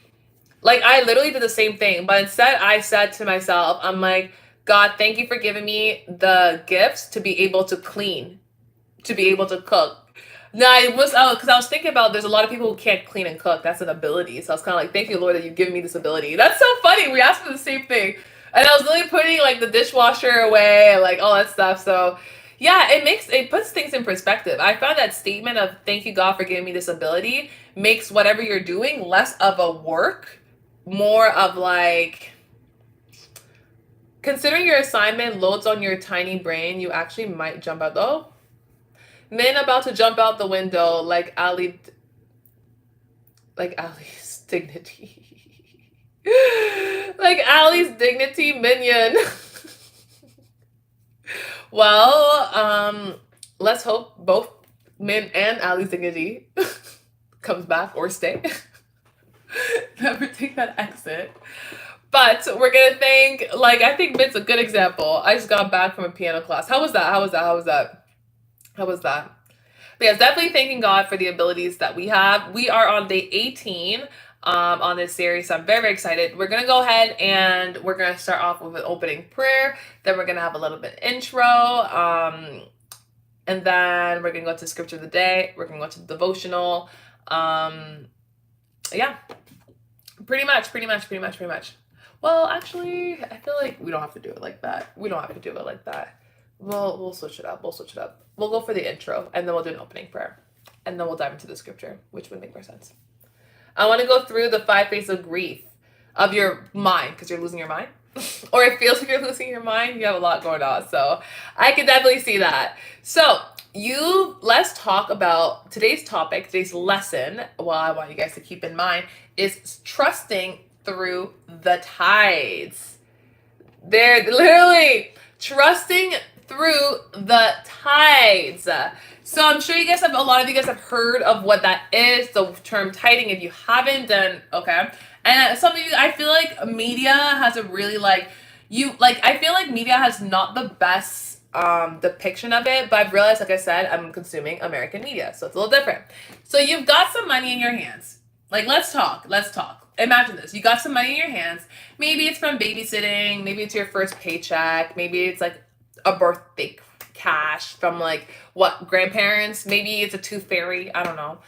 Like, I literally did the same thing, but instead I said to myself, I'm like, God, thank you for giving me the gifts to be able to clean, to be able to cook. Now, because I was thinking about, there's a lot of people who can't clean and cook. That's an ability. So I was kind of like, thank you, Lord, that you've given me this ability. That's so funny. We asked for the same thing. And I was literally putting like the dishwasher away and like all that stuff. So yeah, it puts things in perspective. I found that statement of thank you, God, for giving me this ability makes whatever you're doing less of a work, more of like, considering your assignment loads on your tiny brain, you actually might jump out though. Men about to jump out the window like Ali's dignity. Like Ali's dignity minion. Well, let's hope both Min and Ali's dignity comes back or stay. Never take that exit. But we're gonna thank, like, I think Min's a good example. I just got back from a piano class. How was that? But yes, definitely thanking God for the abilities that we have. We are on day 18 on this series, so I'm very, very excited. We're gonna go ahead and we're gonna start off with an opening prayer. Then we're gonna have a little bit intro, and then we're gonna go to scripture of the day. We're gonna go to devotional. Yeah, pretty much. Well, actually, I feel like we don't have to do it like that. We'll switch it up. We'll go for the intro, and then we'll do an opening prayer, and then we'll dive into the scripture, which would make more sense. I want to go through the 5 phases of grief of your mind, because you're losing your mind, or it feels like you're losing your mind. You have a lot going on, so I can definitely see that. So let's talk about today's topic, today's lesson. Well, I want you guys to keep in mind is trusting through the tides. They're literally trusting through the tides. So I'm sure a lot of you guys have heard of what that is, the term tithing. If you haven't, then okay. And some of you, I feel like media has a really I feel like media has not the best depiction of it, but I've realized, like I said, I'm consuming American media, so it's a little different. So you've got some money in your hands. Like, let's talk. Imagine this. You got some money in your hands. Maybe it's from babysitting. Maybe it's your first paycheck. Maybe it's like a birthday cash from like what grandparents, maybe it's a tooth fairy, I don't know.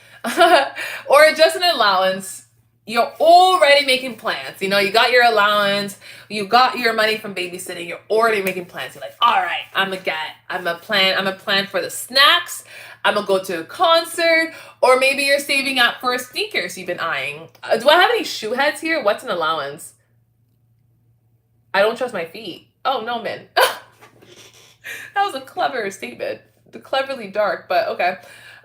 Or just an allowance. You're already making plans. You know, you got your allowance, you got your money from babysitting, you're already making plans. You're like, all right, I'm a plan for the snacks. I'm gonna go to a concert, or maybe you're saving up for sneakers you've been eyeing. Do I have any shoe heads here? What's an allowance? I don't trust my feet. Oh no, man. That was a clever statement. Cleverly dark, but okay.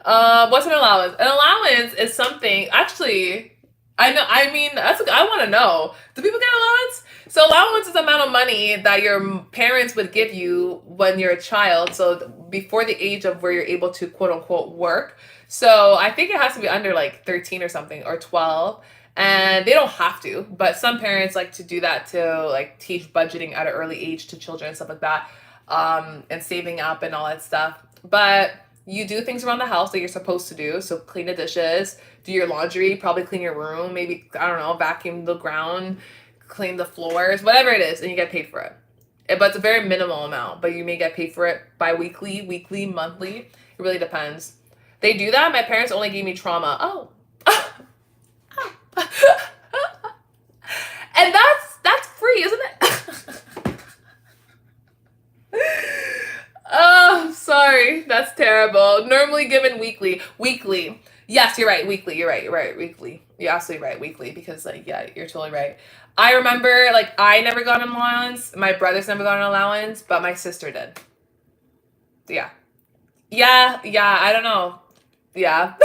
What's an allowance? An allowance is something. Actually, I know. I mean, I want to know. Do people get allowance? So allowance is the amount of money that your parents would give you when you're a child. So before the age of where you're able to quote unquote work. So I think it has to be under like 13 or something, or 12. And they don't have to, but some parents like to do that to like teach budgeting at an early age to children and stuff like that, and saving up and all that stuff. But you do things around the house that you're supposed to do. So clean the dishes, do your laundry, probably clean your room, maybe, I don't know, vacuum the ground, clean the floors, whatever it is, and you get paid for it. But it's a very minimal amount, but you may get paid for it bi-weekly, weekly, monthly. It really depends. They do that. My parents only gave me trauma. Oh. And that's free, isn't it? Oh, sorry. That's terrible. Normally given weekly. Weekly. Yes, you're right. Weekly. You're right. Weekly. You're absolutely right. Weekly. Because, like, yeah, you're totally right. I remember, like, I never got an allowance. My brothers never got an allowance, but my sister did. Yeah. Yeah. I don't know. Yeah.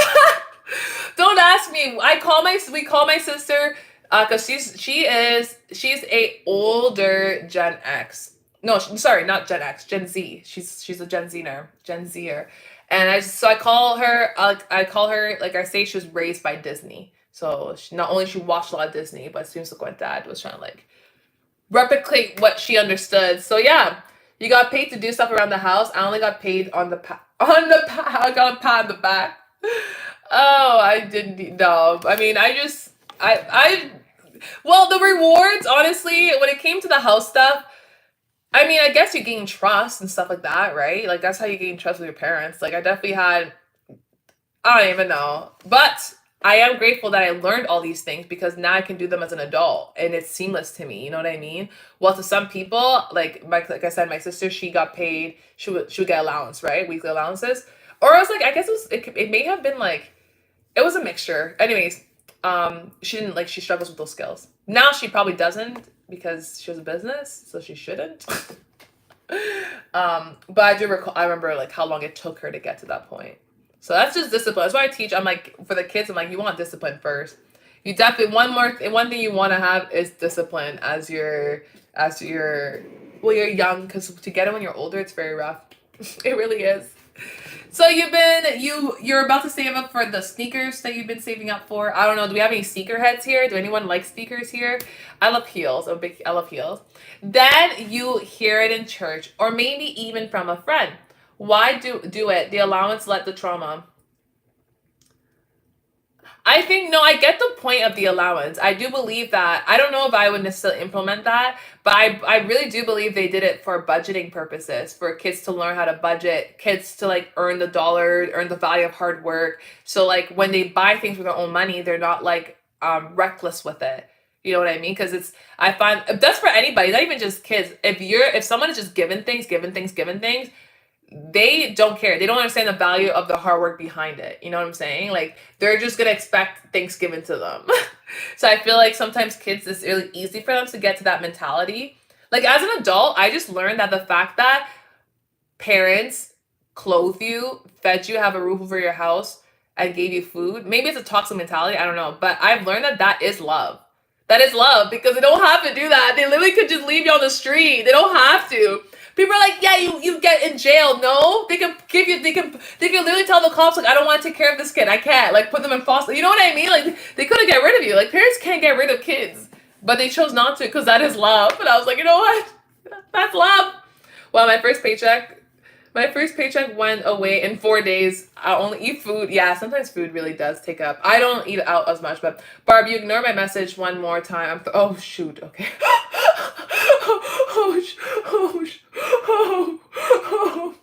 Don't ask me. We call my sister, because she's a older Gen X. No, sorry, not Gen X, Gen Z. She's a Gen Zer. And I call her, like I say, she was raised by Disney. So not only she watched a lot of Disney, but it seems like my dad was trying to like replicate what she understood. So yeah, you got paid to do stuff around the house. I only got paid I got a pat on the back. Oh, I didn't know. I mean, well, the rewards, honestly, when it came to the house stuff, I mean, I guess you gain trust and stuff like that, right? Like, that's how you gain trust with your parents. Like, I definitely had, I don't even know. But I am grateful that I learned all these things, because now I can do them as an adult and it's seamless to me. You know what I mean? Well, to some people, like I said, my sister, she got paid, she would get allowance, right? Weekly allowances. Or I was like, I guess it may have been like, it was a mixture. Anyways, she struggles with those skills. Now she probably doesn't, because she has a business, so she shouldn't. But I remember like how long it took her to get to that point. So that's just discipline. That's why I teach. I'm like, for the kids, I'm like, you want discipline first. You definitely, one thing you want to have is discipline as you're young, because to get it when you're older, it's very rough. It really is. So you're about to save up for the sneakers that you've been saving up for. I don't know. Do we have any sneakerheads here? Do anyone like sneakers here? I love heels. I love heels. Then you hear it in church, or maybe even from a friend. Why do it? The allowance led the trauma. I think, no, I get the point of the allowance. I do believe that. I don't know if I would necessarily implement that, but I really do believe they did it for budgeting purposes, for kids to learn how to budget, kids to like earn the dollar, earn the value of hard work. So like when they buy things with their own money, they're not like reckless with it. You know what I mean? Because I find that's for anybody, not even just kids. If someone is just given things, they don't care. They don't understand the value of the hard work behind it. You know what I'm saying? Like, they're just going to expect things given to them. So I feel like sometimes kids, it's really easy for them to get to that mentality. Like, as an adult, I just learned that the fact that parents clothe you, fed you, have a roof over your house, and gave you food, maybe it's a toxic mentality, I don't know. But I've learned that is love. That is love, because they don't have to do that. They literally could just leave you on the street. They don't have to. People are like, yeah, you get in jail. No, they can literally tell the cops, like, I don't want to take care of this kid. I can't, like, put them in foster. You know what I mean? Like, they couldn't get rid of you. Like, parents can't get rid of kids, but they chose not to, because that is love. And I was like, you know what? That's love. Well, my first paycheck went away in 4 days. I only eat food. Yeah, sometimes food really does take up. I don't eat out as much, but Barb, you ignore my message one more time. Oh, shoot. Okay. Oh.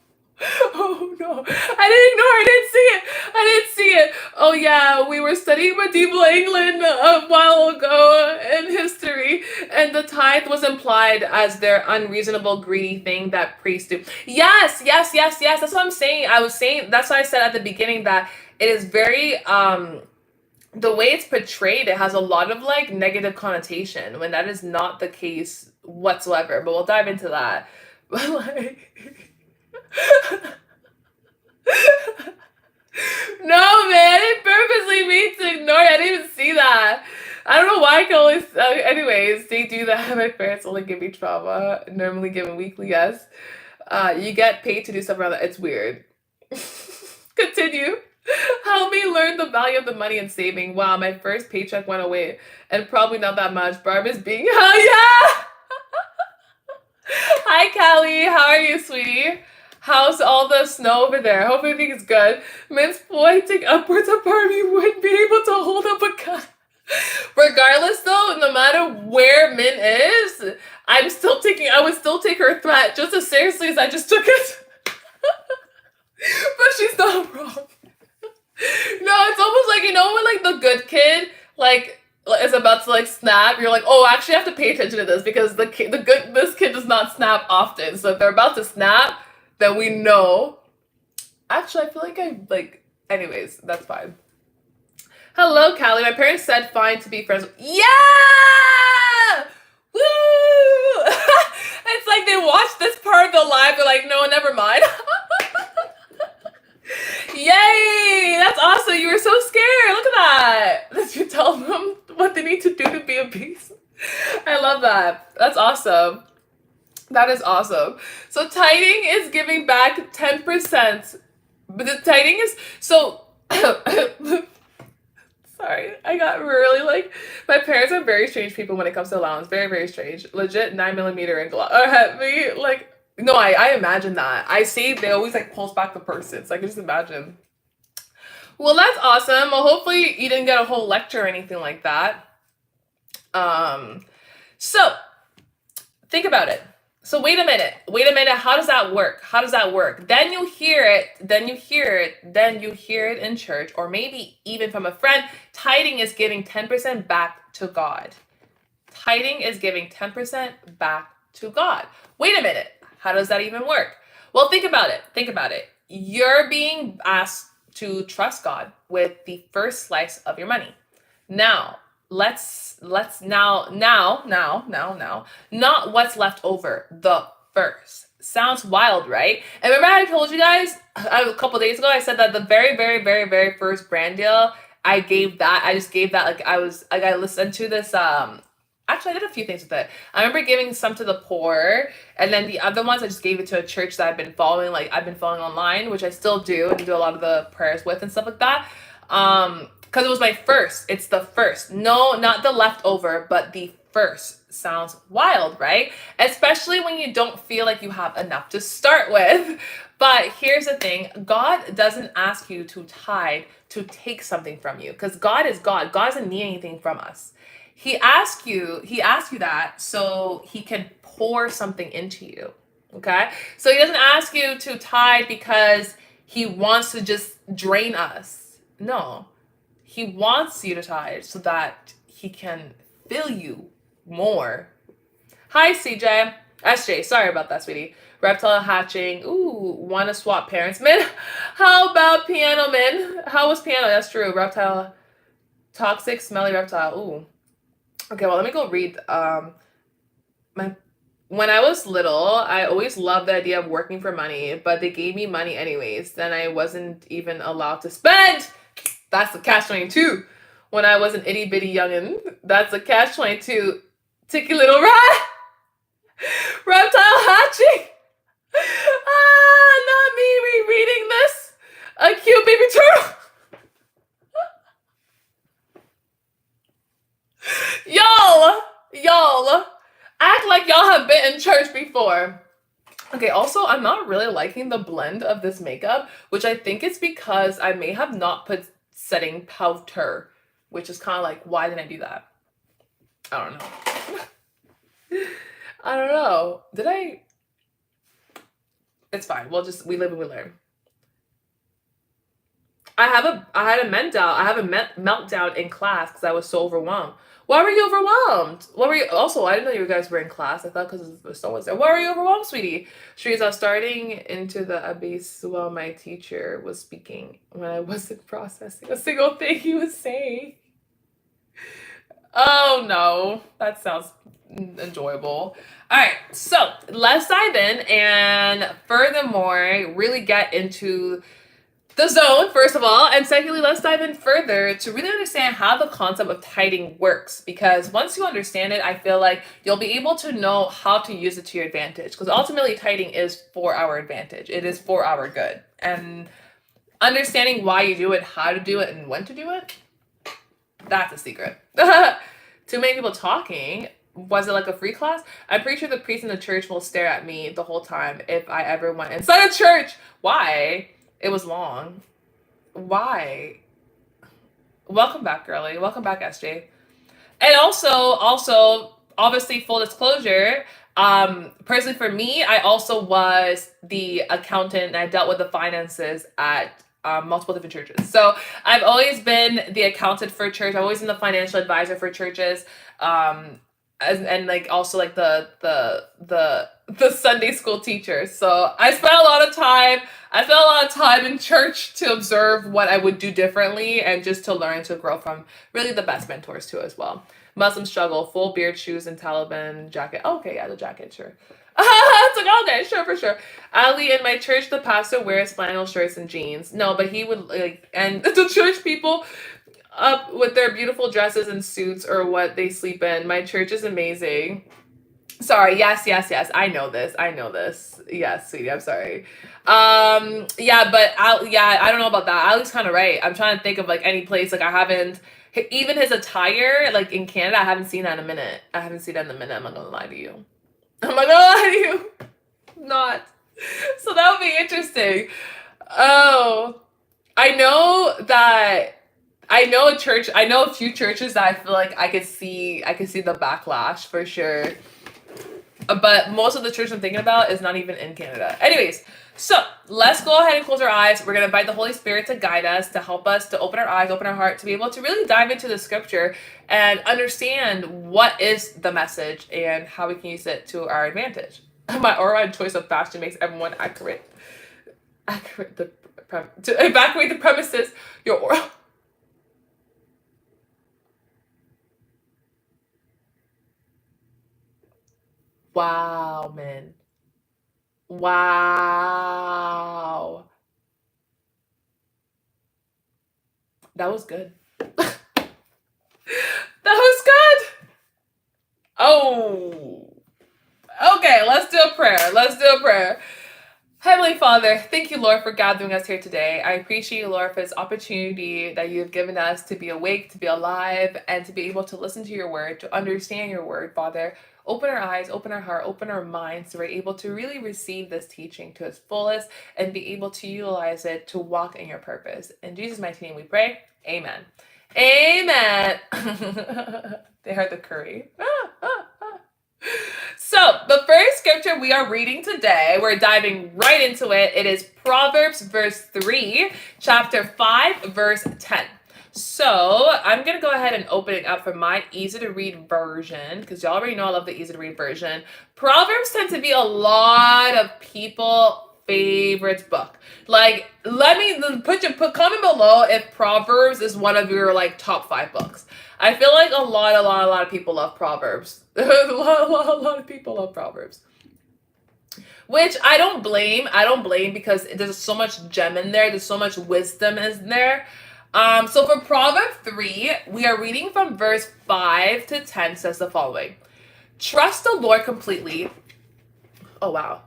know. I didn't ignore. I didn't see it. I didn't see it. Oh yeah, we were studying medieval England a while ago in history, and the tithe was implied as their unreasonable, greedy thing that priests do. Yes, yes, yes, yes. That's what I'm saying. I was saying. That's why I said at the beginning that it is very the way it's portrayed, it has a lot of like negative connotation when that is not the case whatsoever. But we'll dive into that. But like, no, man, I didn't purposely mean to ignore it. I didn't even see that. I don't know why I can always. Anyways, they do that. My parents only give me trauma. Normally given weekly, yes. You get paid to do stuff around that. It's weird. Continue. Help me learn the value of the money and saving. Wow, my first paycheck went away, and probably not that much. Barbie's being. Oh yeah. Hi, Callie. How are you, sweetie? How's all the snow over there? Hope everything is good. Min's pointing upwards of Barbie wouldn't be able to hold up a gun. Regardless, though, no matter where Min is, I would still take her threat just as seriously as I just took it. But she's not wrong. No, it's almost like, when like the good kid, like, is about to like snap, you're like, oh, actually I have to pay attention to this because this kid does not snap often. So if they're about to snap, then we know. Actually, I feel like anyways, that's fine. Hello, Callie. My parents said fine to be friends. Yeah! Woo! It's like they watched this part of the live, they're like, no, never mind. Yay! That's awesome. You were so scared. Look at that. Did you tell them what they need to do to be a beast? I love that. That's awesome. That is awesome. So tithing is giving back 10%. But the tithing is so sorry. I got really like my parents are very strange people when it comes to allowance. Very, very strange. Legit 9mm and glow. Me like no, I imagine that. I see they always like pulse back the person. So I can just imagine. Well, that's awesome. Well, hopefully you didn't get a whole lecture or anything like that. So think about it. So wait a minute. How does that work? Then you hear it in church, or maybe even from a friend. Tithing is giving 10% back to God. Tithing is giving 10% back to God. Wait a minute. How does that even work? Well, think about it. You're being asked to trust God with the first slice of your money. Now, let's now, not what's left over, the first. Sounds wild, right? And remember I told you guys a couple days ago, I said that the very, very, very, very first brand deal, I just gave that, I listened to this, actually, I did a few things with it. I remember giving some to the poor, and then the other ones, I just gave it to a church that I've been following online, which I still do, and do a lot of the prayers with and stuff like that. Because it was my first. It's the first. No, not the leftover, but the first. Sounds wild, right? Especially when you don't feel like you have enough to start with. But here's the thing. God doesn't ask you to tithe to take something from you, because God is God. God doesn't need anything from us. He asks you that so he can pour something into you. Okay? So he doesn't ask you to tithe because he wants to just drain us. No. He wants you to tithe so that he can fill you more. Hi, CJ. SJ, sorry about that, sweetie. Reptile hatching. Ooh, want to swap parents. Min, how about piano, Min? How was piano? That's true. Reptile. Toxic, smelly reptile. Ooh. Okay, well, let me go read. When I was little, I always loved the idea of working for money, but they gave me money anyways. Then I wasn't even allowed to spend. That's the catch-22. When I was an itty-bitty youngin', that's the catch-22. Ticky little rat! Reptile hatching! Not me rereading this! A cute baby turtle! Y'all, act like y'all have been in church before. Okay, also, I'm not really liking the blend of this makeup, which I think it's because I may have not put setting powder, which is kind of like, why didn't I do that? I don't know. I don't know. Did I? It's fine. We live and we learn. I had a meltdown. I have a meltdown in class because I was so overwhelmed. Why were you overwhelmed? What were you? Also, I didn't know you guys were in class. I thought because the snow was there. Why were you overwhelmed, sweetie? She I was starting into the abyss while my teacher was speaking when I wasn't processing a single thing he was saying. Oh no, that sounds enjoyable. All right, so let's dive in and furthermore really get into the zone, first of all, and secondly, let's dive in further to really understand how the concept of tithing works. Because once you understand it, I feel like you'll be able to know how to use it to your advantage. Because ultimately, tithing is for our advantage, it is for our good. And understanding why you do it, how to do it, and when to do it, that's a secret. Too many people talking. Was it like a free class? I'm pretty sure the priest in the church will stare at me the whole time if I ever went inside a church. Why? It was long. Why? Welcome back, girly. Welcome back, SJ. And also, obviously, full disclosure. Personally, for me, I also was the accountant, and I dealt with the finances at multiple different churches. So I've always been the accountant for church. I've always been the financial advisor for churches. And like also like the Sunday school teacher. So I spent a lot of time. I spent a lot of time in church to observe what I would do differently and just to learn to grow from really the best mentors too as well. Muslim struggle, full beard, shoes, and Taliban jacket. Oh, okay, yeah, the jacket, sure. It's like, okay, sure, for sure. Ali, in my church, the pastor wears flannel shirts and jeans. No, but he would like, and the church people up with their beautiful dresses and suits or what they sleep in. My church is amazing. Sorry, yes. I know this. Yes, sweetie, I'm sorry. Yeah, but I don't know about that. Ali's kind of right. I'm trying to think of like any place like I haven't even his attire like in Canada. I haven't seen that in a minute. I'm not gonna lie to you. I'm not gonna lie to you. Not. So that would be interesting. Oh, I know that I know a church. I know a few churches that I feel like I could see the backlash for sure. But most of the church I'm thinking about is not even in Canada. Anyways, so let's go ahead and close our eyes. We're going to invite the Holy Spirit to guide us, to help us, to open our eyes, open our heart, to be able to really dive into the scripture and understand what is the message and how we can use it to our advantage. My aura and choice of fashion makes everyone accurate. To evacuate the premises, your aura. Wow, man. Wow. That was good. That was good. Oh. Okay, let's do a prayer. Heavenly Father, thank you, Lord, for gathering us here today. I appreciate you, Lord, for this opportunity that you have given us to be awake, to be alive, and to be able to listen to your word, to understand your word, Father. Open our eyes, open our heart, open our minds so we're able to really receive this teaching to its fullest and be able to utilize it to walk in your purpose. In Jesus' mighty name we pray. Amen. Amen. They heard the curry. So, the first scripture we are reading today, we're diving right into it. It is Proverbs verse 3, chapter 5, verse 10. So, I'm going to go ahead and open it up for my easy to read version, because y'all already know I love the easy to read version. Proverbs tend to be a lot of people favorite book. Like, let me put comment below if Proverbs is one of your like top 5 books. I feel like a lot of people love Proverbs. a lot of people love Proverbs. Which I don't blame. Because there's so much gem in there. There's so much wisdom in there. So for Proverbs 3, we are reading from verse 5 to 10 says the following. Trust the Lord completely. Oh, wow.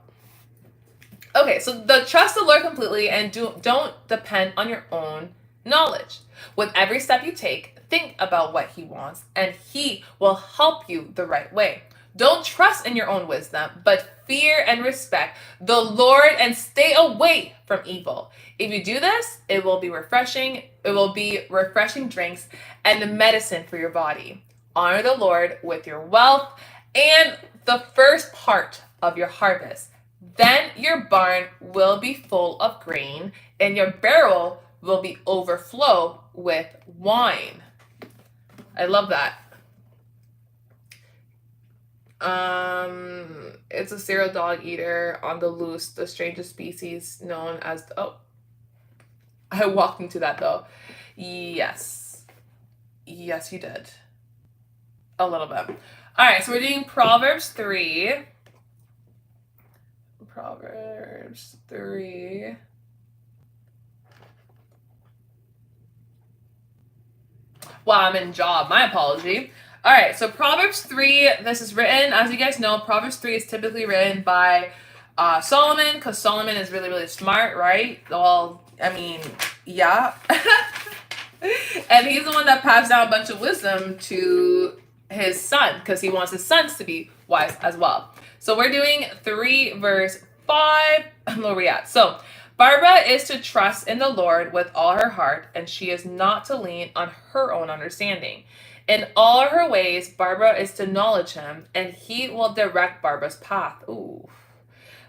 Okay, so trust the Lord completely and don't depend on your own knowledge. With every step you take, think about what he wants, and he will help you the right way. Don't trust in your own wisdom, but fear and respect the Lord and stay away from evil. If you do this, it will be refreshing. It will be refreshing drinks and medicine for your body. Honor the Lord with your wealth and the first part of your harvest. Then your barn will be full of grain and your barrel will be overflow with wine. I love that. It's a serial dog eater on the loose, the strangest species known as I walked into that though. Yes, you did a little bit. All right, so we're doing Proverbs 3. Wow, I'm in job. My apology. All right, so Proverbs 3, this is written, as you guys know, Proverbs 3 is typically written by Solomon, because Solomon is really, really smart, right? Well, I mean, yeah. And he's the one that passed down a bunch of wisdom to his son, because he wants his sons to be wise as well. So we're doing 3 verse 5. Where are we at? So Barbara is to trust in the Lord with all her heart, and she is not to lean on her own understanding. In all her ways, Barbara is to acknowledge him, and he will direct Barbara's path. Ooh.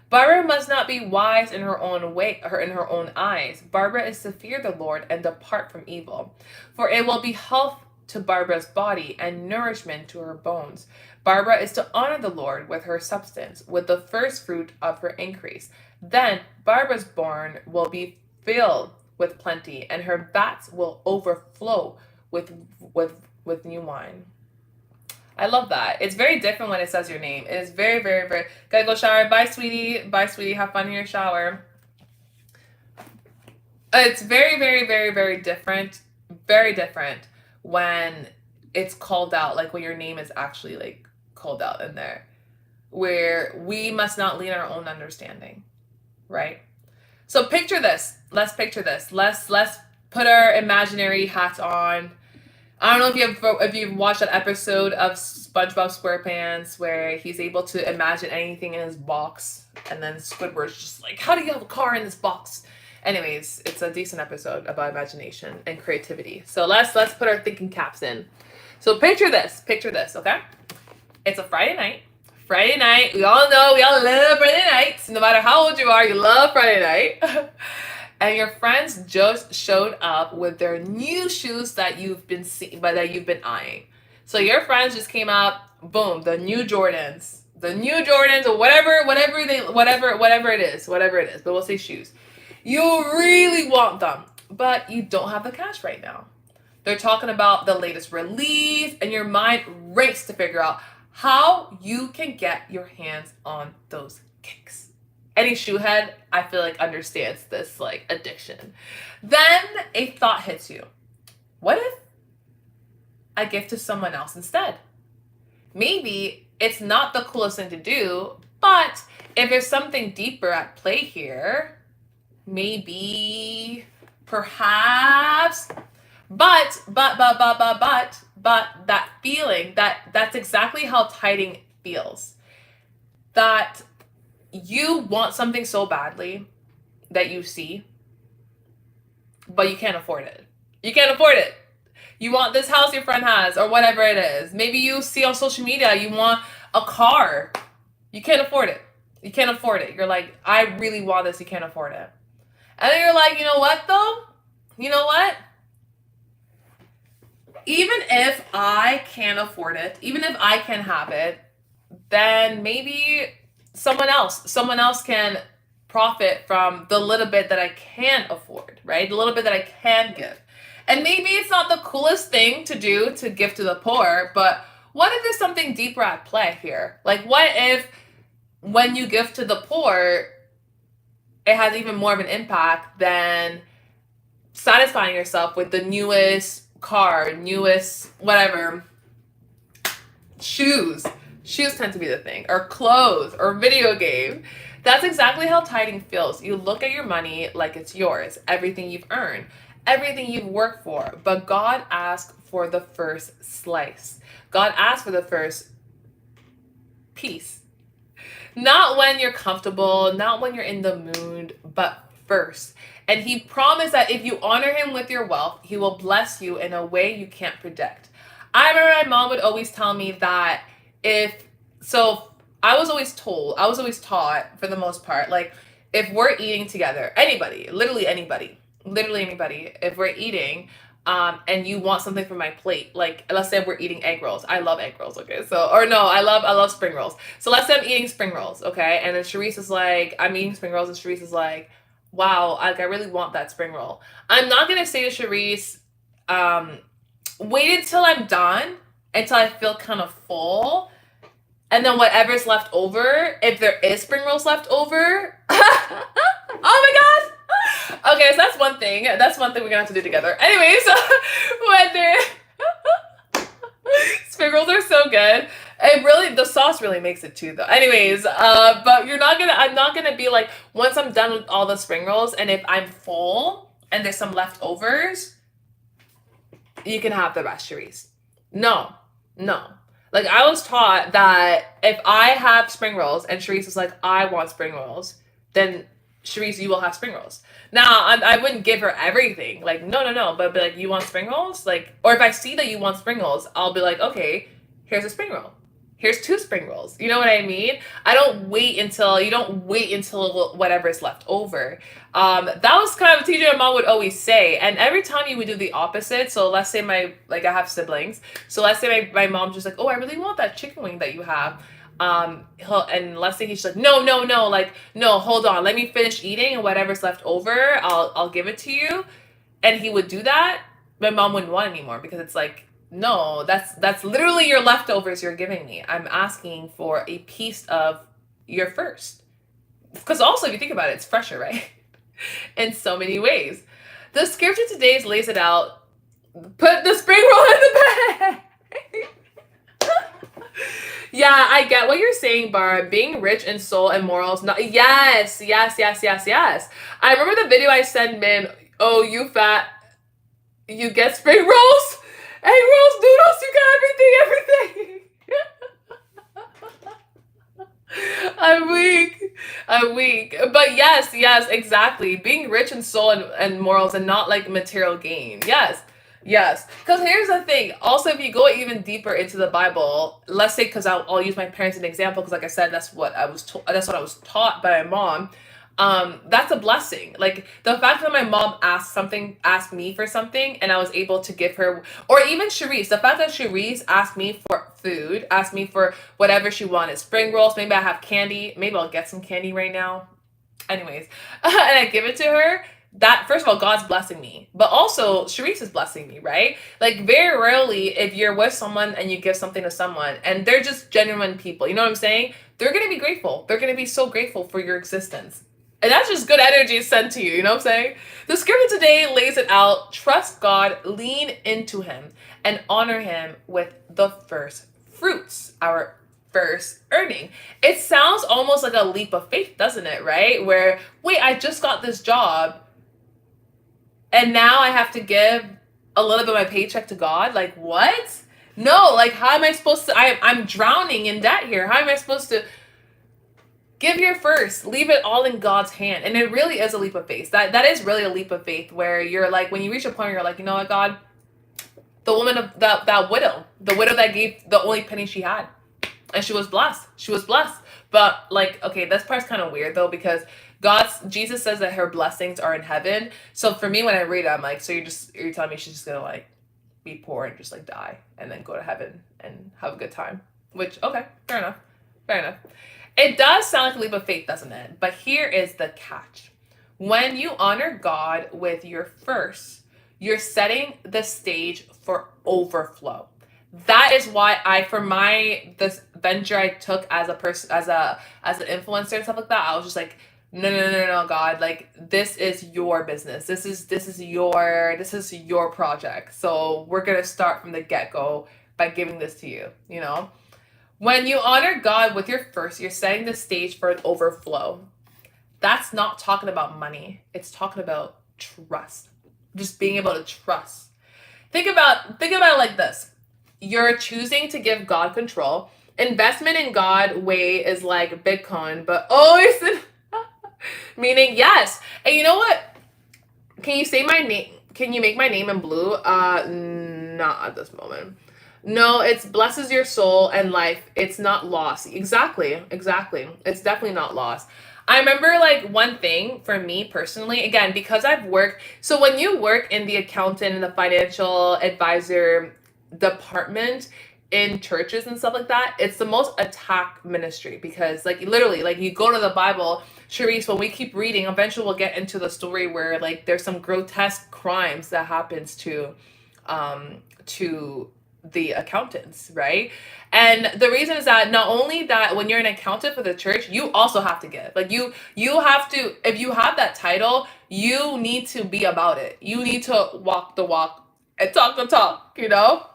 Barbara must not be wise in her own way, or in her own eyes. Barbara is to fear the Lord and depart from evil, for it will be health to Barbara's body and nourishment to her bones. Barbara is to honor the Lord with her substance, with the first fruit of her increase. Then Barbara's barn will be filled with plenty, and her vats will overflow with new wine. I love that. It's very different when it says your name. It is very, very, very... Gotta go shower. Bye, sweetie. Bye, sweetie. Have fun in your shower. It's very, very, very, very different. Very different when it's called out, like when your name is actually like called out in there. Where we must not lean on our own understanding. Right? So picture this. Let's picture this. Let's put our imaginary hats on. I don't know if you've watched that episode of SpongeBob SquarePants where he's able to imagine anything in his box, and then Squidward's just like, how do you have a car in this box? Anyways, it's a decent episode about imagination and creativity. So let's put our thinking caps in. So picture this, okay? It's a Friday night. We all know, we all love Friday nights. No matter how old you are, you love Friday night. And your friends just showed up with their new shoes that you've been eyeing. So your friends just came up, boom, the new Jordans, or whatever it is. But we'll say shoes. You really want them, but you don't have the cash right now. They're talking about the latest release, and your mind races to figure out how you can get your hands on those kicks. Any shoehead, I feel like, understands this like addiction. Then a thought hits you. What if I give to someone else instead? Maybe it's not the coolest thing to do, but if there's something deeper at play here, maybe, perhaps, but that feeling, that's exactly how tithing feels. That you want something so badly that you see, but you can't afford it. You want this house your friend has, or whatever it is. Maybe you see on social media you want a car. You can't afford it. You're like, I really want this. You can't afford it. And then you're like, you know what though? Even if I can't afford it, even if I can have it, then maybe someone else can profit from the little bit that I can afford, right? The little bit that I can give. And maybe it's not the coolest thing to do to give to the poor, but what if there's something deeper at play here? Like, what if when you give to the poor, it has even more of an impact than satisfying yourself with the newest car, newest whatever, shoes. Shoes tend to be the thing, or clothes, or video game. That's exactly how tithing feels. You look at your money like it's yours, everything you've earned, everything you've worked for. But God asked for the first slice. God asked for the first piece. Not when you're comfortable, not when you're in the mood, but first. And he promised that if you honor him with your wealth, he will bless you in a way you can't predict. I remember my mom would always tell me that I was always taught, for the most part, like, if we're eating together, anybody, literally anybody, literally anybody, if we're eating, and you want something from my plate, like let's say we're eating egg rolls. I love egg rolls, okay? So, or no, I love spring rolls. So let's say I'm eating spring rolls, okay? And then Sharice is like, I'm eating spring rolls, and Sharice is like, wow, like I really want that spring roll. I'm not gonna say to Sharice, um, wait until I'm done, until I feel kind of full, and then whatever's left over, if there is spring rolls left over, oh my gosh. Okay, so that's one thing. That's one thing we're gonna have to do together. Anyways, when there spring rolls are so good. It really, the sauce really makes it too though. Anyways, but I'm not gonna be like, once I'm done with all the spring rolls, and if I'm full and there's some leftovers, you can have the rest, Sharice. No, no. Like I was taught that if I have spring rolls and Sharice is like, I want spring rolls, then Sharice, you will have spring rolls. Now, I wouldn't give her everything. Like, no, no, no. But be like, you want spring rolls? Like, or if I see that you want spring rolls, I'll be like, okay, here's a spring roll. Here's 2 spring rolls. You know what I mean? You don't wait until whatever's left over. That was kind of a teacher my mom would always say. And every time you would do the opposite. So let's say I have siblings. So let's say my mom's just like, oh, I really want that chicken wing that you have. And let's say he's like, no, no, no, like, no, hold on, let me finish eating, and whatever's left over, I'll give it to you. And he would do that. My mom wouldn't want anymore, because it's like, no, that's literally your leftovers you're giving me. I'm asking for a piece of your first. Because also, if you think about it, it's fresher, right? In so many ways. The scripture today lays it out. Put the spring roll in the bag. Yeah, I get what you're saying, Barb. Being rich in soul and morals. Not yes, yes, yes, yes, yes. I remember the video I sent Mim. Oh, you fat. You get spring rolls, egg rolls, noodles. You got everything, everything. I'm weak. I'm weak. But yes, yes, exactly. Being rich in soul and morals, and not like material gain. Yes. Yes, because here's the thing. Also, if you go even deeper into the Bible, let's say, because I'll use my parents as an example, because like I said, that's what I was taught by my mom. That's a blessing. Like the fact that my mom asked me for something, and I was able to give her, or even Sharice, the fact that Sharice asked me for food, asked me for whatever she wanted, spring rolls, maybe I have candy, maybe I'll get some candy right now. Anyways, and I give it to her. That, first of all, God's blessing me, but also Sharice is blessing me, right? Like very rarely, if you're with someone and you give something to someone and they're just genuine people, you know what I'm saying? They're gonna be grateful. They're gonna be so grateful for your existence. And that's just good energy sent to you, you know what I'm saying? The scripture today lays it out. Trust God, lean into him, and honor him with the first fruits, our first earning. It sounds almost like a leap of faith, doesn't it, right? Where, wait, I just got this job, and now I have to give a little bit of my paycheck to God? Like, what? No, like, how am I supposed to? I'm drowning in debt here. How am I supposed to give your first? Leave it all in God's hand. And it really is a leap of faith. That is really a leap of faith, where you're like, when you reach a point where you're like, you know what, God, the woman of that widow, the widow that gave the only penny she had, and she was blessed. She was blessed. But like, okay, this part's kind of weird though, because Jesus says that her blessings are in heaven. So for me, when I read it, I'm like, so you're telling me she's just gonna like be poor and just like die and then go to heaven and have a good time? Which, okay, fair enough. Fair enough. It does sound like a leap of faith, doesn't it? But here is the catch. When you honor God with your first, you're setting the stage for overflow. That is why this venture I took as a person, as an influencer and stuff like that, I was just like, no, no, no, no, God, like this is your business. This is your project. So we're gonna start from the get-go by giving this to you, you know? When you honor God with your first, you're setting the stage for an overflow. That's not talking about money. It's talking about trust. Just being able to trust. Think about it like this. You're choosing to give God control. Investment in God way is like Bitcoin, but always meaning yes. And you know what? Can you say my name? Can you make my name in blue? Not at this moment. No, it's blesses your soul and life. It's not loss. Exactly. It's definitely not loss. I remember like one thing for me personally, again, because I've worked, so when you work in the accountant and the financial advisor department in churches and stuff like that, it's the most attacked ministry because like literally, like you go to the Bible, Sharice, when we keep reading, eventually we'll get into the story where like there's some grotesque crimes that happens to the accountants, right? And the reason is that not only that when you're an accountant for the church, you also have to give. Like you have to, if you have that title, you need to be about it. You need to walk the walk and talk the talk, you know?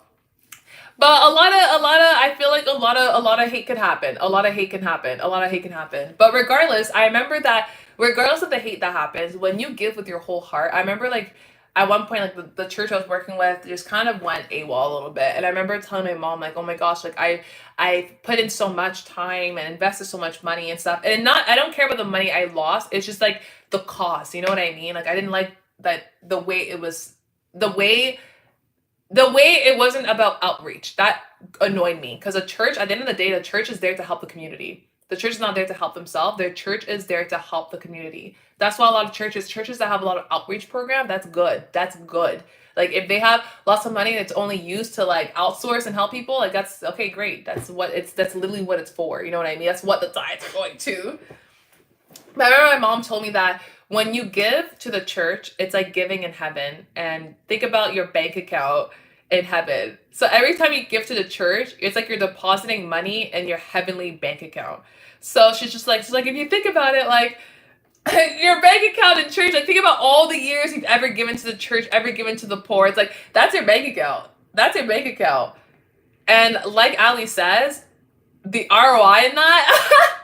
But I feel like a lot of hate can happen. A lot of hate can happen. A lot of hate can happen. But regardless, I remember that regardless of the hate that happens, when you give with your whole heart, I remember like at one point like the church I was working with just kind of went AWOL a little bit. And I remember telling my mom, like, oh my gosh, like I put in so much time and invested so much money and stuff. And not I don't care about the money I lost. It's just like the cost. You know what I mean? Like I didn't like that the way it wasn't about outreach. That annoyed me because a church, at the end of the day, the church is there to help the community. The church is not there to help themselves. Their church is there to help the community. That's why a lot of churches that have a lot of outreach program, that's good. That's good. Like if they have lots of money that's only used to like outsource and help people, like that's okay, great. That's literally what it's for. You know what I mean? That's what the tithes are going to. But I remember my mom told me that when you give to the church, it's like giving in heaven. And think about your bank account in heaven. So every time you give to the church, it's like you're depositing money in your heavenly bank account. So she's like, if you think about it, like your bank account in church, like think about all the years you've ever given to the church, ever given to the poor. It's like, that's your bank account. That's your bank account. And like Ali says, the ROI in that,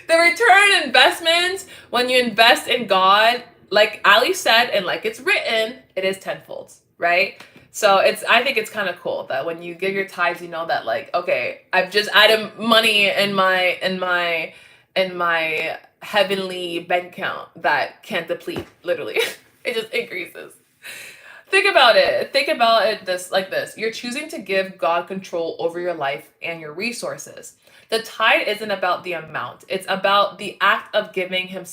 the return on investment, when you invest in God, like Ali said, and like it's written, it is tenfold, right? So I think it's kind of cool that when you give your tithes, you know that like, okay, I've just added money in my heavenly bank account that can't deplete, literally. It just increases. Think about it. Think about it this. You're choosing to give God control over your life and your resources. The tithe isn't about the amount. It's about the act of giving him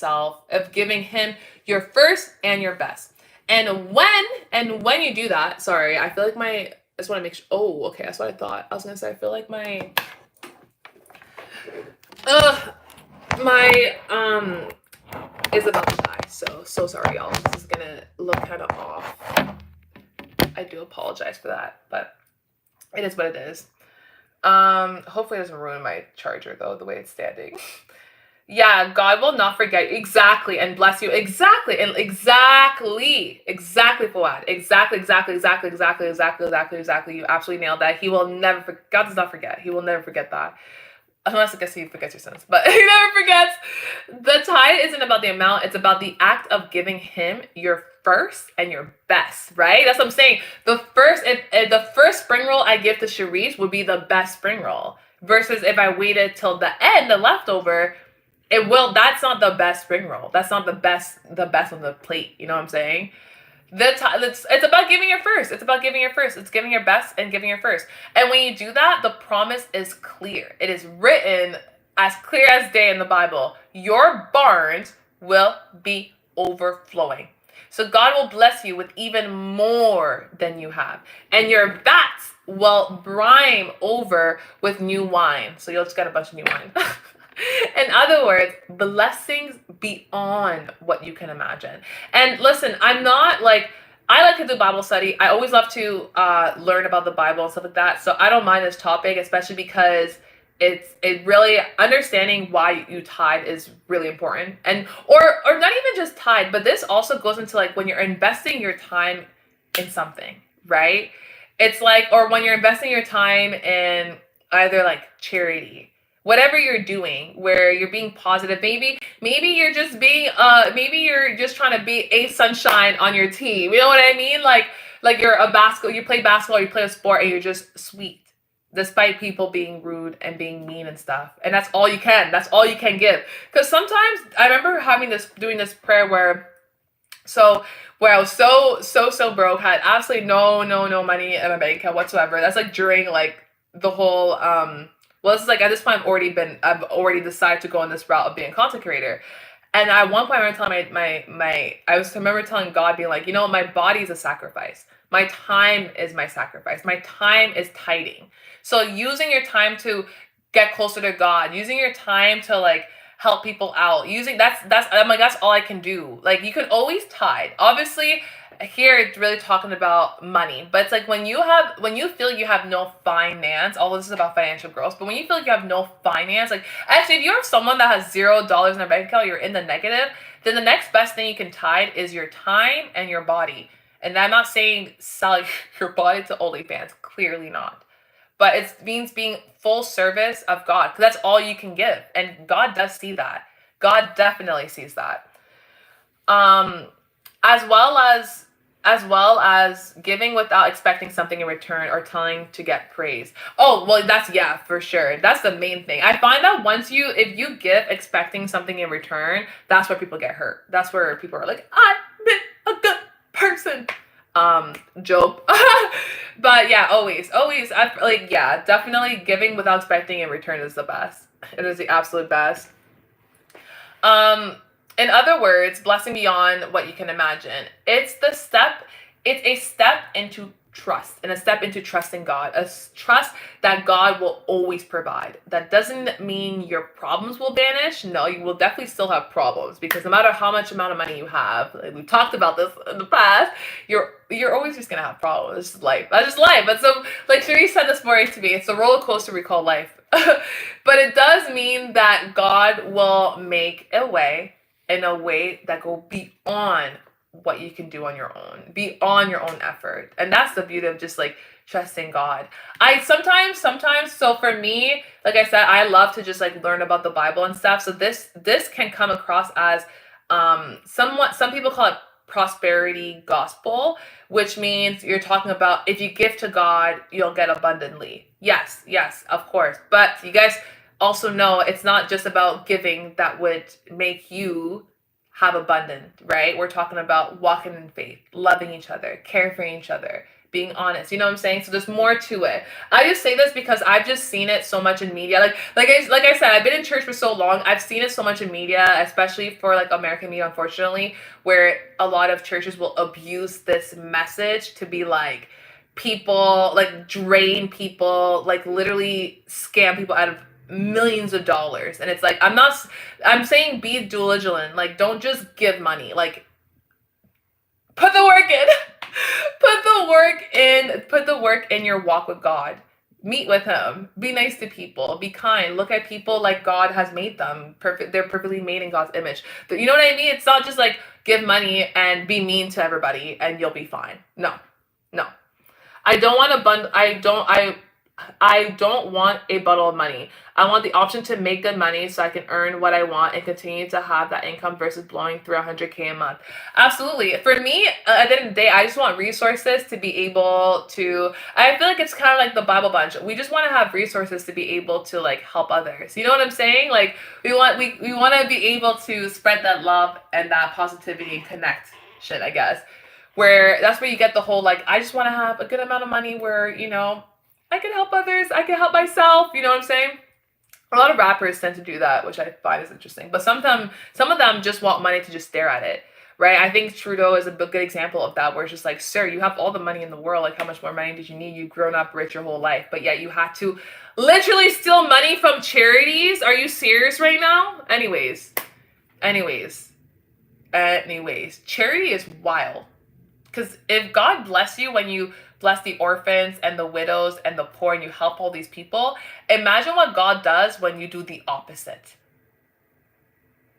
your first and your best. And when you do that, sorry, I feel like I just want to make sure. Oh, okay, that's what I thought. I was gonna say, I feel like my is about to die. So sorry, y'all. This is gonna look kind of off. I do apologize for that, but it is what it is. Hopefully it doesn't ruin my charger though, the way it's standing. Yeah, God will not forget. Exactly. And bless you. Exactly. And exactly, Fuad. Exactly. You absolutely nailed that. He will never God does not forget. He will never forget that. Unless I guess he forgets your sins, but he never forgets. The tithe isn't about the amount. It's about the act of giving him your first and your best, right? That's what I'm saying. The first spring roll I give to Sharice would be the best spring roll versus if I waited till the end, the leftover, that's not the best spring roll. That's not the best on the plate. You know what I'm saying? It's about giving your first. It's about giving your first. It's giving your best and giving your first. And when you do that, the promise is clear. It is written as clear as day in the Bible. Your barns will be overflowing. So God will bless you with even more than you have. And your vats will brim over with new wine. So you'll just get a bunch of new wine. In other words, blessings beyond what you can imagine. And listen, I like to do Bible study. I always love to learn about the Bible and stuff like that. So I don't mind this topic, especially because it really understanding why you tithe is really important. And or not even just tithe, but this also goes into like when you're investing your time in something, right? It's like, or when you're investing your time in either like charity, whatever you're doing, where you're being positive. Maybe you're just being maybe you're just trying to be a sunshine on your team. You know what I mean? Like you play basketball, you play a sport, and you're just sweet, despite people being rude and being mean and stuff. And that's all you can give. Because sometimes I remember doing this prayer where I was so broke, had absolutely no money in my bank account whatsoever. That's like during like the whole Well, this is like, at this point, I've already decided to go on this route of being a content creator. And at one point, I remember telling I remember telling God, being like, my body is a sacrifice. My time is my sacrifice. My time is tithing. So using your time to get closer to God, using your time to like help people out, using I'm like, that's all I can do. Like, you can always tithe. Obviously, here it's really talking about money, but it's like when you feel you have no finance, all this is about financial growth, but when you feel like you have no finance, like, actually, if you're someone that has $0 in their bank account, you're in the negative, then the next best thing you can tithe is your time and your body. And I'm not saying sell your body to OnlyFans, clearly not, but it means being full service of God, because that's all you can give, and God does see that. God definitely sees that. um as well as giving without expecting something in return or telling to get praise. Oh, well, that's, yeah, for sure. That's the main thing. I find that if you give expecting something in return, that's where people get hurt. That's where people are like, I've been a good person. Job. But yeah, always, yeah, definitely giving without expecting in return is the best. It is the absolute best. In other words, blessing beyond what you can imagine. It's a step into trust, and a step into trusting God, trust that God will always provide. That doesn't mean your problems will vanish. No, you will definitely still have problems, because no matter how much amount of money you have, like we've talked about this in the past, you're always just gonna have problems. It's just life. That's just life. But so, like Cherie said this morning to me, it's a roller coaster we call life. But it does mean that God will make a way, in a way that go beyond what you can do on your own, beyond your own effort. And that's the beauty of just like trusting God. I sometimes, so for me, like I said, I love to just like learn about the Bible and stuff. So this can come across as some people call it prosperity gospel, which means you're talking about, if you give to God, you'll get abundantly. Yes, of course. But you guys also know it's not just about giving that would make you have abundant, right? We're talking about walking in faith, loving each other, caring for each other, being honest. You know what I'm saying? So there's more to it. I just say this because I've just seen it so much in media. Like I said, I've been in church for so long. I've seen it so much in media, especially for like American media, unfortunately, where a lot of churches will abuse this message to be like, people like drain people, like literally scam people out of millions of dollars. And it's like, I'm saying be diligent. Like, don't just give money. Like, put the work in. Put the work in your walk with God. Meet with him. Be nice to people. Be kind. Look at people like God has made them. Perfect. They're perfectly made in God's image. You know what I mean? It's not just like give money and be mean to everybody and you'll be fine. No. I don't want a bundle of money. I want the option to make good money so I can earn what I want and continue to have that income versus blowing through 100K a month. Absolutely. For me, at the end of the day, I just want resources to be able to, I feel like it's kind of like the Bible Bunch. We just want to have resources to be able to like help others. You know what I'm saying? Like we want to be able to spread that love and that positivity and connect shit, I guess. Where that's where you get the whole like, I just want to have a good amount of money where, I can help others, I can help myself, you know what I'm saying? A lot of rappers tend to do that, which I find is interesting. But some of them just want money to just stare at it, right? I think Trudeau is a good example of that, where it's just like, sir, you have all the money in the world. Like, how much more money did you need? You've grown up rich your whole life, but yet you had to literally steal money from charities. Are you serious right now? Anyways, charity is wild. Because if God bless you when you bless the orphans and the widows and the poor and you help all these people, imagine what God does when you do the opposite.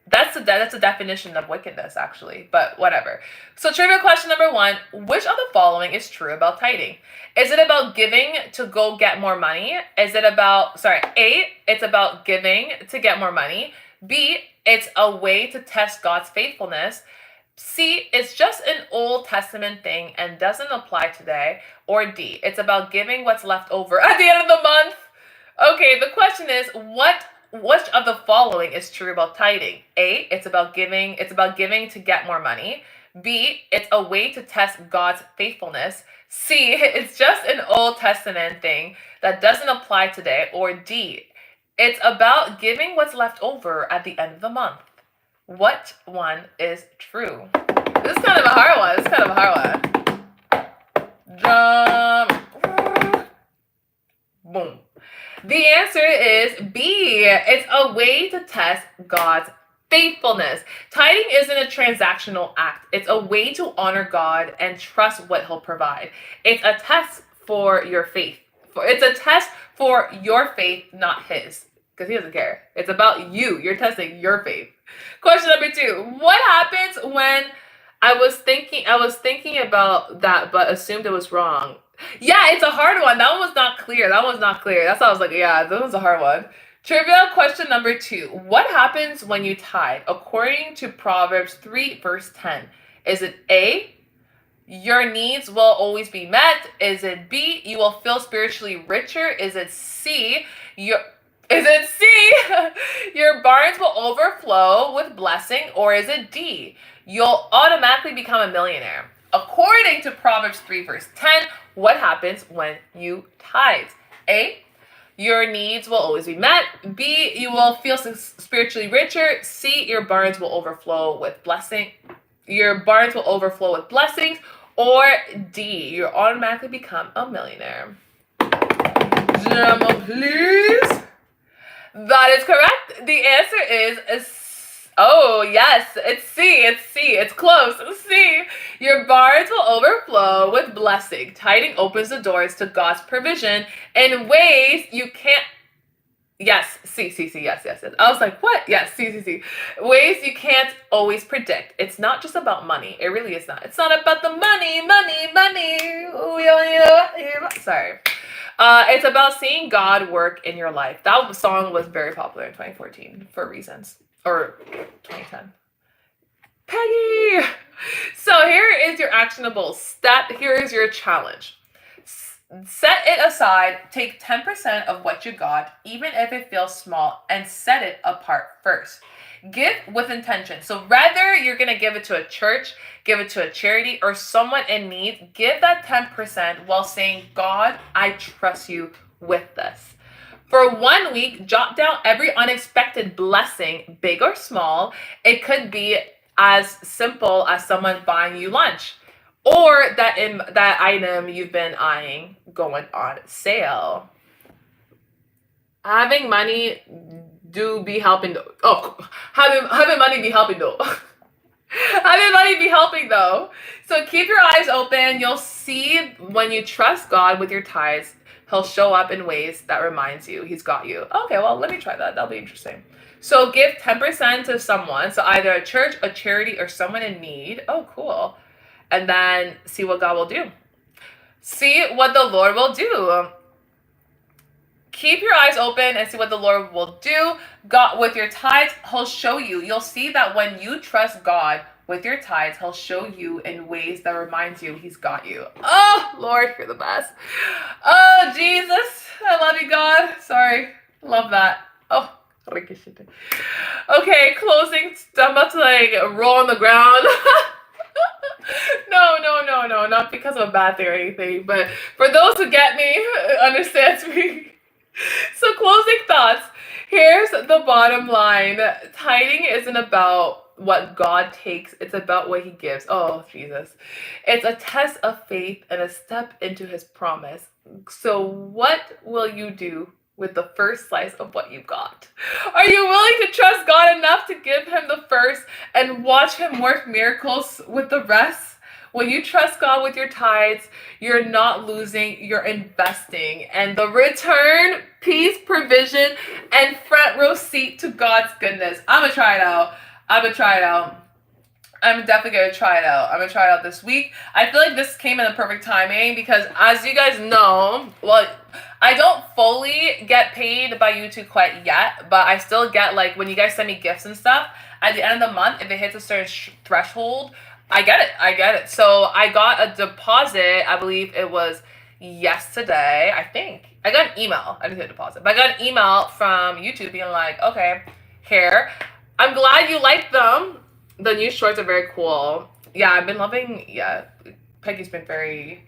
That's the definition of wickedness, actually, but whatever. So trivia question number 1, which of the following is true about tithing? Is it about giving to go get more money? Is it about, A, it's about giving to get more money. B, it's a way to test God's faithfulness. C, it's just an Old Testament thing and doesn't apply today. Or D, it's about giving what's left over at the end of the month. Okay, the question is, which of the following is true about tithing? A, it's about giving to get more money. B, it's a way to test God's faithfulness. C, it's just an Old Testament thing that doesn't apply today. Or D, It's about giving what's left over at the end of the month. What one is true? This is kind of a hard one. This is kind of a hard one. Drum. Boom. The answer is B. It's a way to test God's faithfulness. Tithing isn't a transactional act. It's a way to honor God and trust what he'll provide. It's a test for your faith. It's a test for your faith, not his. Because he doesn't care. It's about you. You're testing your faith. Question number 2. What happens when I was thinking about that but assumed it was wrong? Yeah, it's a hard one. That one was not clear. That's why I was like, yeah, that was a hard one. Trivia question number 2. What happens when you tithe? According to Proverbs 3, verse 10. Is it A, your needs will always be met? Is it B, you will feel spiritually richer? Is it C, your barns will overflow with blessing? Or is it D, you'll automatically become a millionaire? According to Proverbs 3, verse 10, what happens when you tithe? A, your needs will always be met. B, you will feel spiritually richer. C, your barns will overflow with blessings. Or D, you'll automatically become a millionaire. Drama, please. That is correct. The answer is oh, yes, it's C. It's close. C. Your barns will overflow with blessing. Tithing opens the doors to God's provision in ways you can't. Yes, C. Yes. I was like, what? Yes, C. Ways you can't always predict. It's not just about money. It really is not. It's not about the money. Sorry. It's about seeing God work in your life. That song was very popular in 2014 for reasons. Or 2010. Peggy! So here is your actionable step. Here is your challenge. Set it aside. Take 10% of what you got, even if it feels small, and set it apart first. Give with intention. So whether you're going to give it to a church, give it to a charity, or someone in need, give that 10% while saying, God, I trust you with this. For 1 week, jot down every unexpected blessing, big or small. It could be as simple as someone buying you lunch, or that item you've been eyeing going on sale. Having money do be helping though. Oh, having money be helping though. Having money be helping though. So keep your eyes open. You'll see when you trust God with your tithes, he'll show up in ways that reminds you he's got you. Okay, well, let me try that. That'll be interesting. So give 10% to someone. So either a church, a charity, or someone in need. Oh, cool. And then see what God will do. See what the Lord will do. Keep your eyes open and see what the Lord will do. God, with your tithes, he'll show you. You'll see that when you trust God with your tithes, he'll show you in ways that reminds you he's got you. Oh, Lord, you're the best. Oh, Jesus. I love you, God. Sorry. Love that. Oh, okay, closing. I'm about to roll on the ground. No, not because of a bad thing or anything, but for those who get me, understands me. So closing thoughts. Here's the bottom line. Tithing isn't about what God takes. It's about what he gives. Oh, Jesus. It's a test of faith and a step into his promise. So what will you do with the first slice of what you got? Are you willing to trust God enough to give him the first and watch him work miracles with the rest? When you trust God with your tithes, you're not losing, you're investing. And the return, peace, provision, and front row seat to God's goodness. I'm going to try it out. I'm definitely going to try it out. I'm going to try it out this week. I feel like this came in the perfect timing because as you guys know, well, I don't fully get paid by YouTube quite yet, but I still get when you guys send me gifts and stuff, at the end of the month, if it hits a certain threshold, I get it. So I got a deposit, I believe it was yesterday, I think. I got an email. I didn't get a deposit, but I got an email from YouTube being like, okay, here. I'm glad you like them. The new shorts are very cool. Yeah, I've been loving, Peggy's been very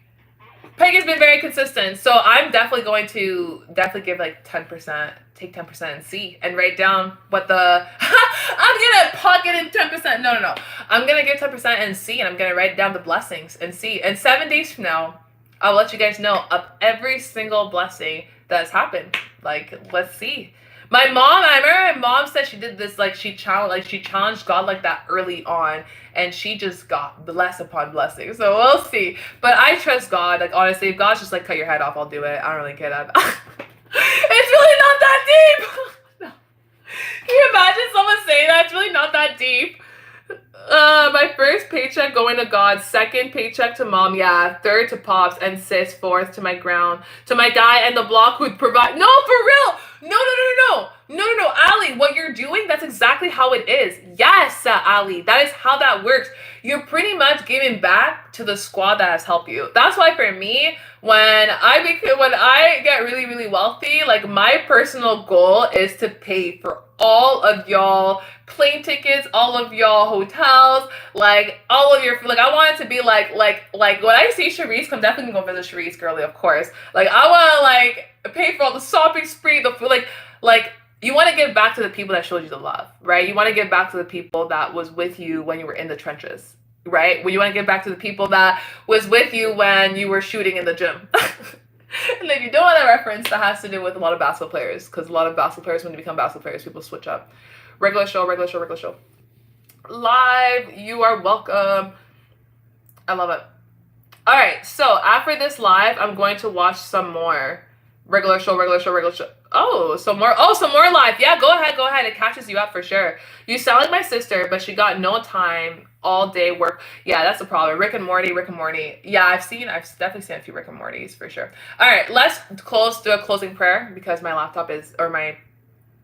Peggy's been very consistent, so I'm definitely going to give like 10%, take 10% and see, and write down what the I'm gonna pocket in 10%. No. I'm gonna give 10% and see, and I'm gonna write down the blessings and see. And 7 days from now, I'll let you guys know of every single blessing that's happened. Like, let's see. I remember my mom said she did this, like she challenged God like that early on, and she just got blessed upon blessing. So we'll see. But I trust God. Like, honestly, if God's just like cut your head off, I'll do it. I don't really care that. It's really not that deep. No. Can you imagine someone saying that? It's really not that deep. My first paycheck going to God, second paycheck to mom, yeah, third to pops, and sis, fourth to my guy and the block who'd provide. No, for real. No, Ali, what you're doing, that's exactly how it is. Yes, Ali, that is how that works. You're pretty much giving back to the squad that has helped you. That's why for me, when I get really, really wealthy, like my personal goal is to pay for all of y'all plane tickets, all of y'all hotels, like all of your, like I want it to be like when I see Sharice, I'm definitely gonna go visit Sharice, girly, of course. Like I want to like pay for all the shopping spree, the food, like you want to give back to the people that showed you the love, right? You want to give back to the people that was with you when you were in the trenches, right? When you want to give back to the people that was with you when you were shooting in the gym. And if you don't want that reference, that has to do with a lot of basketball players, because a lot of basketball players, when they become basketball players, people switch up. Regular show. Live, you are welcome. I love it. All right, so after this live, I'm going to watch some more. Regular show. Oh, some more live. Yeah, go ahead. It catches you up for sure. You sound like my sister, but she got no time, all day work. Yeah, that's the problem. Rick and Morty. Yeah, I've definitely seen a few Rick and Mortys for sure. All right, let's do a closing prayer, because my laptop is, or my,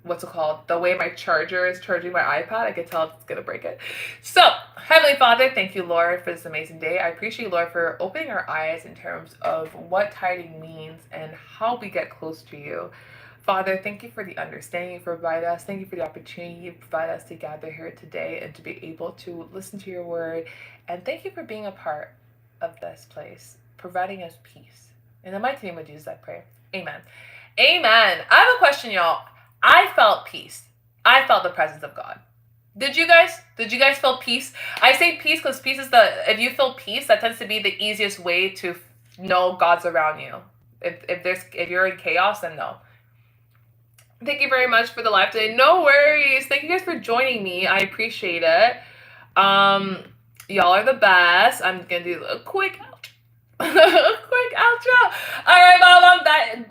what's it called? The way my charger is charging my iPad, I can tell it's gonna break it. So, Heavenly Father, thank you, Lord, for this amazing day. I appreciate you, Lord, for opening our eyes in terms of what tithing means and how we get close to you. Father, thank you for the understanding you provide us. Thank you for the opportunity you provide us to gather here today and to be able to listen to your word. And thank you for being a part of this place, providing us peace. In the mighty name of Jesus, I pray. Amen. Amen. I have a question, y'all. I felt peace. I felt the presence of God. Did you guys feel peace? I say peace because peace is if you feel peace, that tends to be the easiest way to know God's around you. If you're in chaos, then no. Thank you very much for the live today. No worries. Thank you guys for joining me. I appreciate it. Y'all are the best. I'm gonna do a quick outro. All right, Mom.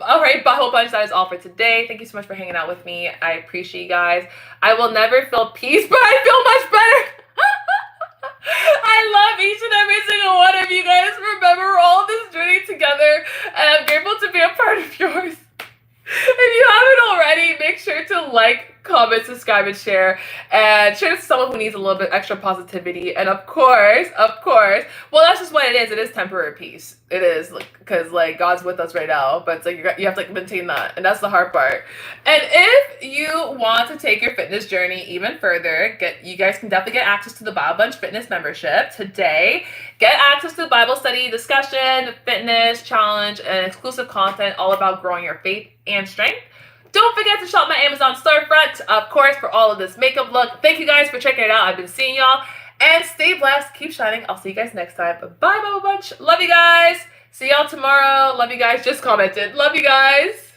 All right, Whole Bunch. That is all for today. Thank you so much for hanging out with me. I appreciate you guys. I will never feel peace, but I feel much better. I love each and every single one of you guys. Remember, we're all on this journey together, and I'm grateful to be a part of yours. If you haven't already, make sure to like, comment, subscribe, and share to someone who needs a little bit extra positivity. And of course, well, that's just what it is. It is temporary peace. It is, because like God's with us right now, but it's like you have to like maintain that, and that's the hard part. And if you want to take your fitness journey even further, you guys can definitely get access to the Bible Bunch Fitness membership today. Get access to Bible study, discussion, fitness challenge, and exclusive content all about growing your faith and strength. Don't forget to shop my Amazon storefront, of course, for all of this makeup look. Thank you guys for checking it out. I've been seeing y'all. And stay blessed. Keep shining. I'll see you guys next time. Bye, Bubble Bunch. Love you guys. See y'all tomorrow. Love you guys. Just commented. Love you guys.